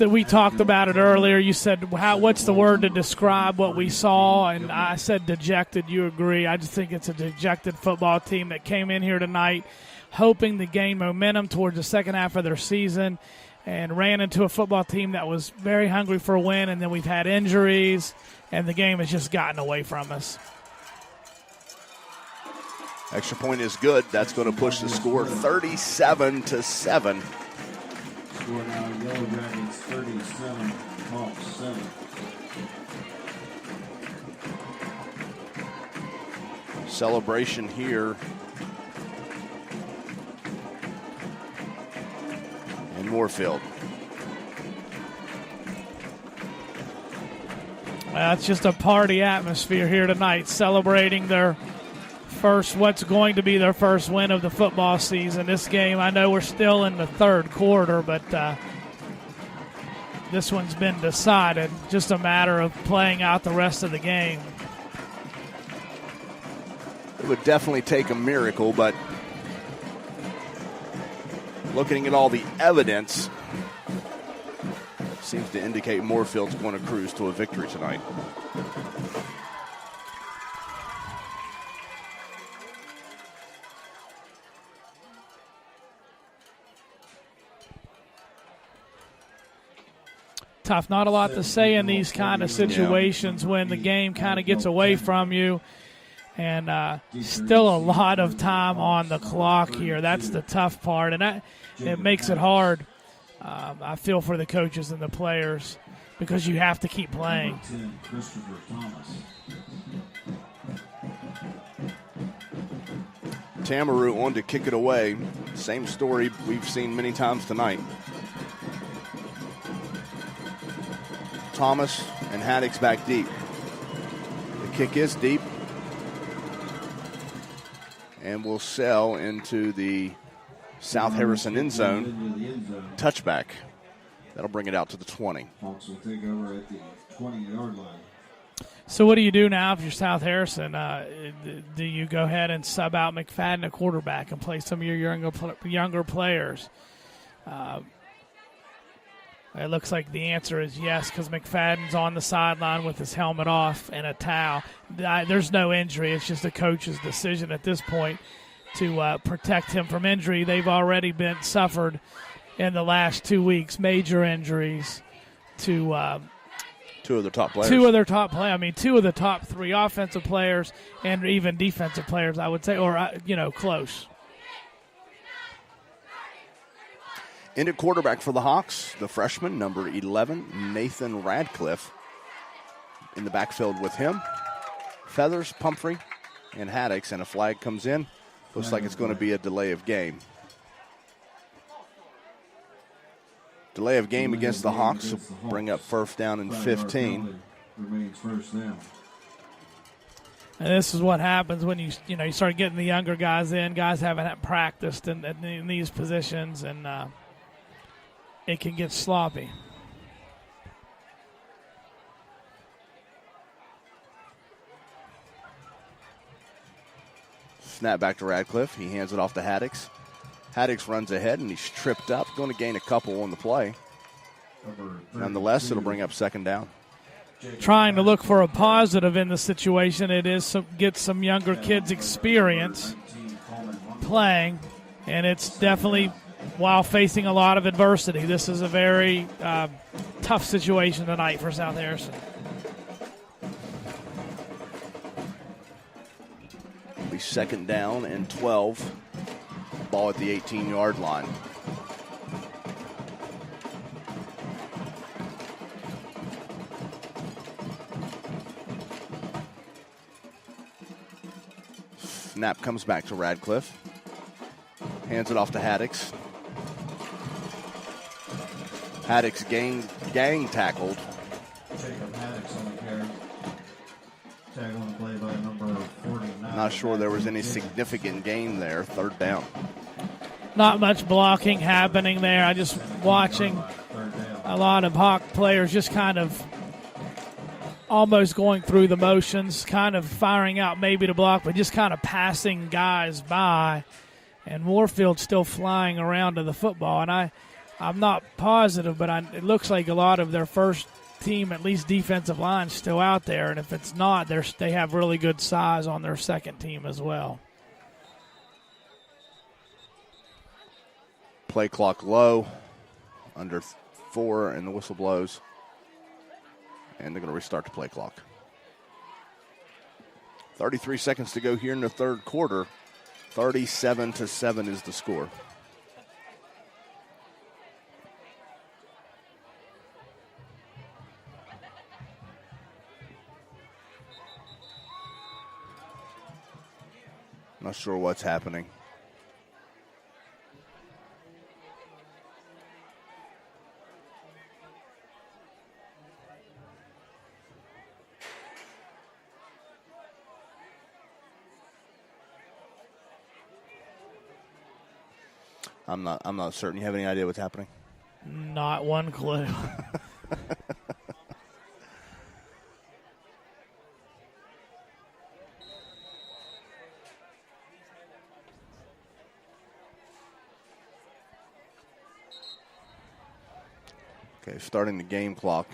We talked about it earlier. You said, what's the word to describe what we saw? And I said dejected. You agree. I just think it's a dejected football team that came in here tonight hoping to gain momentum towards the second half of their season and ran into a football team that was very hungry for a win, and then we've had injuries, and the game has just gotten away from us. Extra point is good. That's going to push the score 37-7. Score now, Yellow Jackets 37, Hawks 7. Celebration here in Moorefield. Well, it's just a party atmosphere here tonight, celebrating what's going to be their first win of the football season. This game, I know we're still in the third quarter, but this one's been decided. Just a matter of playing out the rest of the game. It would definitely take a miracle, but looking at all the evidence, seems to indicate Moorefield's going to cruise to a victory tonight. Tough. Not a lot to say in these kind of situations when the game kind of gets away from you. And still a lot of time on the clock here. That's the tough part, and it makes it hard. I feel for the coaches and the players because you have to keep playing. Tamaru on to kick it away. Same story we've seen many times tonight. Thomas and Haddix back deep. The kick is deep. And will sail into the South Harrison end zone. Touchback. That'll bring it out to the 20. Hawks will take over at the 20-yard line. So what do you do now if you're South Harrison? Do you go ahead and sub out McFadden at quarterback and play some of your younger players? It looks like the answer is yes, because McFadden's on the sideline with his helmet off and a towel. There's no injury. It's just the coach's decision at this point to protect him from injury. They've already been suffered in the last 2 weeks, major injuries to two of their top players. Two of the top three offensive players and even defensive players, I would say, or, close. In at quarterback for the Hawks, the freshman, number 11, Nathan Radcliffe. In the backfield with him, Feathers, Pumphrey, and Haddix, and a flag comes in. Looks like it's going to be a delay of game. Delay of game against the Hawks will bring up first down and 15. Remains first down. And this is what happens when you start getting the younger guys in. Guys haven't practiced in these positions, and it can get sloppy. Snap back to Radcliffe. He hands it off to Haddix. Haddix runs ahead, and he's tripped up. Going to gain a couple on the play. Nonetheless, it'll bring up second down. Trying to look for a positive in the situation. It is get some younger kids experience playing, and it's definitely while facing a lot of adversity. This is a very tough situation tonight for South Harrison. It'll be second down and 12. Ball at the 18-yard line. Snap comes back to Radcliffe. Hands it off to Haddix. Haddock's gang tackled. Jacob Haddix on the carry. Tag on the play by number 49. Not sure there was any significant gain there. Third down. Not much blocking happening there. I just watching a lot of Hawk players just kind of almost going through the motions, kind of firing out maybe to block, but just kind of passing guys by. And Moorefield still flying around to the football. And I'm not positive, but it looks like a lot of their first team, at least defensive line, still out there. And if it's not, they have really good size on their second team as well. Play clock low, under 4, and the whistle blows. And they're going to restart the play clock. 33 seconds to go here in the third quarter. 37-7 is the score. Not sure what's happening. I'm not certain. You have any idea what's happening? Not one clue. Okay, starting the game clock.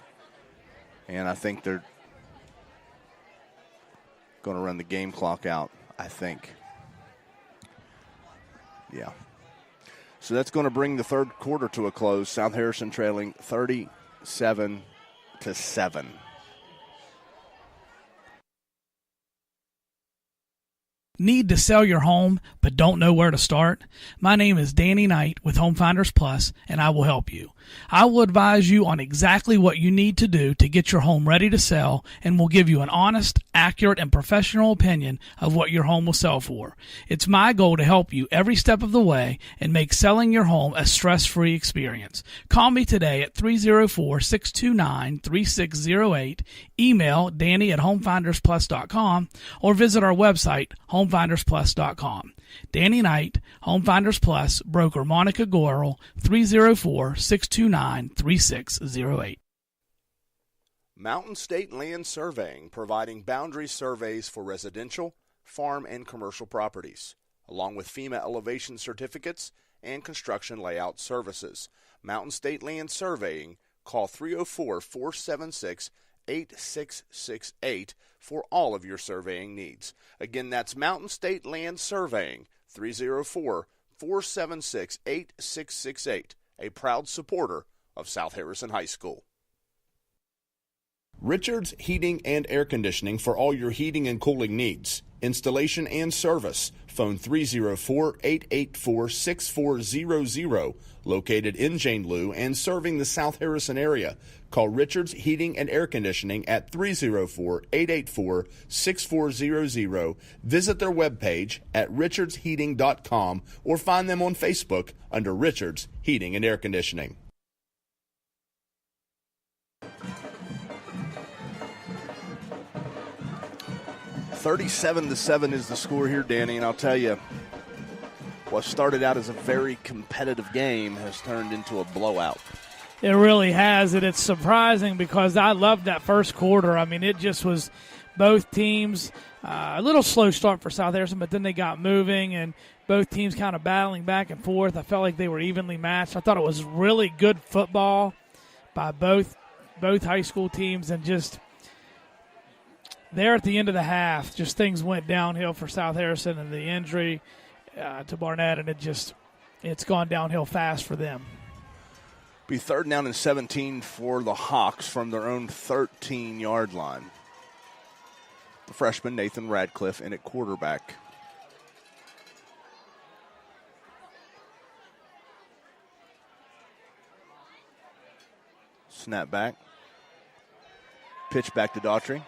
And I think they're going to run the game clock out, I think. Yeah. So that's going to bring the third quarter to a close. South Harrison trailing 37-7. Need to sell your home but don't know where to start? My name is Danny Knight with Home Finders Plus, and I will help you. I will advise you on exactly what you need to do to get your home ready to sell, and will give you an honest, accurate, and professional opinion of what your home will sell for. It's my goal to help you every step of the way and make selling your home a stress-free experience. Call me today at 304-629-3608, email danny@homefindersplus.com, or visit our website, homefindersplus.com. Danny Knight, Home Finders Plus, broker Monica Gorel, 304-629-3608. Mountain State Land Surveying, providing boundary surveys for residential, farm, and commercial properties, along with FEMA elevation certificates and construction layout services. Mountain State Land Surveying, call 304-476-8668 for all of your surveying needs. Again, that's Mountain State Land Surveying, 304-476-8668, a proud supporter of South Harrison High School. Richards Heating and Air Conditioning for all your heating and cooling needs. Installation and service. Phone 304-884-6400. Located in Jane Lou and serving the South Harrison area. Call Richards Heating and Air Conditioning at 304-884-6400. Visit their webpage at richardsheating.com or find them on Facebook under Richards Heating and Air Conditioning. (37-7) is the score here, Danny, and I'll tell you, what started out as a very competitive game has turned into a blowout. It really has, and it's surprising because I loved that first quarter. I mean, it just was both teams, a little slow start for South Harrison, but then they got moving, and both teams kind of battling back and forth. I felt like they were evenly matched. I thought it was really good football by both high school teams, and just there at the end of the half, just things went downhill for South Harrison, and the injury to Barnette, and it's gone downhill fast for them. Be third down and 17 for the Hawks from their own 13-yard line. The freshman Nathan Radcliffe in at quarterback. Snap back. Pitch back to Daughtry.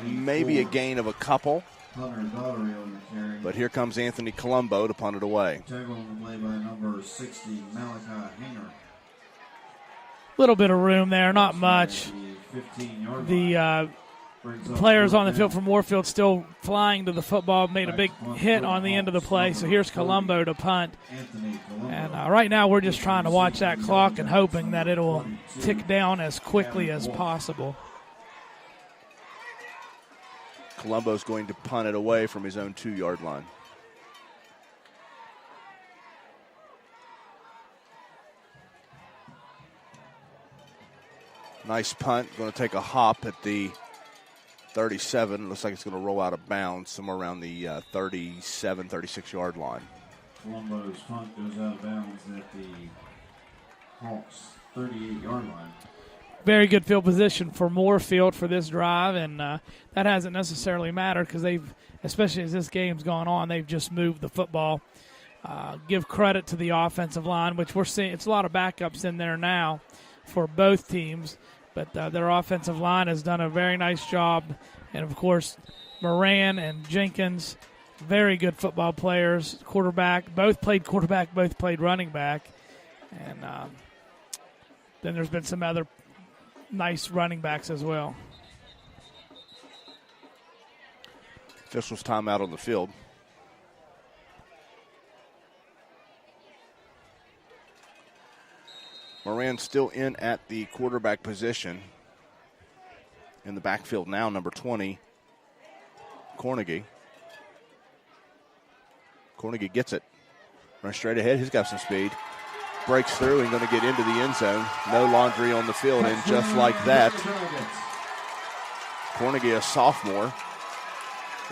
Maybe a gain of a couple. Hunter Daughtery on the carry. But here comes Anthony Colombo to punt it away. Tackle on the play by number 60, Malachi Hanger. Little bit of room there, not much. The players on the field from Moorefield still flying to the football, made a big hit on the end of the play. So here's Colombo to punt. And right now we're just trying to watch that clock and hoping that it will tick down as quickly as possible. Colombo's going to punt it away from his own 2-yard line. Nice punt. Going to take a hop at the 37. Looks like it's going to roll out of bounds somewhere around the 37, 36-yard line. Colombo's punt goes out of bounds at the Hawks' 38-yard line. Very good field position for Moorefield for this drive, and that hasn't necessarily mattered because they've, especially as this game's gone on, they've just moved the football. Give credit to the offensive line, which we're seeing. It's a lot of backups in there now for both teams, but their offensive line has done a very nice job. And, of course, Moran and Jenkins, very good football players. Quarterback, both played quarterback, both played running back. And then there's been some other nice running backs as well. Officials timeout on the field. Moran still in at the quarterback position. In the backfield now, number 20, Cornegie. Cornegie gets it. Runs straight ahead. He's got some speed. Breaks through and going to get into the end zone. No laundry on the field, and just like that, Cornegie, a sophomore,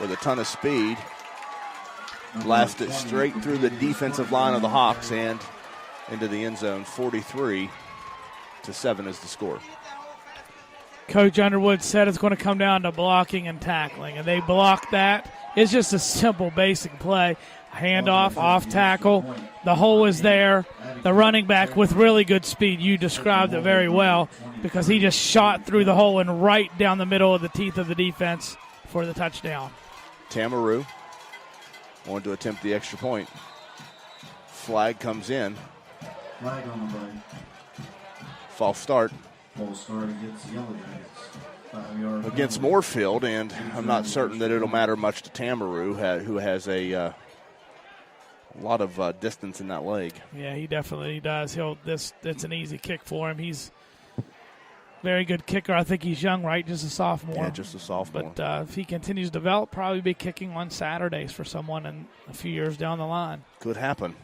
with a ton of speed, blasted straight through the defensive line of the Hawks and into the end zone. 43-7 is the score. Coach Underwood said it's going to come down to blocking and tackling, and they blocked that. It's just a simple, basic play. Handoff, off tackle. The hole is there. The running back with really good speed. You described it very well because he just shot through the hole and right down the middle of the teeth of the defense for the touchdown. Tamaroo wanted to attempt the extra point. Flag comes in. Flag on the play. False start. False start against Yellow Jackets. 5-yard against Moorefield, and I'm not certain that it'll matter much to Tamaroo, who has a lot of distance in that leg. Yeah, he definitely does. It's an easy kick for him. He's a very good kicker. I think he's young, right? Just a sophomore. Yeah, just a sophomore. But if he continues to develop, probably be kicking on Saturdays for someone in a few years down the line. Could happen.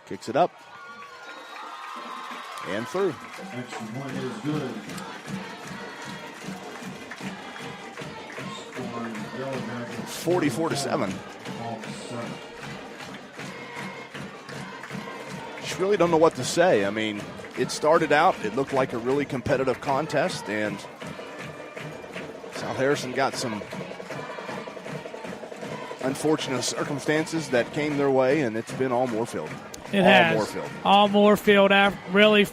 Kicks it up. And through. Extra point is good. Scoring Yellow Jackets 44-7. Hawks 7. Just really don't know what to say. I mean, it started out, it looked like a really competitive contest, and South Harrison got some unfortunate circumstances that came their way, and it's been all Moorefield. It has. All Moorefield. Really,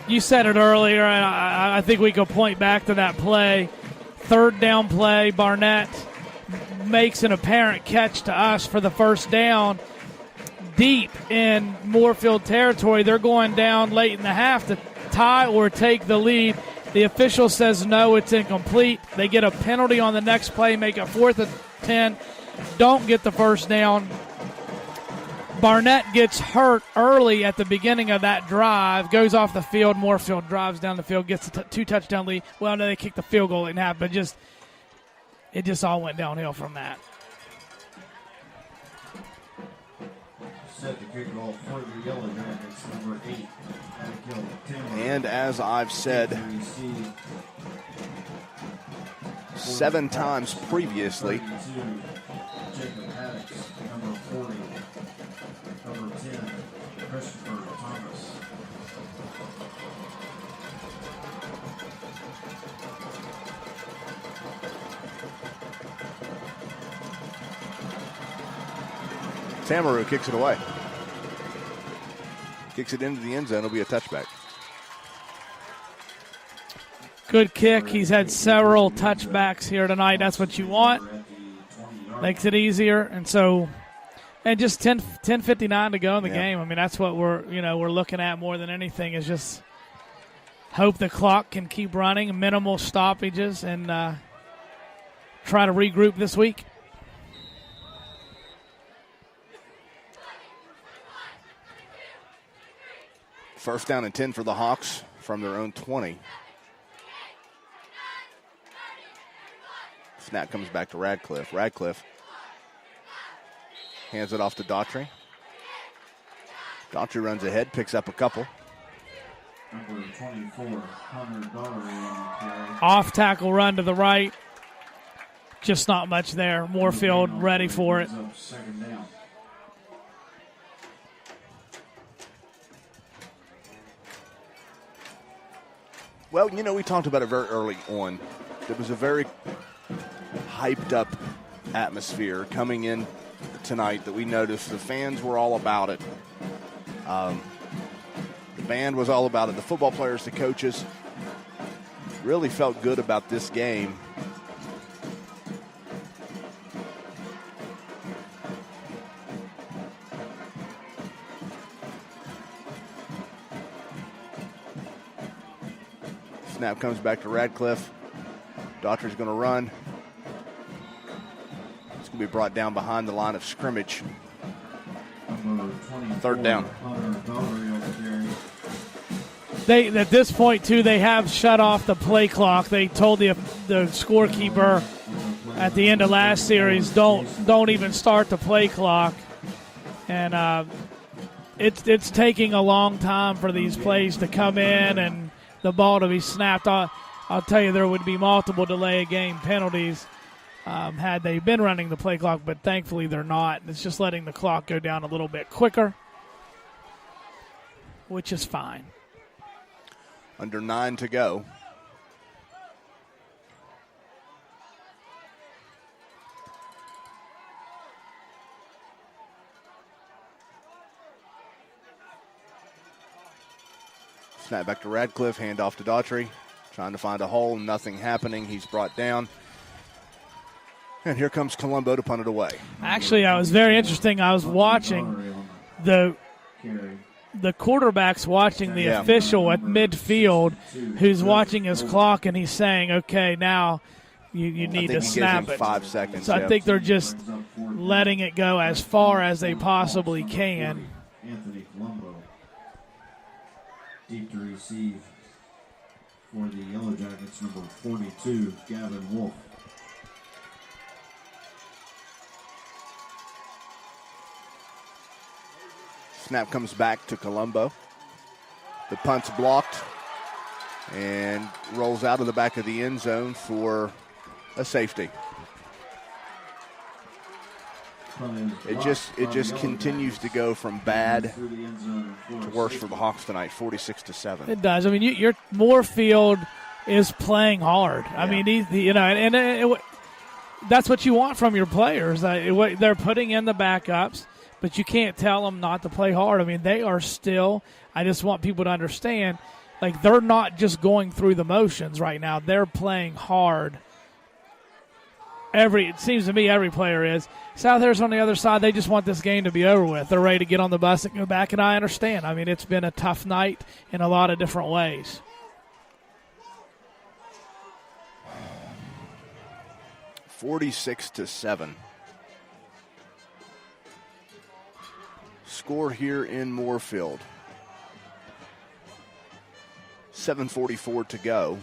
you said it earlier, and I think we could point back to that play. Third down play, Barnette makes an apparent catch to us for the first down deep in Moorefield territory. They're going down late in the half to tie or take the lead. The official says no, it's incomplete. They get a penalty on the next play, make it 4th and 10. Don't get the first down. Barnette gets hurt early at the beginning of that drive, goes off the field. Moorefield drives down the field, gets a 2-touchdown lead. Well, no, they kicked the field goal in half, but it just all went downhill from that. Set the kickoff for the Yellow Jackets, number 8. And as I've said 7 times previously, Jacob Haddix, number 40. Number 10, Christopher Thomas. Tamaru kicks it away. Kicks it into the end zone. It'll be a touchback. Good kick. He's had several touchbacks here tonight. That's what you want. Makes it easier. And just 10:59 to go in the game. I mean, that's what we're looking at more than anything is just hope the clock can keep running, minimal stoppages, and try to regroup this week. First down and 10 for the Hawks from their own 20. Snap comes back to Radcliffe. Radcliffe hands it off to Daughtry. Daughtry runs ahead, picks up a couple. Number 24, Hunter Daughtry on the carry. Off tackle run to the right. Just not much there. Moorefield ready for it. Second down. Well, we talked about it very early on. There was a very hyped up atmosphere coming in tonight that we noticed. The fans were all about it. The band was all about it. The football players, the coaches really felt good about this game. Snap comes back to Radcliffe. Daughtry's going to run. It's going to be brought down behind the line of scrimmage. Third down. At this point, too, they have shut off the play clock. They told the scorekeeper at the end of last series, don't even start the play clock. And it's taking a long time for these plays to come in and the ball to be snapped. I'll tell you, there would be multiple delay of game penalties had they been running the play clock, but thankfully they're not. It's just letting the clock go down a little bit quicker, which is fine. Under 9 to go. Snap back to Radcliffe, hand off to Daughtry. Trying to find a hole, nothing happening. He's brought down. And here comes Colombo to punt it away. Actually, I was very interesting. I was watching the quarterback's watching the official at midfield who's watching his clock, and he's saying, okay, now you need to snap it. 5 seconds. So I think they're just letting it go as far as they possibly can. Anthony Colombo. Deep to receive for the Yellow Jackets, number 42, Gavin Wolf. Snap comes back to Colombo. The punt's blocked and rolls out of the back of the end zone for a safety. It just continues to go from bad to worse for the Hawks tonight, 46-7. It does. I mean, your Moorefield is playing hard. Yeah. I mean, that's what you want from your players. They're putting in the backups, but you can't tell them not to play hard. I mean, they are still. I just want people to understand, like, they're not just going through the motions right now. They're playing hard. It seems to me every player is. South Harris on the other side, they just want this game to be over with. They're ready to get on the bus and go back, and I understand. I mean, it's been a tough night in a lot of different ways. $46-7. Score here in Moorefield. 7:44 to go.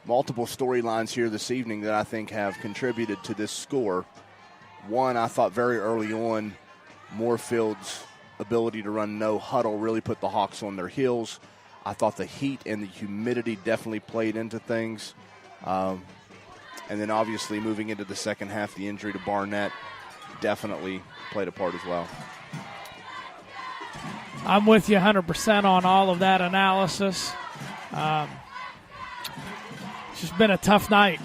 Multiple storylines here this evening that I think have contributed to this score. One, I thought very early on, Moorefield's ability to run no huddle really put the Hawks on their heels. I thought the heat and the humidity definitely played into things. And then obviously moving into the second half, the injury to Barnette definitely played a part as well. I'm with you 100% on all of that analysis. It's just been a tough night.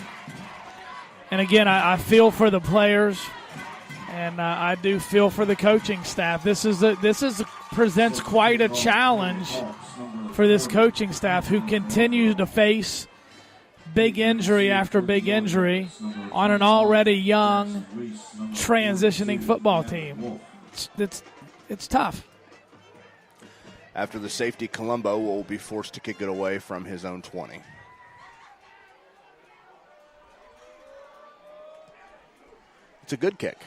And again, I feel for the players. And I do feel for the coaching staff. This presents quite a challenge for this coaching staff, who continues to face big injury after big injury on an already young, transitioning football team. It's tough. After the safety, Colombo will be forced to kick it away from his own 20. It's a good kick.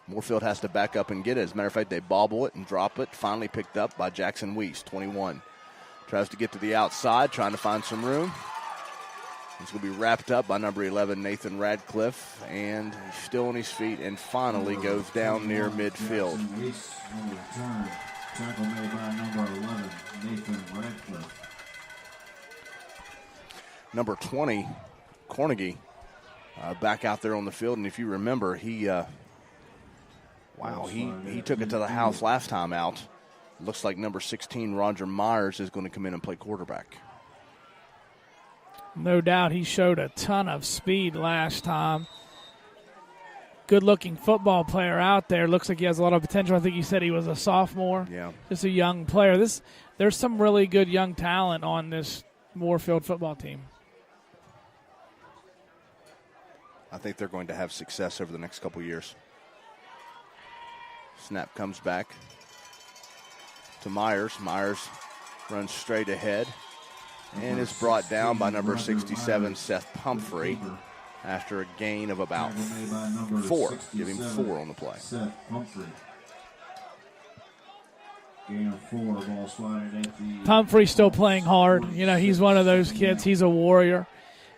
Moorefield has to back up and get it. As a matter of fact, they bobble it and drop it. Finally picked up by Jackson Weiss, 21. Tries to get to the outside, trying to find some room. It's going to be wrapped up by number 11, Nathan Radcliffe, and he's still on his feet and finally goes down near midfield. Tackle made by number 11, Nathan Radcliffe. Number 20, Cornegie, back out there on the field, and if you remember, he took it to the house last time out. Looks like number 16, Roger Myers, is going to come in and play quarterback. No doubt he showed a ton of speed last time. Good-looking football player out there. Looks like he has a lot of potential. I think you said he was a sophomore. Yeah. Just a young player. There's some really good young talent on this Moorefield football team. I think they're going to have success over the next couple years. Snap comes back to Myers. Myers runs straight ahead and is brought down by number 67, Seth Pumphrey, after a gain of about 4. Give him 4 on the play. Seth Pumphrey. Gain of 4, ball sliding at the... Pumphrey's still playing hard. You know, he's one of those kids. He's a warrior.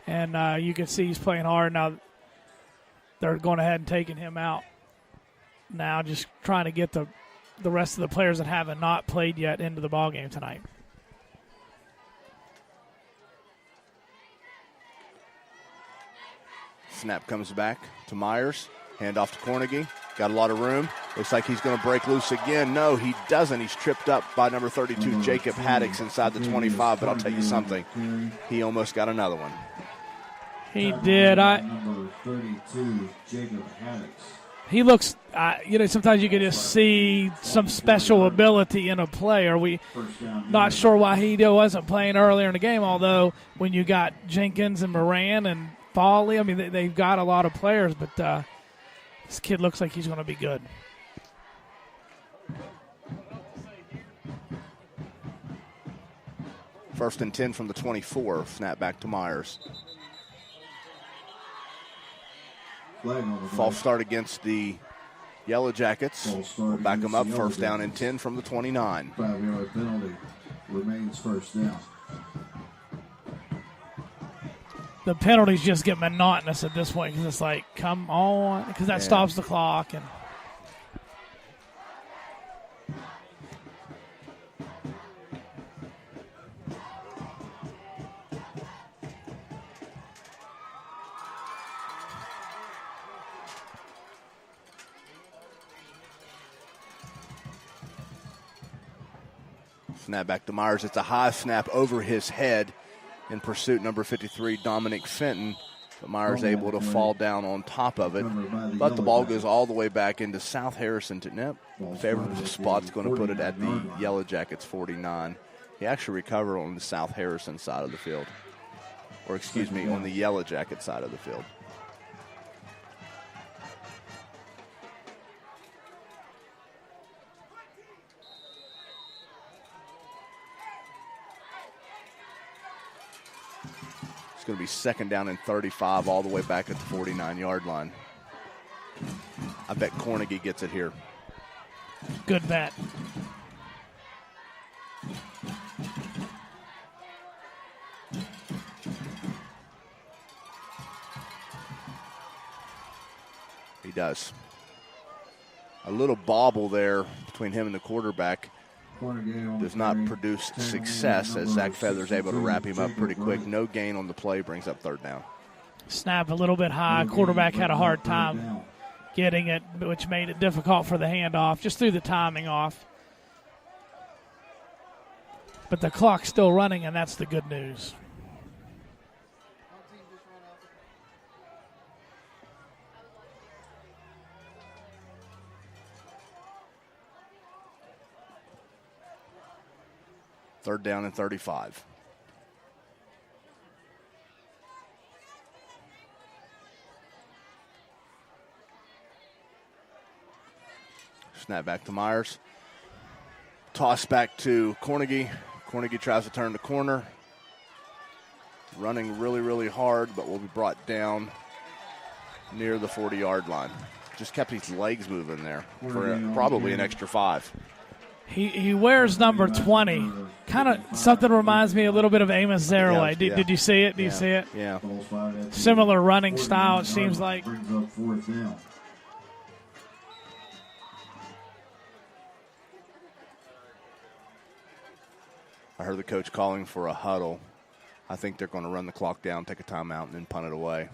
And you can see he's playing hard. Now they're going ahead and taking him out. Now just trying to get the rest of the players that haven't not played yet into the ballgame tonight. Snap comes back to Myers. Hand off to Cornegie. Got a lot of room. Looks like he's going to break loose again. No, he doesn't. He's tripped up by number 32, Jacob Haddix, inside the 25. But I'll tell you something. He almost got another one. He did. Number 32, Jacob Haddix. He looks, sometimes you can just see some special ability in a player. We not sure why he wasn't playing earlier in the game, although when you got Jenkins and Moran and Foley, I mean, they've got a lot of players, but this kid looks like he's going to be good. First and 10 from the 24. Snap back to Myers. False start against the Yellow Jackets. We'll back them up. First down and 10 from the 29. 5-yard penalty remains first down. The penalties just get monotonous at this point because it's like, come on, because that stops the clock. And snap back to Myers. It's a high snap over his head. In pursuit, number 53, Dominic Fenton. But Myers able to fall down on top of it. But the ball goes all the way back into South Harrison. Favorable spot's going to put it at the Yellow Jackets 49. He actually recovered on the South Harrison side of the field. Or, excuse me, on the Yellow Jacket side of the field. It's going to be second down and 35 all the way back at the 49-yard line. I bet Cornegie gets it here. Good bet. He does. A little bobble there between him and the quarterback. Does not produce success as Zach Feather's able to wrap him up pretty quick. No gain on the play, brings up third down. Snap a little bit high. Quarterback had a hard time getting it, which made it difficult for the handoff. Just threw the timing off. But the clock's still running, and that's the good news. Third down and 35. Snap back to Myers. Toss back to Cornegie. Cornegie tries to turn the corner. Running really, really hard, but will be brought down near the 40-yard line. Just kept his legs moving there for probably an extra 5. He wears number 20. Kind of something reminds me a little bit of Amos Zaraway. Did you see it? Do you see it? Yeah. Similar running style, it seems like. I heard the coach calling for a huddle. I think they're going to run the clock down, take a timeout, and then punt it away.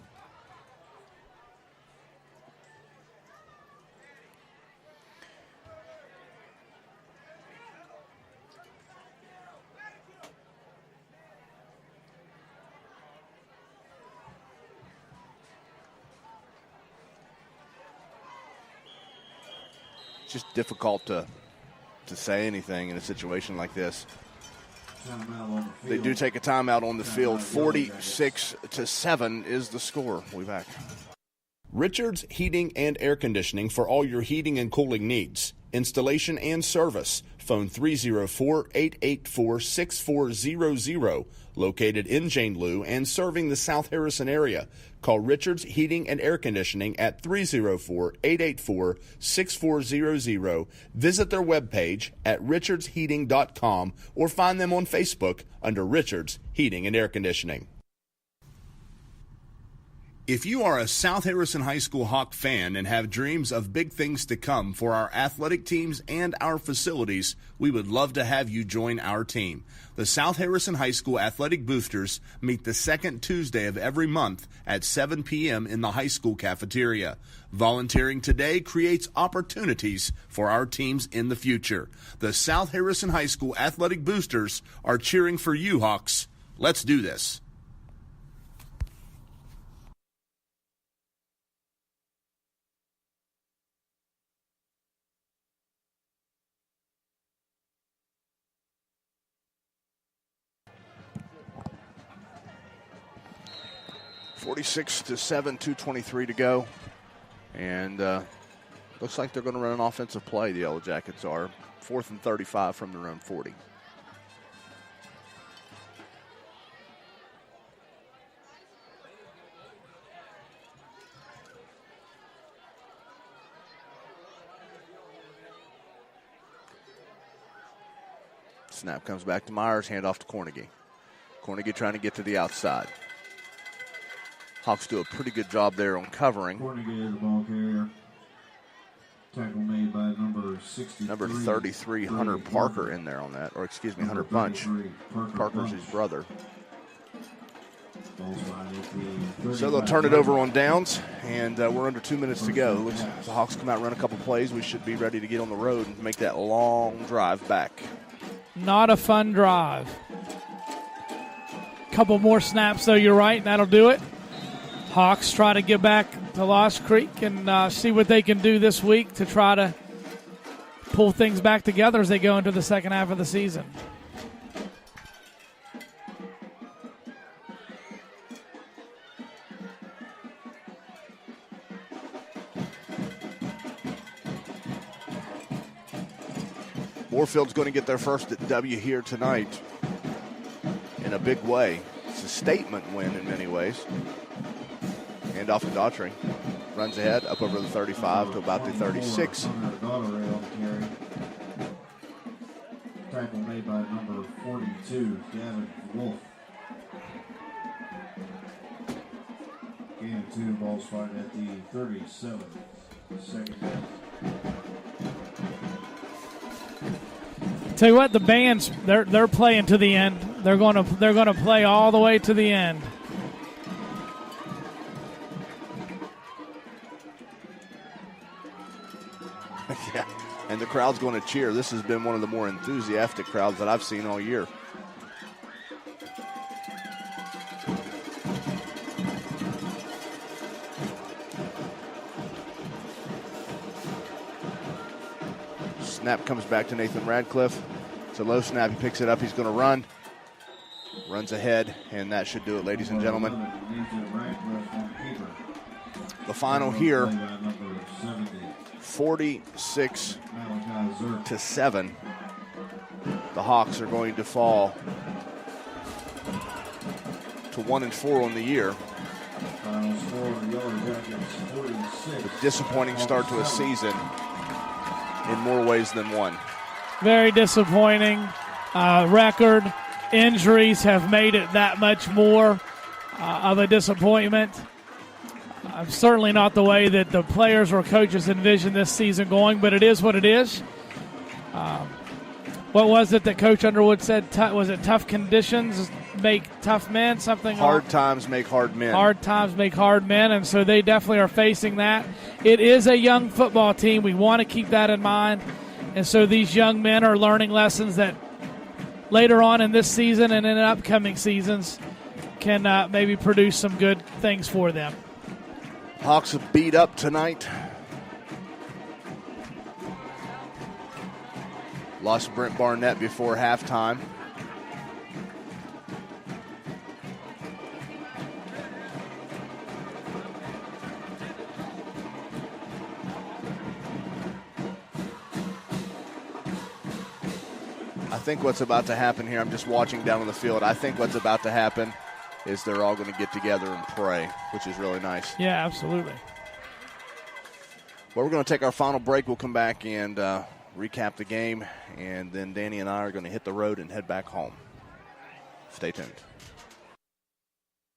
It's just difficult to say anything in a situation like this. They do take a timeout on the field. 46-7 is the score. We'll be back. Richards Heating and Air Conditioning for all your heating and cooling needs. Installation and service. Phone 304-884-6400. Located in Jane Lew and serving the South Harrison area. Call Richards Heating and Air Conditioning at 304-884-6400. Visit their webpage at richardsheating.com or find them on Facebook under Richards Heating and Air Conditioning. If you are a South Harrison High School Hawk fan and have dreams of big things to come for our athletic teams and our facilities, we would love to have you join our team. The South Harrison High School Athletic Boosters meet the second Tuesday of every month at 7 p.m. in the high school cafeteria. Volunteering today creates opportunities for our teams in the future. The South Harrison High School Athletic Boosters are cheering for you, Hawks. Let's do this. (46-7), 2:23 to go. And looks like they're going to run an offensive play, the Yellow Jackets are. 4th and 35 from their own 40. Snap comes back to Myers, handoff to Cornegie. Cornegie trying to get to the outside. Hawks do a pretty good job there on covering. Cornegie is the ball carrier. Tackle made by number 63. Number 33, Hunter Parker in there on that. Or excuse me, Hunter Bunch. Parker's his brother. So they'll turn it over on downs, and we're under 2 minutes to go. Looks like the Hawks come out and run a couple plays. We should be ready to get on the road and make that long drive back. Not a fun drive. Couple more snaps, though, you're right, and that'll do it. Hawks try to get back to Lost Creek and see what they can do this week to try to pull things back together as they go into the second half of the season. Moorefield's going to get their first W here tonight in a big way. It's a statement win in many ways. Hand off to Daughtry. Runs ahead, up over the 35 to about the 36. Tackle made by number 42, Gavin Wolf. Gain of 2, ball spotted at the 37. Second down. Tell you what, the bands they're playing to the end. They're gonna play all the way to the end. Yeah, and the crowd's going to cheer. This has been one of the more enthusiastic crowds that I've seen all year. Snap comes back to Nathan Radcliffe. It's a low snap. He picks it up. He's going to run. Runs ahead, and that should do it, ladies and gentlemen. The final here, 46-7. The Hawks are going to fall to 1-4 on the year. A disappointing start to a season in more ways than one. Very disappointing record. Injuries have made it that much more of a disappointment. Certainly not the way that the players or coaches envisioned this season going, but it is what it is. What was it that Coach Underwood said? Was it tough conditions make tough men? Hard times make hard men. Hard times make hard men, and so they definitely are facing that. It is a young football team. We want to keep that in mind, and so these young men are learning lessons that later on in this season and in upcoming seasons can maybe produce some good things for them. Hawks are beat up tonight. Lost Brent Barnette before halftime. I think what's about to happen here, I'm just watching down on the field, I think what's about to happen is they're all going to get together and pray, which is really nice. Yeah, absolutely. Well, we're going to take our final break. We'll come back and recap the game, and then Danny and I are going to hit the road and head back home. Stay tuned.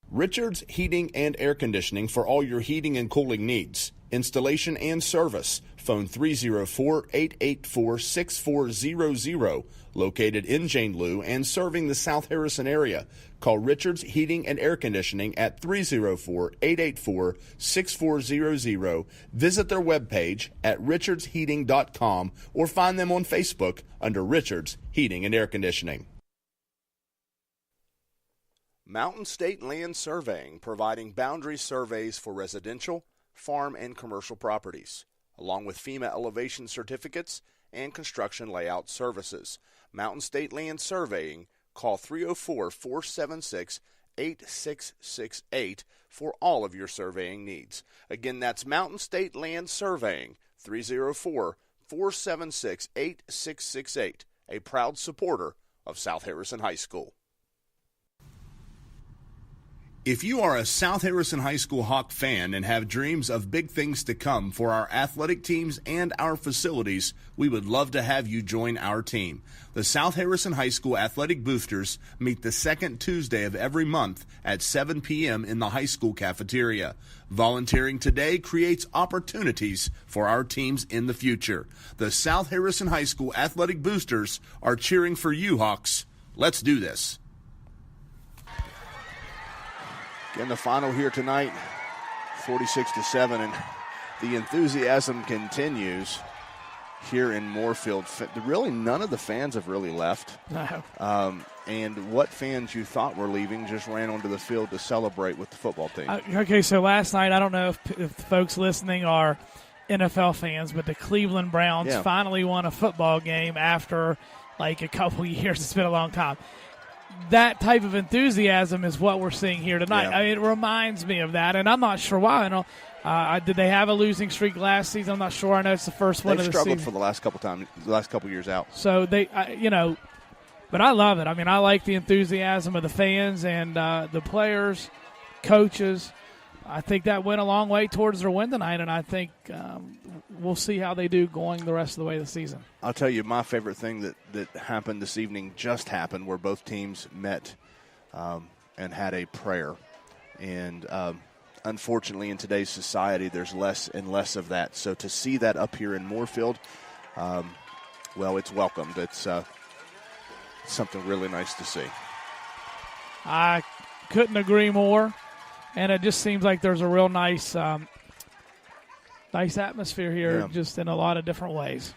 Richards Heating and Air Conditioning for all your heating and cooling needs. Installation and service. Phone 304-884-6400. Located in Jane Lou and serving the South Harrison area. Call Richards Heating and Air Conditioning at 304-884-6400. Visit their webpage at richardsheating.com or find them on Facebook under Richards Heating and Air Conditioning. Mountain State Land Surveying, providing boundary surveys for residential, farm, and commercial properties, along with FEMA elevation certificates and construction layout services. Mountain State Land Surveying, call 304-476-8668 for all of your surveying needs. Again, that's Mountain State Land Surveying, 304-476-8668, a proud supporter of South Harrison High School. If you are a South Harrison High School Hawk fan and have dreams of big things to come for our athletic teams and our facilities, we would love to have you join our team. The South Harrison High School Athletic Boosters meet the second Tuesday of every month at 7 p.m. in the high school cafeteria. Volunteering today creates opportunities for our teams in the future. The South Harrison High School Athletic Boosters are cheering for you, Hawks. Let's do this. Again, the final here tonight, 46-7, and the enthusiasm continues here in Moorefield. Really, none of the fans have really left. No. And what fans you thought were leaving just ran onto the field to celebrate with the football team. Okay, so last night, I don't know if folks listening are NFL fans, but the Cleveland Browns finally won a football game after like a couple years. It's been a long time. That type of enthusiasm is what we're seeing here tonight. Yeah. I mean, it reminds me of that, and I'm not sure why. Did they have a losing streak last season? I'm not sure. I know it's the first one of the season. They've struggled for the last couple years out. So but I love it. I mean, I like the enthusiasm of the fans and the players, coaches. I think that went a long way towards their win tonight, and I think we'll see how they do going the rest of the way of the season. I'll tell you, my favorite thing that happened this evening just happened where both teams met and had a prayer. And unfortunately, in today's society, there's less and less of that. So to see that up here in Moorefield, well, it's welcomed. It's something really nice to see. I couldn't agree more. And it just seems like there's a real nice atmosphere here, just in a lot of different ways.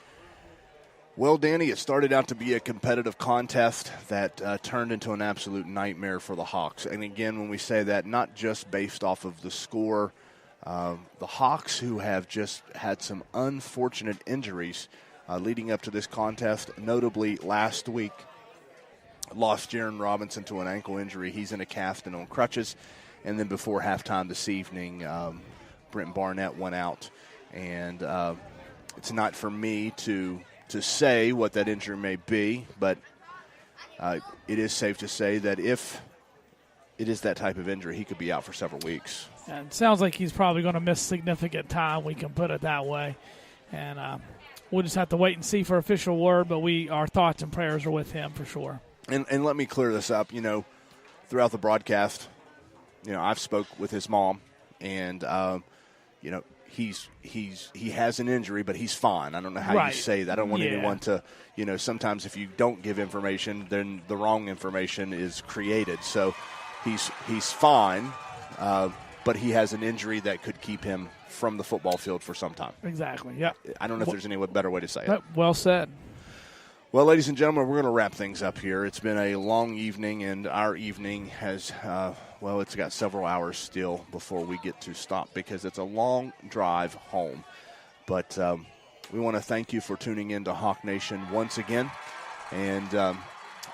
Well, Danny, it started out to be a competitive contest that turned into an absolute nightmare for the Hawks. And again, when we say that, not just based off of the score, the Hawks, who have just had some unfortunate injuries, leading up to this contest. Notably, last week, lost Jaren Robinson to an ankle injury. He's in a cast and on crutches. And then before halftime this evening, Brent Barnette went out. And it's not for me to say what that injury may be, but it is safe to say that if it is that type of injury, he could be out for several weeks. And it sounds like he's probably going to miss significant time. We can put it that way. And we'll just have to wait and see for official word, but our thoughts and prayers are with him for sure. And let me clear this up. Throughout the broadcast, I've spoke with his mom, and he has an injury, but he's fine. I don't know how you say that. I don't want anyone to, sometimes if you don't give information, then the wrong information is created. So he's fine, but he has an injury that could keep him from the football field for some time. Exactly, yeah. I don't know if there's any better way to say it. Well said. Well, ladies and gentlemen, we're going to wrap things up here. It's been a long evening, and our evening has, it's got several hours still before we get to stop because it's a long drive home. But we want to thank you for tuning in to Hawk Nation once again. And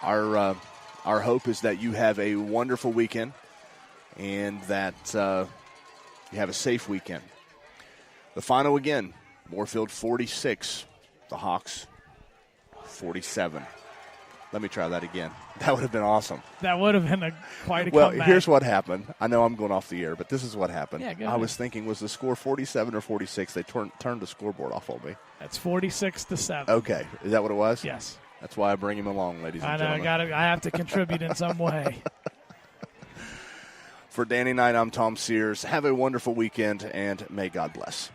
our hope is that you have a wonderful weekend and that you have a safe weekend. The final again, Moorefield 46, the Hawks 47. Let me try that again. That would have been awesome. That would have been quite a comeback. Well, here's what happened. I know I'm going off the air, but this is what happened. Yeah, go I ahead. was thinking, was the score 47 or 46? They turned the scoreboard off on me. That's 46-7. Okay. Is that what it was? Yes. That's why I bring him along, ladies and gentlemen. I have to contribute in some way. For Danny Knight, I'm Tom Sears. Have a wonderful weekend, and may God bless.